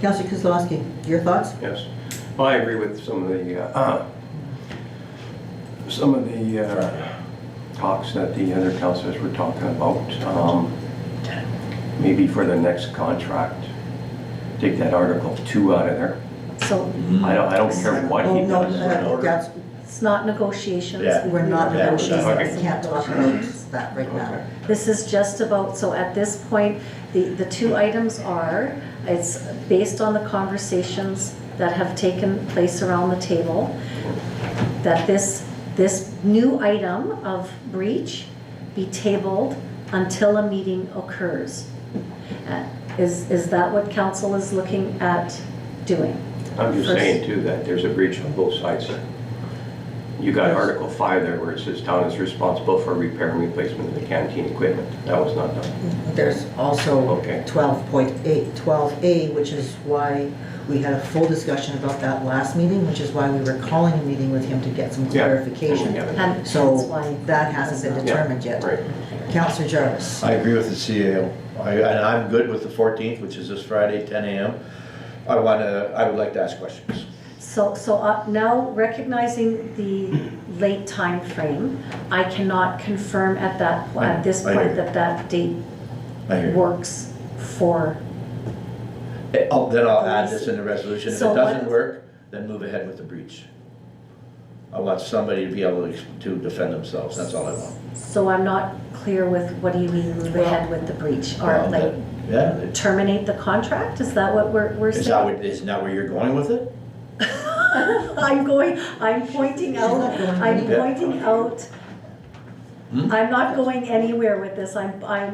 B: Councillor Kozlowski, your thoughts?
E: Yes. Well, I agree with some of the talks that the other councillors were talking about. Maybe for the next contract, take that Article 2 out of there.
A: So
E: I don't care what
B: Oh,
E: he
B: no,
E: does.
B: that's,
A: it's not negotiations.
D: Yeah.
B: we're not
A: We-
B: negotiating,
E: Okay.
B: we can't talk about that right now.
A: This is just about, so at this point, the two items are, it's based on the conversations that have taken place around the table, that this new item of breach be tabled until a meeting occurs. Is that what council is looking at doing?
E: I'm just
A: First-
E: saying too that there's a breach on both sides. You got Article 5 there where it says town is responsible for repair and replacement of the canteen equipment. That was not done.
B: There's also
E: Okay.
B: 12A, which is why we had a full discussion about that last meeting, which is why we were calling a meeting with him to get some
E: Yeah.
B: clarification.
E: Yeah.
A: And that's
B: So
A: why.
B: that hasn't been determined yet.
E: Right.
B: Councillor Jarvis?
D: I agree with the CAO. And I'm good with the 14th, which is this Friday, 10 a.m. I would like to ask questions.
A: So now recognizing the late time frame, I cannot confirm at this
D: I hear
A: point
D: you.
A: that date
D: I hear you.
A: works for,
D: Then I'll add this in the resolution. If
A: So
D: it doesn't
A: what-
D: work, then move ahead with the breach. I want somebody to be able to defend themselves, that's all I want.
A: so I'm not clear with, what do you mean move ahead with the breach? Or
D: Well,
A: like
D: Yeah,
A: terminate the contract? Is that what we're
D: isn't
A: saying?
D: that where you're going with it?
A: I'm pointing out,
B: not going
A: I'm
D: anywhere.
A: pointing out,
D: Hmm?
A: I'm not going anywhere with this.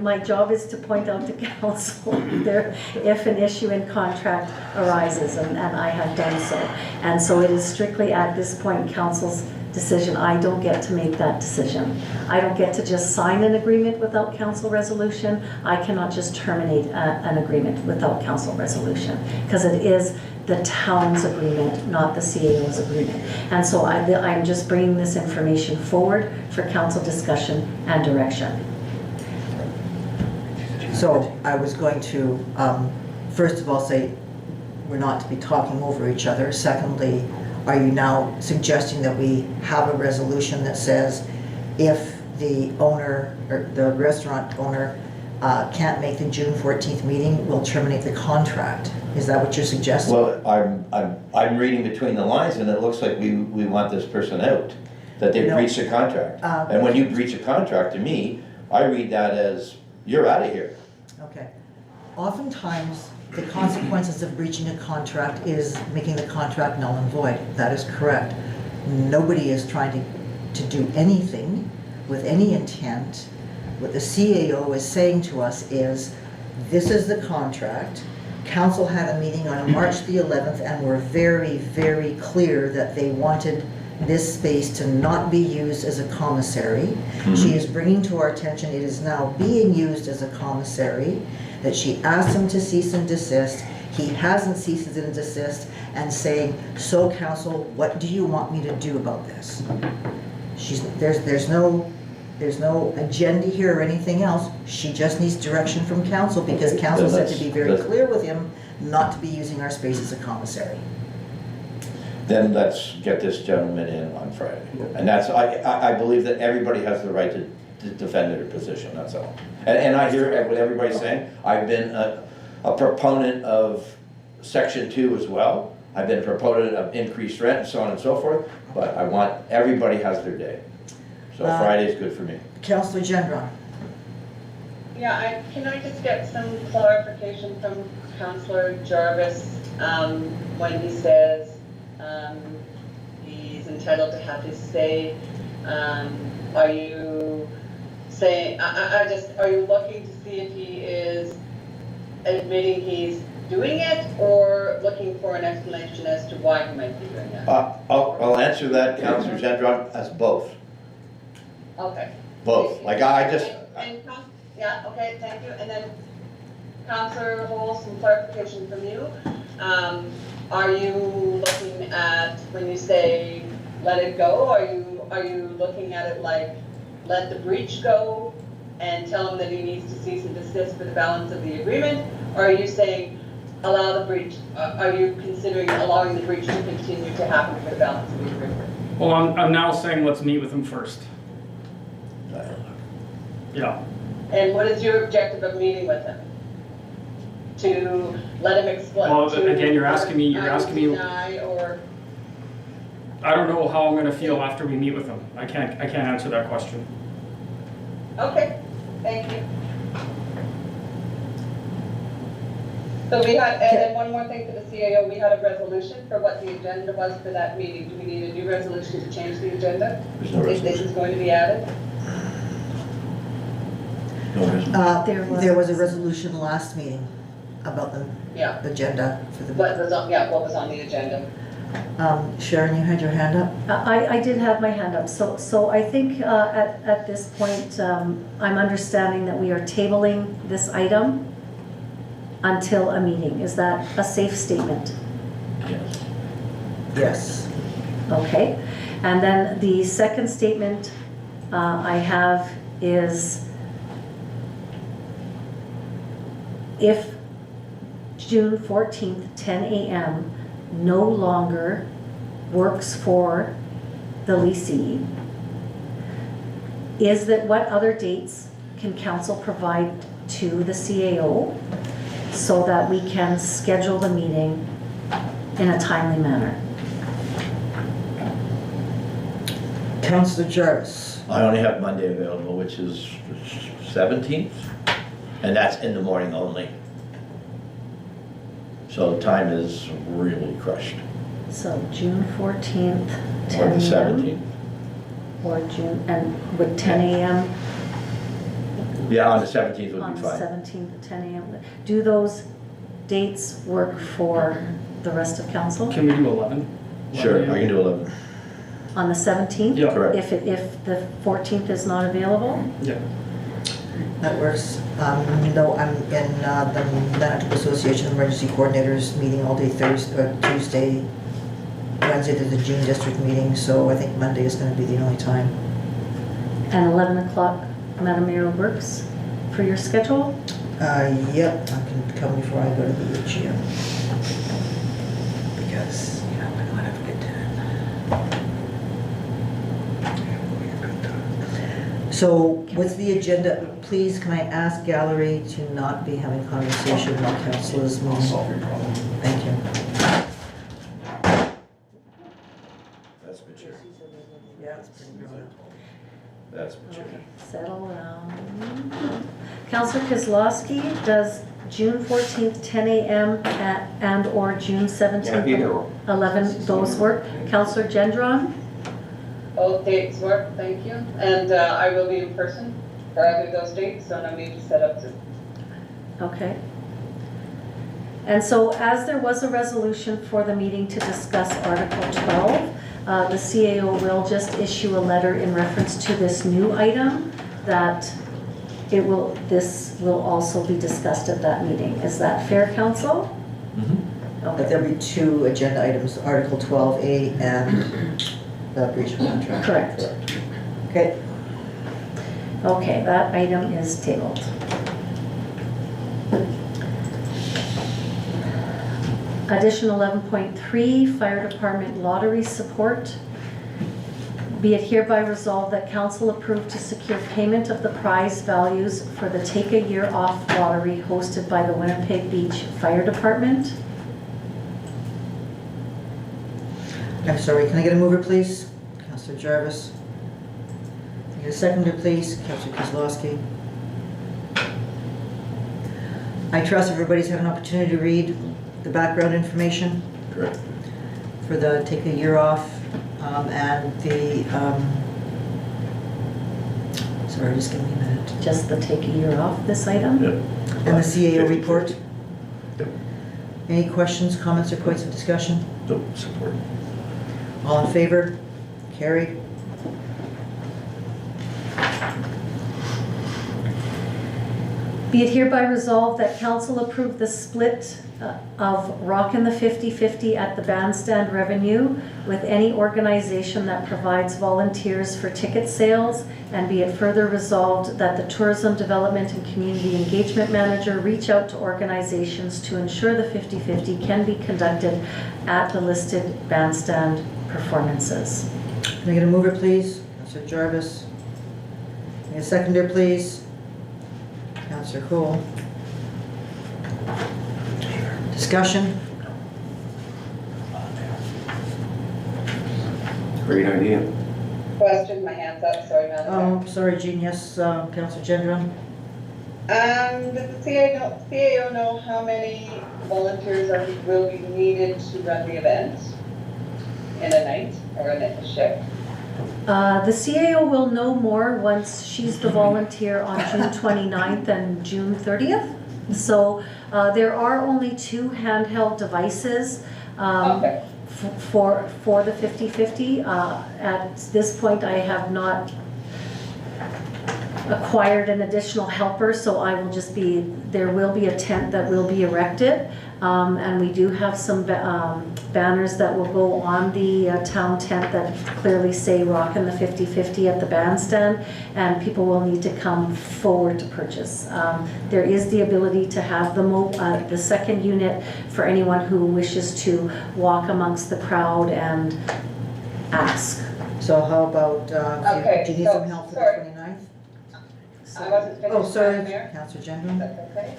A: My job is to point out to council there if an issue in contract arises, and I have done so. And so it is strictly at this point council's decision. I don't get to make that decision. I don't get to just sign an agreement without council resolution. I cannot just terminate an agreement without council resolution, because it is the town's agreement, not the CAO's agreement. And so I'm just bringing this information forward for council discussion and direction.
B: So I was going to, first of all, say we're not to be talking over each other. Secondly, are you now suggesting that we have a resolution that says if the owner, or the restaurant owner, can't make the June 14th meeting, we'll terminate the contract? Is that what you're suggesting?
D: Well, I'm reading between the lines, and it looks like we want this person out, that they
B: No.
D: breached a contract. And when you breach a contract, to me, I read that as, you're out of here.
B: Okay. Oftentimes, the consequences of breaching a contract is making the contract null and void. That is correct. Nobody is trying to do anything with any intent. What the CAO is saying to us is, this is the contract. Council had a meeting on March the 11th and were very, very clear that they wanted this space to not be used as a commissary. She is bringing to our attention it is now being used as a commissary, that she asked him to cease and desist. He hasn't ceased and desist, and saying, so council, what do you want me to do about this? There's no agenda here or anything else. She just needs direction from council, because council said to be very clear with him not to be using our space as a commissary.
D: Then let's get this gentleman in on Friday. And that's, I believe that everybody has the right to defend their position, that's all. And I hear what everybody's saying. I've been a proponent of Section 2 as well. I've been a proponent of increased rent and so on and so forth, but I want, everybody has their day. So Friday's good for me.
B: Councillor Gendron.
F: Yeah, can I just get some clarification from Councillor Jarvis, when he says, he's entitled to have his say? Are you saying, are you looking to see if he is admitting he's doing it, or looking for an explanation as to why he might be doing it?
D: I'll answer that, Councillor Gendron, as both.
F: Okay.
D: Both. Like I just,
F: Yeah, okay, thank you. And then Councillor Hall, some clarification from you. are you looking at, when you say let it go, are you looking at it like let the breach go and tell him that he needs to cease and desist for the balance of the agreement? Or are you saying allow the breach, are you considering allowing the breach to continue to happen for the balance of the agreement?
C: Well, I'm now saying let's meet with him first. Yeah.
F: And what is your objective of meeting with him? To let him explain?
C: Well,
F: to-
C: again, you're asking me-
F: deny or,
C: I don't know how I'm gonna feel after we meet with him. I can't answer that question.
F: okay, thank you. So we had, and then one more thing for the CAO, we had a resolution for what the agenda was for that meeting. Do we need a new resolution to change the agenda?
D: There's no
F: If this
D: resolution.
F: is going to be added?
D: No resolution.
B: There was a resolution last meeting about the
F: Yeah,
B: agenda for the.
F: what was on the agenda?
B: Sharon, you had your hand up?
A: I did have my hand up, so I think at this point, I'm understanding that we are tabling this item until a meeting. Is that a safe statement?
D: Yes.
B: Yes.
A: Okay, and then the second statement I have is if June 14th, 10 a.m. no longer works for the leasee, is that what other dates can council provide to the CAO so that we can schedule the meeting in a timely manner?
B: Councillor Jarvis.
D: I only have Monday available, which is 17th, and that's in the morning only. So the time is really crushed.
A: So June 14th,
D: Or
A: 10
D: the
A: a.m.
D: 17th.
A: Or June, and would 10 a.m.
D: Yeah, on the 17th would
A: on
D: be
A: the
D: fine.
A: 17th at 10 a.m. Do those dates work for the rest of council?
C: Can we do 11?
D: Sure, I can do 11.
A: On the 17th?
C: Yeah.
D: Correct.
A: If the 14th is not available?
C: Yeah.
B: That works. No, I'm in the Manitoba Association of Emergency Coordinators meeting all day Tuesday. Wednesday there's a June district meeting, so I think Monday is going to be the only time.
A: And 11 o'clock, Madam Mayor, works for your schedule?
B: Yep, I can come before I go to the AGM. Because, you know, I don't have a good time. So with the agenda, please can I ask gallery to not be having conversation while council is moving?
H: Solve your problem.
B: Thank you.
D: That's mature.
B: Yeah, it's pretty good.
D: That's mature.
A: Okay, settle down. Councillor Kozlowski, does June 14th, 10 a.m. and/or June 17th, 11, those work? Councillor Gendron?
F: Both dates work, thank you. And I will be in person for either of those dates, so no need to set up Zoom.
A: Okay. And so as there was a resolution for the meeting to discuss Article 12, the CAO will just issue a letter in reference to this new item that this will also be discussed at that meeting. Is that fair, council?
B: But
A: Okay,
B: there'll be two agenda items, Article 12A and the breach of contract.
A: correct.
B: Okay.
A: Okay, that item is tabled. Addition 11.3, Fire Department lottery support. Be it hereby resolved that council approve to secure payment of the prize values for the Take a Year Off lottery hosted by the Winnipeg Beach Fire Department.
B: I'm sorry, can I get a mover, please? Councillor Jarvis. Can I get a seconder, please? Councillor Kozlowski. I trust everybody's had an opportunity to read the background information
D: Correct.
B: for the Take a Year Off and the, sorry, just give me a minute.
A: Just the Take a Year Off this item.
D: Yep.
B: And the CAO report.
D: Yep.
B: Any questions, comments, or points of discussion?
D: Nope, support.
B: All in favor? Carried.
A: Be it hereby resolved that council approve the split of Rockin' the 50/50 at the bandstand revenue with any organization that provides volunteers for ticket sales, and be it further resolved that the Tourism Development and Community Engagement Manager reach out to organizations to ensure the 50/50 can be conducted at the listed bandstand performances.
B: Can I get a mover, please? Counselor Jarvis. Can I get a seconder, please? Counselor Cool. Discussion?
E: Great idea.
F: Question, my hand's up, sorry, Madam Chair.
B: Oh, sorry, Jean, yes, Counselor Gendron.
F: Does the CAO know how many volunteers will be needed to run the event in a night or in a shift?
A: The CAO will know more once she's the volunteer on June 29th and June 30th. So there are only 2 handheld devices
F: Okay.
A: for the 50/50. At this point, I have not acquired an additional helper, so I will just be, there will be a tent that will be erected. And we do have some banners that will go on the town tent that clearly say Rockin' the 50/50 at the bandstand, and people will need to come forward to purchase. There is the ability to have the second unit for anyone who wishes to walk amongst the crowd and ask.
B: So how about,
F: Okay,
B: do you need
F: so-
B: some help for the
F: sorry.
B: 29th?
F: I wasn't finished,
B: Oh, sorry,
F: Madam Mayor.
B: Counselor Gendron.
F: That's okay.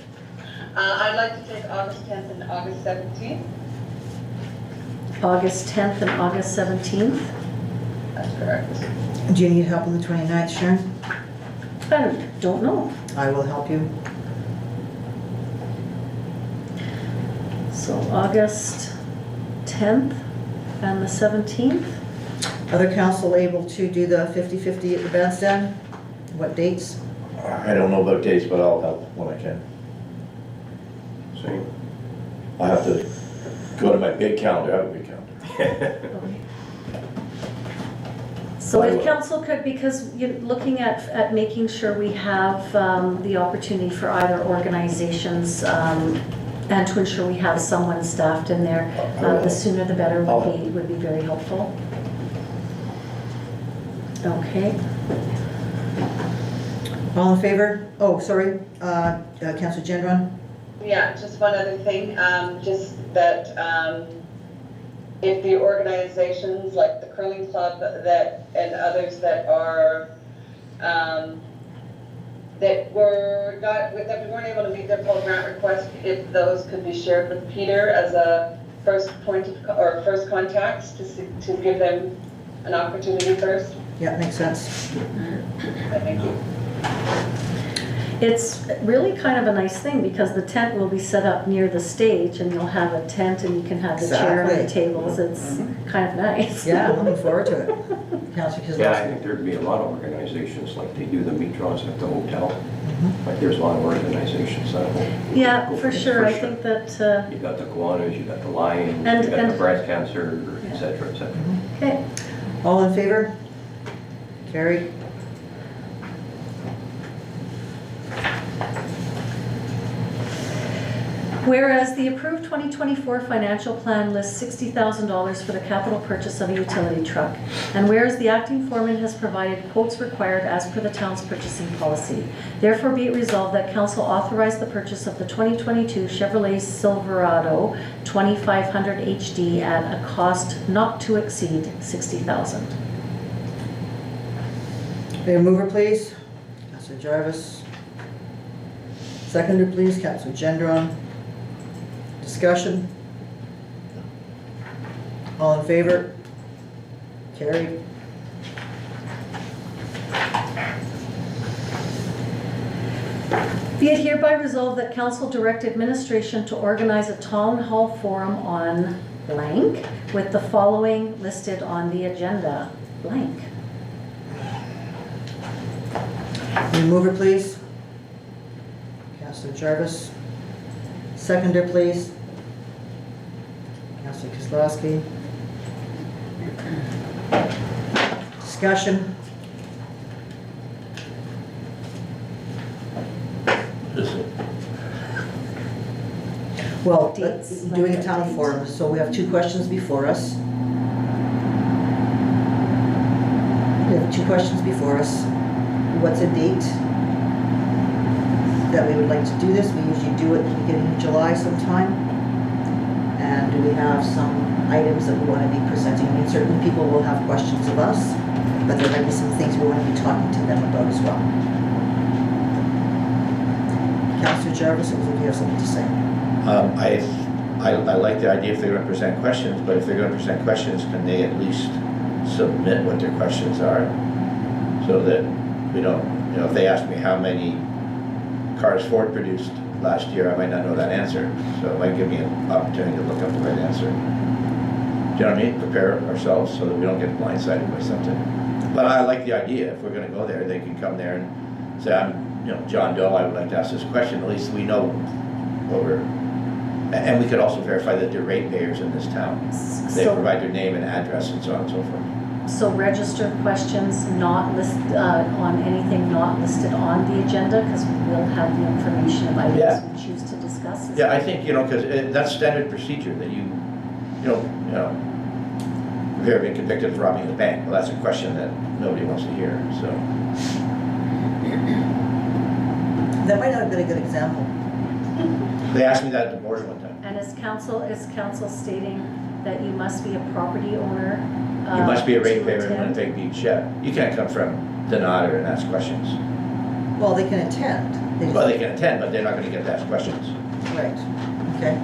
F: I'd like to take August 10th and August 17th.
A: August 10th and August 17th.
F: That's correct.
B: Do you need help on the 29th, Sharon?
A: I don't know.
B: I will help you.
A: So August 10th and the 17th.
B: Other council able to do the 50/50 at the bandstand? What dates?
D: I don't know about dates, but I'll help when I can.
E: Same.
D: I'll have to go to my big calendar, I have a big calendar.
A: So if council could, because you're looking at making sure we have the opportunity for either organizations and to ensure we have someone staffed in there, the sooner the better would be very helpful. Okay.
B: All in favor? Oh, sorry, Counselor Gendron?
F: Yeah, just one other thing, just that, if the organizations like the curling club that, and others that are, that were not, that we weren't able to meet their full grant request, if those could be shared with Peter as a first point of, or first contacts to give them an opportunity first.
B: Yeah, makes sense.
F: Thank you.
A: It's really kind of a nice thing because the tent will be set up near the stage and you'll have a tent and you can have the chair and the
B: Exactly.
A: tables. It's kind of nice.
B: Yeah, I'm looking forward to it. Counselor
E: Yeah, I
B: Kozlowski?
E: think there'd be a lot of organizations, like they do the meat draws at the hotel.
B: Mhm.
E: Like there's a lot of organizations that will.
A: Yeah,
E: go
A: for
E: this,
A: sure. I think that,
E: You got the Kiwanis, you got the Lions,
A: And-
E: you got
A: and-
E: the breast cancer, et cetera, et cetera.
A: okay.
B: All in favor? Carried.
A: Whereas the approved 2024 financial plan lists $60,000 for the capital purchase of a utility truck, and whereas the acting foreman has provided quotes required as per the town's purchasing policy, therefore be it resolved that council authorize the purchase of the 2022 Chevrolet Silverado 2500 HD at a cost not to exceed $60,000.
B: May I mover, please? Counselor Jarvis. Seconder, please, Counselor Gendron. Discussion? All in favor? Carried.
A: Be it hereby resolved that council direct administration to organize a town hall forum on blank with the following listed on the agenda, blank.
B: May I mover, please? Counselor Jarvis. Seconder, please. Counselor Kozlowski. Discussion? Well,
A: Dates,
B: doing a
A: like
B: town
A: dates.
B: forum, so we have 2 questions before us. We have 2 questions before us. What's a date that we would like to do this? We usually do it at the beginning of July sometime. And do we have some items that we want to be presenting? I mean, certain people will have questions of us, but there might be some things we want to be talking to them about as well. Councillor Jarvis, it was if you have something to say.
D: I like the idea if they're gonna present questions, but if they're gonna present questions, can they at least submit what their questions are? So that we don't, if they ask me how many cars Ford produced last year, I might not know that answer. So it might give me an opportunity to look up the right answer. Do you know what I mean? Prepare ourselves so that we don't get blindsided by something. But I like the idea, if we're gonna go there, they can come there and say, I'm, John Doe, I would like to ask this question, at least we know what we're, and we could also verify that they're ratepayers in this town. They
A: So-
D: provide their name and address and so on and so forth.
A: So register questions not on anything not listed on the agenda, because we will have the information of items
D: Yeah.
A: we choose to discuss.
D: Yeah, I think, because that's standard procedure, that you have you ever been convicted of robbing a bank? Well, that's a question that nobody wants to hear, so.
B: That might not have been a good example.
D: They asked me that at the board one time.
A: And is council stating that you must be a property owner?
D: You must be a
A: to
D: ratepayer in
A: attend?
D: Winnipeg Beach, yeah. You can't come from Denata and ask questions.
B: Well, they can attend. just-
D: Well, they can attend, but they're not gonna get to ask questions.
B: Right, okay.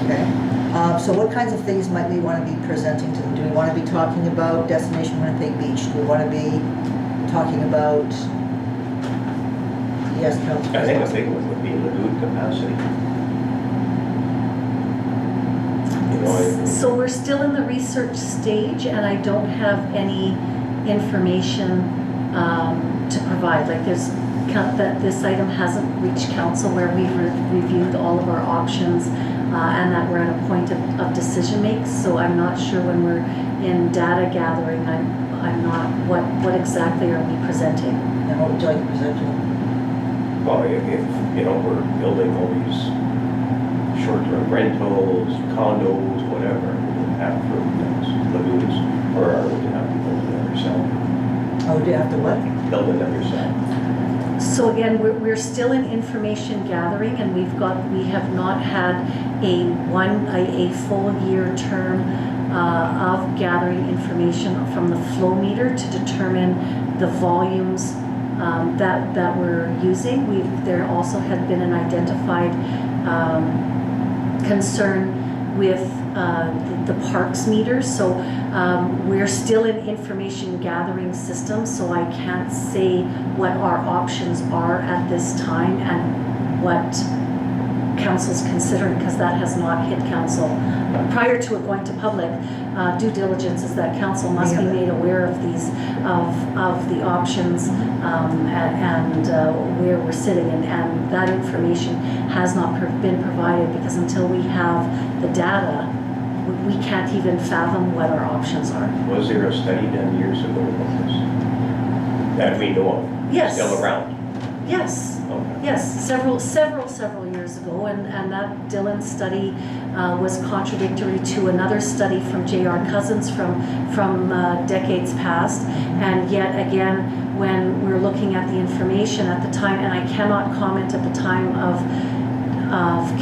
B: Okay, so what kinds of things might we want to be presenting to them? Do we want to be talking about Destination Winnipeg Beach? Do we want to be talking about, yes, Councilor?
E: I think a big one would be lagoon capacity.
A: So we're still in the research stage, and I don't have any information to provide. Like that this item hasn't reached council where we've reviewed all of our options and that we're at a point of decision make. So I'm not sure when we're in data gathering, I'm not, what exactly are we presenting?
B: And what would you like to present to them?
E: Well, if we're building all these short-term rentals, condos, whatever, we would have for those lagoons, or we would have to build them yourself.
B: Oh, do you have to what?
E: Build them yourself.
A: So again, we're still in information gathering, and we have not had a full year term of gathering information from the flow meter to determine the volumes that we're using. There also had been an identified concern with the parks meters, so we're still in information gathering system, so I can't say what our options are at this time and what council's considering, because that has not hit council. Prior to it going to public, due diligence is that council must be made aware of these, of the options and where we're sitting, and that information has not been provided, because until we have the data, we can't even fathom what our options are.
E: Was there a study done years ago about this? That we know of?
A: Yes.
E: Still around?
A: Yes.
E: Okay.
A: Yes, several years ago, and that Dillon study was contradictory to another study from J.R. Cousins from decades past, and yet again, when we're looking at the information at the time, and I cannot comment at the time of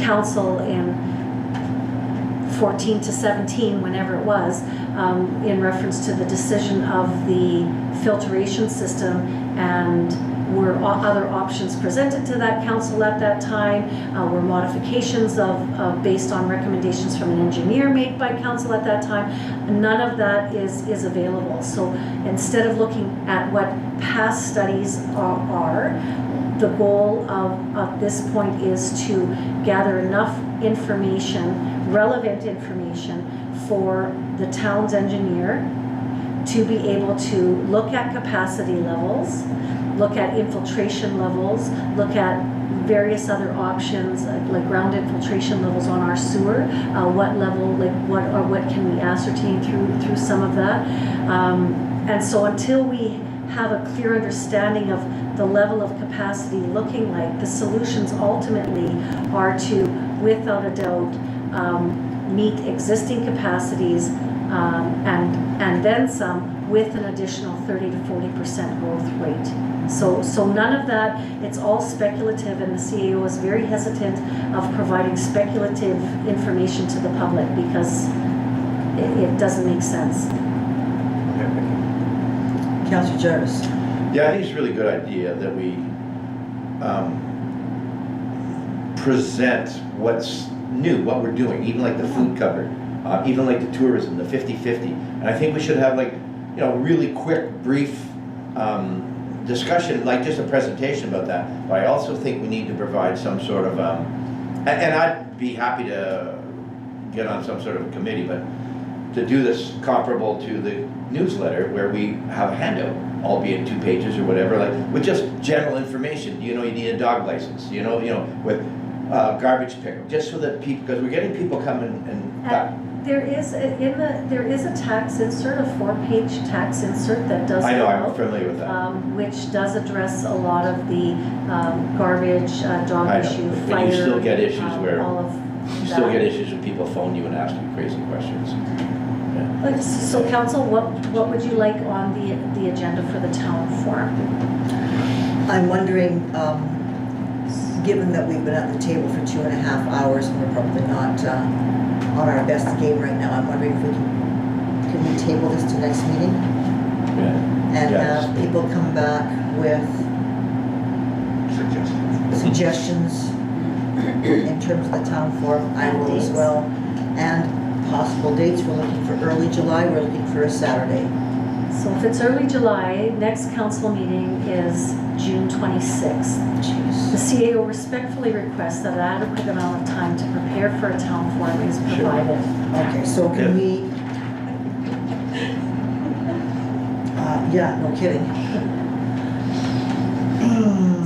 A: council in 14 to 17, whenever it was, in reference to the decision of the filtration system, and were other options presented to that council at that time, were modifications based on recommendations from an engineer made by council at that time. None of that is available. So instead of looking at what past studies are, the goal of this point is to gather enough information, relevant information, for the town's engineer to be able to look at capacity levels, look at infiltration levels, look at various other options like ground infiltration levels on our sewer, what level, what can we ascertain through some of that, and so until we have a clear understanding of the level of capacity looking like, the solutions ultimately are to, without a doubt, meet existing capacities and then some with an additional 30 to 40% growth rate. So none of that, it's all speculative, and the CAO is very hesitant of providing speculative information to the public because it doesn't make sense.
E: Okay, thank you.
B: Councillor Jarvis.
D: Yeah, I think it's a really good idea that we present what's new, what we're doing, even like the food cupboard, even like the tourism, the 50/50. And I think we should have like, really quick, brief discussion, like just a presentation about that. But I also think we need to provide some sort of, and I'd be happy to get on some sort of committee, but to do this comparable to the newsletter where we have a handout, albeit 2 pages or whatever, like with just general information. You need a dog license, with garbage pickup, just so that people, because we're getting people coming and
A: There is a tax insert, a 4-page tax insert that does.
D: I know,
A: go
D: I'm
A: out,
D: familiar with that.
A: which does address a lot of the garbage, dog
D: I know,
A: issue,
D: but
A: fire.
D: you still get issues where
A: all of
D: You still
A: that.
D: get issues when people phone you and ask you crazy questions. Yeah.
A: So council, what would you like on the agenda for the town forum?
B: I'm wondering, given that we've been at the table for 2.5 hours and we're probably not on our best game right now, I'm wondering if can we table this to next meeting?
D: Yeah.
B: And
D: Yes.
B: have people come back with suggestions in terms of the town forum. I
A: And
B: will as
A: dates.
B: well. And possible dates, we're looking for early July, we're looking for a Saturday.
A: So if it's early July, next council meeting is June 26th. The
B: Jeez.
A: CAO respectfully requests that adequate amount of time to prepare for a town forum is provided.
B: Okay, so
D: Yeah.
B: can we? Yeah, no kidding.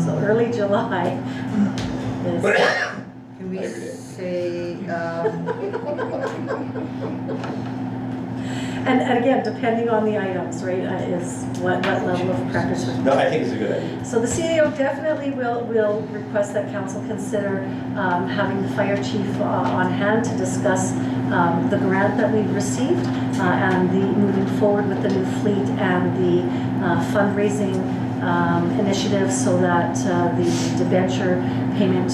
A: So early July is,
B: Can we say,
A: and again, depending on the items, right, is what level of prep is required.
D: No, I think it's a good idea.
A: So the CAO definitely will request that council consider having the fire chief on hand to discuss the grant that we've received and the moving forward with the new fleet and the fundraising initiative so that the debenture payment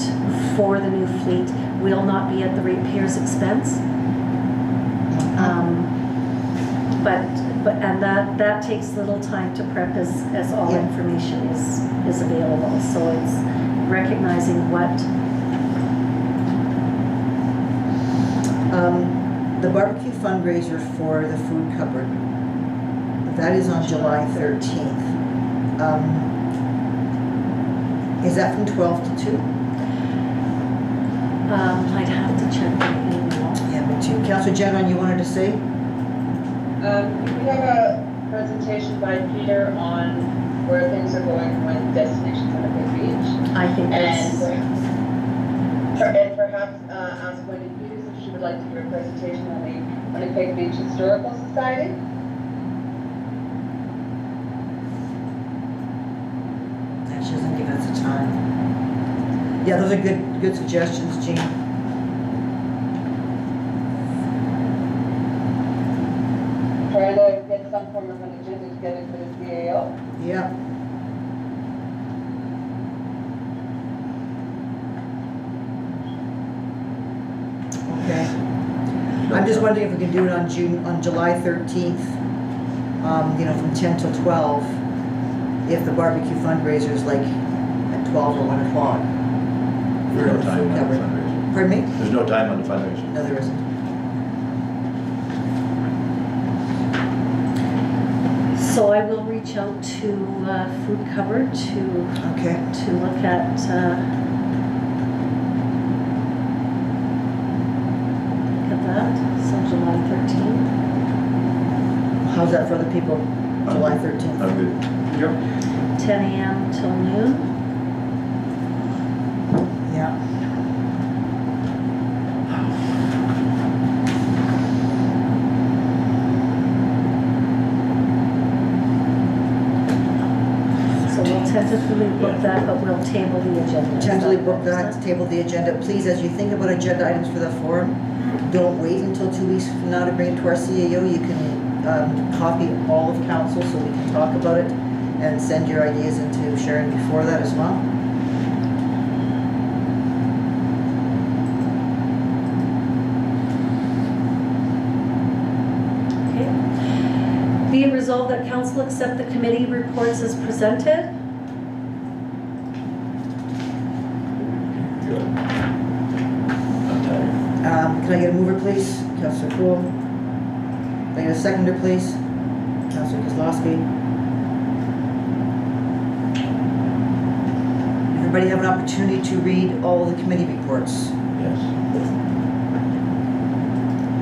A: for the new fleet will not be at the ratepayers' expense. And that takes little time to prep as all
B: Yeah.
A: information is available. So it's recognizing what,
B: the barbecue fundraiser for the food cupboard, that is on July 13th. Is that from 12 to 2?
A: I'd have to check the email.
B: Yeah, me too. Councillor General, you wanted to say?
F: We have a presentation by Peter on where things are going with destinations on the Big Beach.
A: I think that's,
F: And perhaps ask Wendy Peters if she would like to give a presentation on the Winnipeg Beach Historical Society.
B: That she doesn't give us a time. Yeah, those are good suggestions, Jean.
F: Trying to get some form of an agenda together for the CAO.
B: Yeah. Okay. I'm just wondering if we can do it on July 13th, from 10 till 12, if the barbecue fundraiser is like at 12 or 1 o'clock.
D: There's no
B: For
D: time
B: food
D: on the
B: cupboard.
D: fundraiser.
B: Pardon me?
D: There's no time on the fundraiser.
B: No, there isn't.
A: so I will reach out to Food Cupboard
B: Okay.
A: to look at that. So July 13th.
B: How's that for the people? July 13th?
D: I'm good.
C: Yep.
A: 10 a.m. till noon.
B: Yeah.
A: So we'll tentatively book that, but we'll table the agenda. Is that
B: Tentatively book
A: correct?
B: that, table the agenda. Please, as you think about agenda items for the forum, don't wait until 2 weeks from now to bring it to our CAO. You can copy all of council so we can talk about it and send your ideas into Sharon before that as well.
A: Okay. Be it resolved that council accept the committee reports as presented.
B: Can I get a mover, please? Councillor Cool. Can I get a seconder, please? Councillor Kozlowski. Everybody have an opportunity to read all of the committee reports.
D: Yes.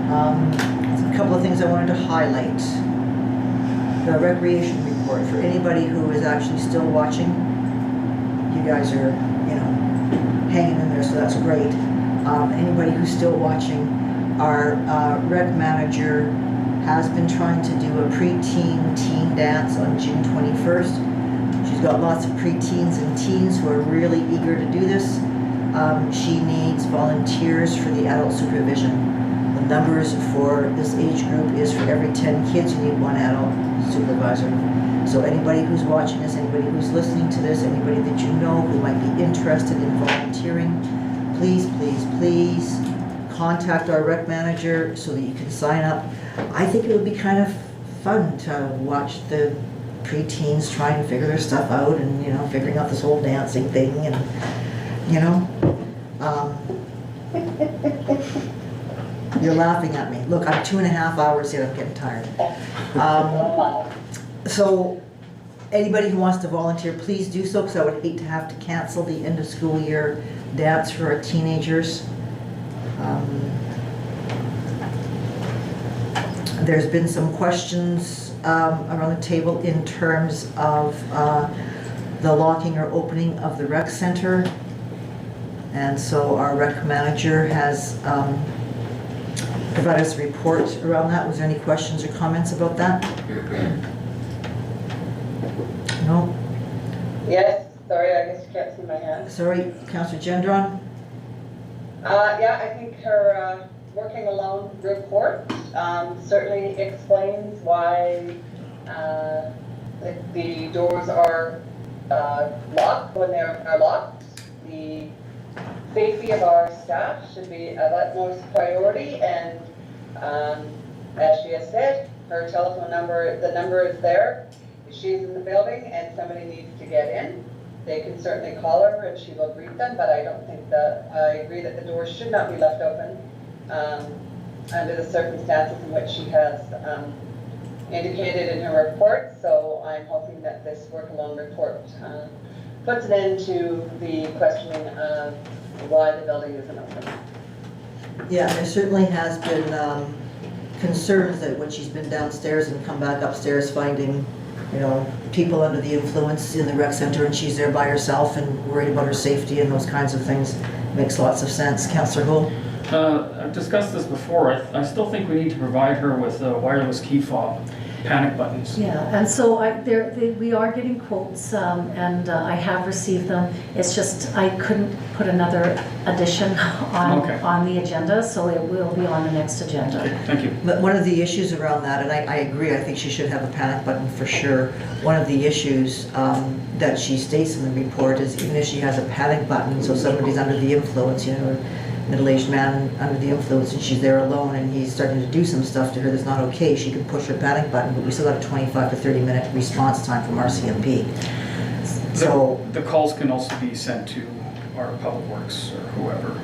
B: A couple of things I wanted to highlight. The recreation report, for anybody who is actually still watching, you guys are, hanging in there, so that's great. Anybody who's still watching, our rec manager has been trying to do a preteen teen dance on June 21st. She's got lots of preteens and teens who are really eager to do this. She needs volunteers for the adult supervision. The numbers for this age group is for every 10 kids, you need 1 adult supervisor. So anybody who's watching this, anybody who's listening to this, anybody that you know who might be interested in volunteering, please, please, please contact our rec manager so that you can sign up. I think it would be kind of fun to watch the preteens trying to figure their stuff out and, figuring out this whole dancing thing and, you're laughing at me. Look, I'm 2.5 hours in, I'm getting tired. So anybody who wants to volunteer, please do so, because I would hate to have to cancel the end of school year dance for our teenagers. There's been some questions around the table in terms of the locking or opening of the rec center. And so our rec manager has provided us a report around that. Was there any questions or comments about that? No?
F: Yes, sorry, I guess you can't see my hand.
B: Sorry, Councillor Gendron?
F: Yeah, I think her working alone report certainly explains why the doors are locked when they are locked. The safety of our staff should be of utmost priority, and as she has said, her telephone number, the number is there. If she's in the building and somebody needs to get in, they can certainly call her and she will greet them, but I don't think that, I agree that the doors should not be left open under the circumstances in which she has indicated in her report. So I'm hoping that this work alone report puts an end to the questioning of why the building isn't open.
B: Yeah, there certainly has been concerns that when she's been downstairs and come back upstairs finding, people under the influence in the rec center, and she's there by herself and worried about her safety and those kinds of things. Makes lots of sense. Councillor Hull?
C: I've discussed this before. I still think we need to provide her with a wireless key fob, panic buttons.
A: Yeah, and so we are getting quotes, and I have received them. It's just I couldn't put another addition on the agenda, so it will be on the next agenda.
C: Okay, thank you.
B: But one of the issues around that, and I agree, I think she should have a panic button for sure. One of the issues that she states in the report is even if she has a panic button, so somebody's under the influence, middle-aged man under the influence, and she's there alone and he's starting to do some stuff to her that's not okay, she can push her panic button, but we still got a 25 to 30 minute response time from RCMP. So
C: The calls can also be sent to our Public Works or whoever.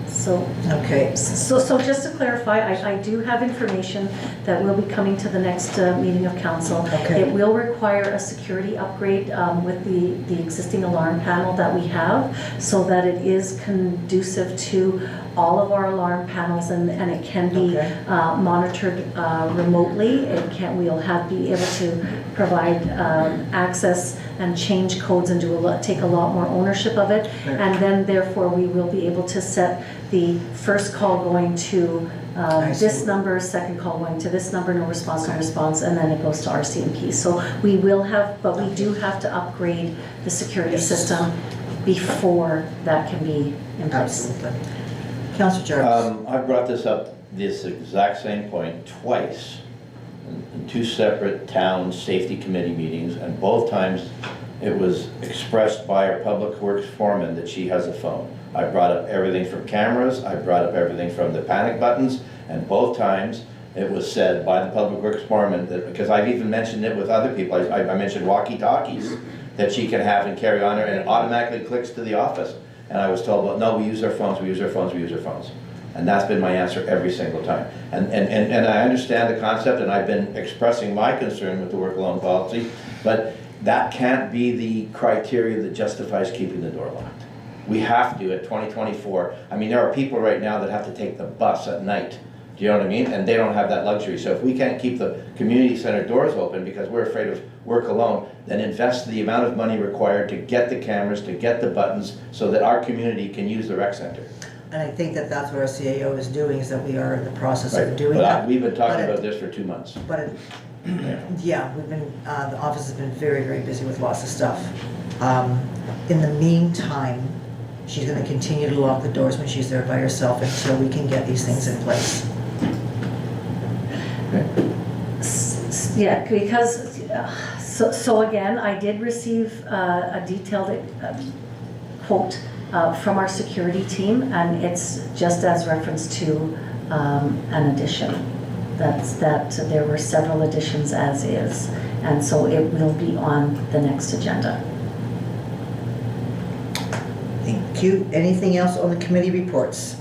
A: So,
B: okay,
A: so just to clarify, I do have information that will be coming to the next meeting of council.
B: Okay.
A: It will require a security upgrade with the existing alarm panel that we have, so that it is conducive to all of our alarm panels, and it can be
B: Okay.
A: monitored remotely. We'll be able to provide access and change codes and take a lot more ownership of it.
B: Right.
A: And then therefore, we will be able to set the first call going to
B: I see.
A: this number, second call going to this number, no response, no
B: Okay.
A: response, and then it goes to RCMP. So we will have, but we do have to upgrade the security
B: Yes.
A: system before that can be in place.
B: Absolutely. Councillor Jarvis.
D: I've brought this exact same point twice in two separate town safety committee meetings, and both times it was expressed by our public works foreman that she has a phone. I brought up everything from cameras, I brought up everything from the panic buttons, and both times it was said by the public works foreman that, because I've even mentioned it with other people, I mentioned walkie-talkies that she can have and carry on her, and it automatically clicks to the office. And I was told, well, no, we use our phones, we use our phones, we use our phones. And that's been my answer every single time. And I understand the concept, and I've been expressing my concern with the work alone policy, but that can't be the criteria that justifies keeping the door locked. We have to at 2024. I mean, there are people right now that have to take the bus at night. Do you know what I mean? And they don't have that luxury. So if we can't keep the community center doors open because we're afraid of work alone, then invest the amount of money required to get the cameras, to get the buttons, so that our community can use the rec center.
B: And I think that that's what our CAO is doing, is that we are in the process of
D: Right.
B: doing
D: But
B: that.
D: we've been talking
B: But it-
D: about this for 2 months.
B: But,
D: Yeah.
B: yeah, we've been, the office has been very, very busy with lots of stuff. In the meantime, she's gonna continue to lock the doors when she's there by herself until we can get these things in place.
A: Yeah, because, so again, I did receive a detailed quote from our security team, and it's just as reference to an addition. That there were several additions as is, and so it will be on the next agenda.
B: Thank you. Anything else on the committee reports?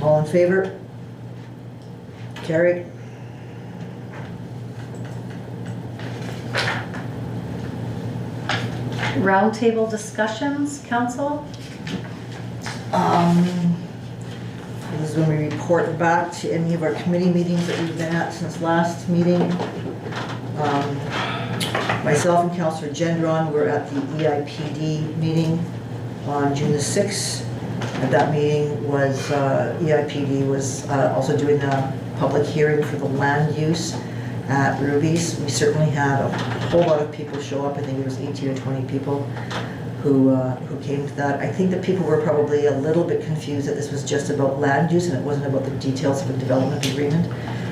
B: All in favor? Carried.
A: Roundtable discussions, council?
B: This is when we report back to any of our committee meetings that we've been at since last meeting. Myself and Councillor Gendron were at the EIPD meeting on June the 6th. At that meeting was, EIPD was also doing a public hearing for the land use at Ruby's. We certainly had a whole lot of people show up. I think it was 18 or 20 people who came to that. I think that people were probably a little bit confused that this was just about land use and it wasn't about the details of a development agreement.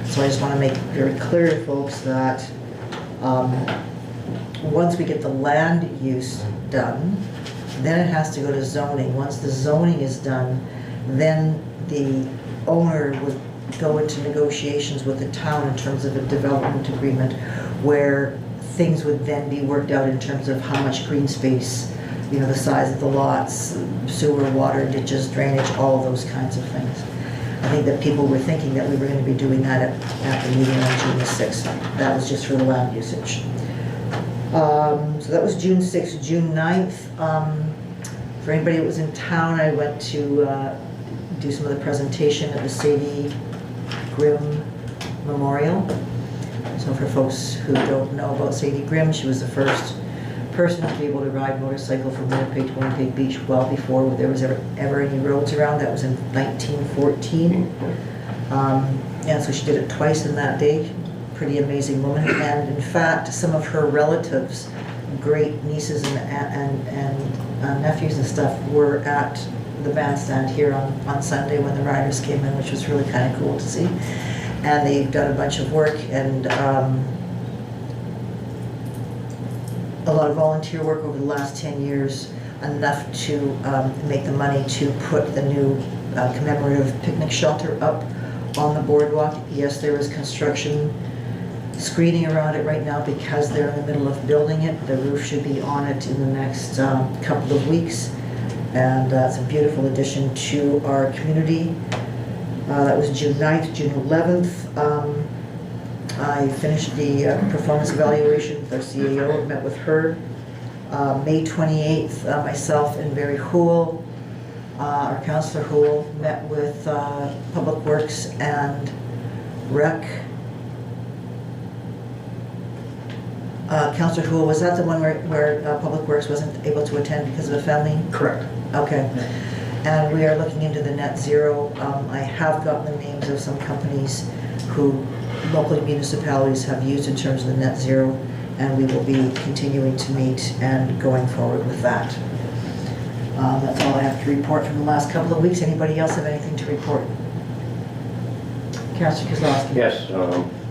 B: So I just want to make very clear to folks that once we get the land use done, then it has to go to zoning. Once the zoning is done, then the owner would go into negotiations with the town in terms of a development agreement where things would then be worked out in terms of how much green space, you know, the size of the lots, sewer, water, ditches, drainage, all of those kinds of things. I think that people were thinking that we were going to be doing that at the meeting on June the 6th. That was just for the land usage. So that was June 6th. June 9th, for anybody that was in town, I went to do some of the presentation at the Sadie Grimm Memorial. So for folks who don't know about Sadie Grimm, she was the first person to be able to ride motorcycle from Winnipeg to Winnipeg Beach well before there was ever any roads around. That was in 1914. And so she did it twice in that day. Pretty amazing woman. And in fact, some of her relatives, great nieces and nephews and stuff, were at the bandstand here on Sunday when the riders came in, which was really kind of cool to see. And they've done a bunch of work and a lot of volunteer work over the last 10 years, enough to make the money to put the new commemorative picnic shelter up on the boardwalk. Yes, there is construction screening around it right now because they're in the middle of building it. The roof should be on it in the next couple of weeks. And it's a beautiful addition to our community. That was June 9th. June 11th, I finished the performance evaluation with our CAO, met with her. May 28th, myself and Barry Houle Our Councillor Houle met with Public Works and Rec. Councillor Houle, was that the one where Public Works wasn't able to attend because of a family?
C: Correct.
B: Okay. And we are looking into the net zero. I have gotten the names of some companies who local municipalities have used in terms of the net zero, and we will be continuing to meet and going forward with that. That's all I have to report from the last couple of weeks. Anybody else have anything to report? Councillor Kozlowski.
E: Yes,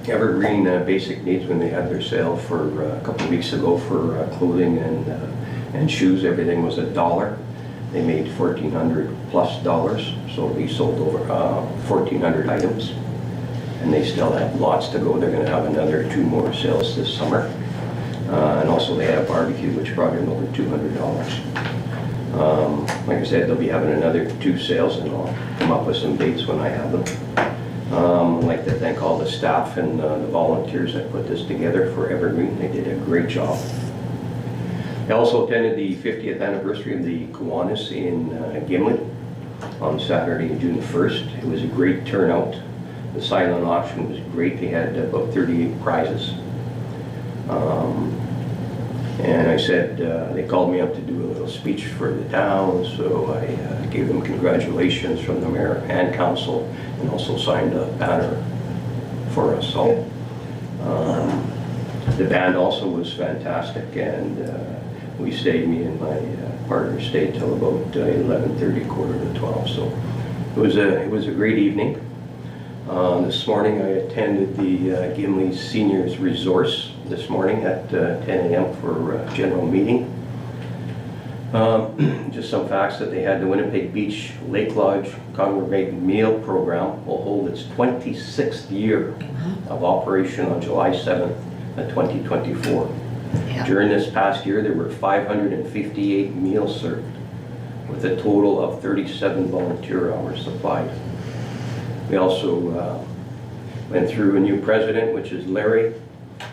E: Evergreen Basic Needs, when they had their sale for a couple of weeks ago for clothing and shoes, everything was $1. They made $1,400+, so we sold over 1,400 items, and they still have lots to go. They're going to have another 2 more sales this summer, and also they had a barbecue which brought in over $200. Like I said, they'll be having another 2 sales, and I'll come up with some dates when I have them. I'd like to thank all the staff and the volunteers that put this together for Evergreen. They did a great job. I also attended the 50th anniversary of the Kiwanis in Gimli on Saturday, June 1st. It was a great turnout. The silent auction was great. They had about 38 prizes. And I said, they called me up to do a little speech for the town, so I gave them congratulations from the mayor and council, and also signed a banner for us all. The band also was fantastic, and we stayed, me and my partner stayed till about 11:30, 11:45, so it was a great evening. This morning I attended the Gimli Seniors Resource this morning at 10 a.m. for a general meeting. Just some facts that they had: the Winnipeg Beach Lake Lodge Congregated Meal Program will hold its 26th year of operation on July 7th, 2024.
B: Yeah.
E: During this past year, there were 558 meals served, with a total of 37 volunteer hours supplied. We also went through a new president, which is Larry,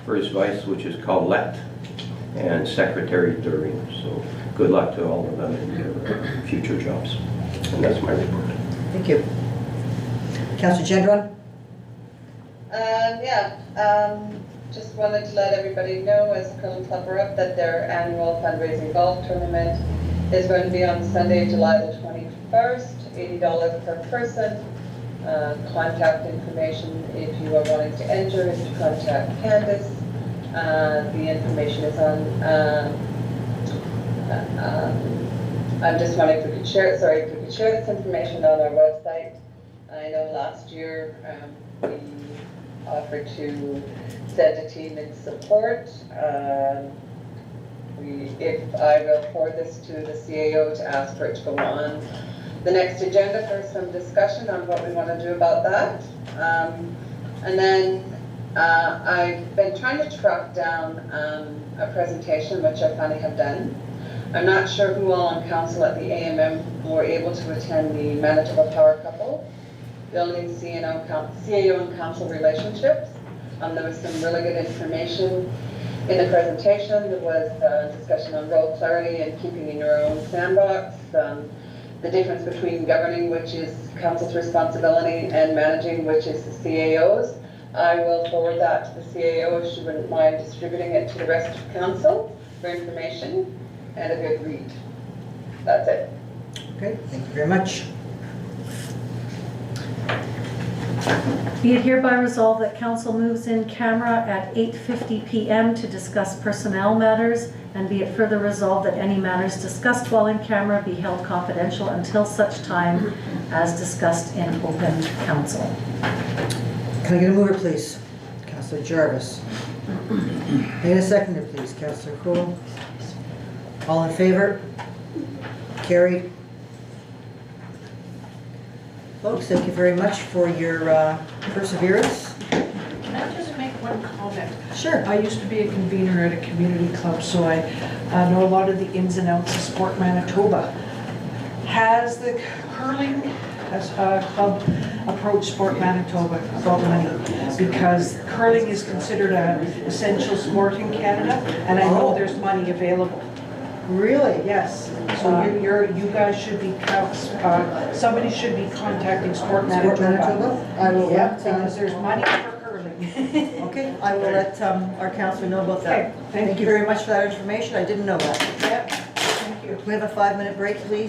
E: first vice, which is Colette, and Secretary During. So good luck to all of them in their future jobs. And that's my report.
B: Thank you. Councillor Gendron?
F: Just wanted to let everybody know, as Colonel Tupper up, that their annual fundraising golf tournament is going to be on Sunday, July the 21st, $80 per person. Contact information, if you are wanting to enter, is to contact Candace. The information is on, I'm just wondering if we could share this information on our website. I know last year we offered to send a team in support. If I will forward this to the CAO to ask for it to go on the next agenda for some discussion on what we want to do about that. And then I've been trying to track down a presentation, which I finally have done. I'm not sure who all on council at the AMM were able to attend the Manitoba Power Couple, Building CAO and Council Relationships. There was some really good information in the presentation. There was a discussion on role clarity and keeping in your own sandbox. The difference between governing, which is council's responsibility, and managing, which is the CAO's. I will forward that to the CAO if she wouldn't mind distributing it to the rest of council for information and a good read. That's it.
B: Okay, thank you very much.
A: Be it hereby resolved that council moves in camera at 8:50 p.m. to discuss personnel matters, and be it further resolved that any matters discussed while in camera be held confidential until such time as discussed in open council.
B: Can I get a mover, please? Councillor Jarvis. Can I get a seconder, please? Councillor Cool. All in favor? Carried. Folks, thank you very much for your perseverance.
G: Can I just make one comment?
B: Sure.
G: I used to be a convener at a community club, so I know a lot of the ins and outs of Sport Manitoba. Has the curling club approached Sport Manitoba about money? Because curling is considered an essential sport in Canada, and I know there's money available.
B: Really?
G: Yes, so you guys should be, somebody should be contacting Sport
B: Sport
G: Manitoba.
B: Manitoba? I will
G: Yeah,
B: let,
G: because there's money for curling.
B: okay, I will let our counselor know about that.
G: Okay, thank
B: Thank you
G: you.
B: very much for that information, I didn't know that.
G: Yep, thank you.
B: Can we have a 5-minute break, please?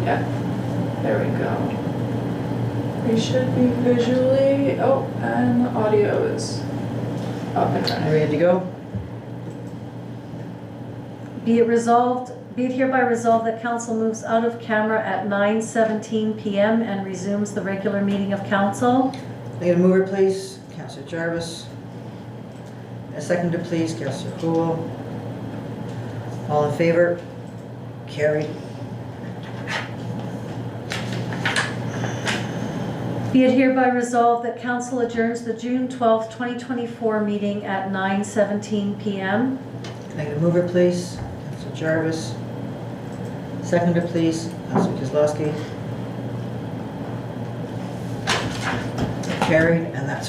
I: Yeah, there we go. We should be visually, oh, and the audio is up and running.
B: Ready to go?
A: Be it hereby resolved that council moves out of camera at 9:17 PM and resumes the regular meeting of council.
B: Need a mover, please? Councillor Jarvis. A seconder, please, Councillor Cool. All in favor? Carried.
A: Be it hereby resolved that council adjourns the June 12th, 2024 meeting at 9:17 PM.
B: Can I get a mover, please? Councillor Jarvis. Seconder, please, Councillor Kozlowski. Carried, and that's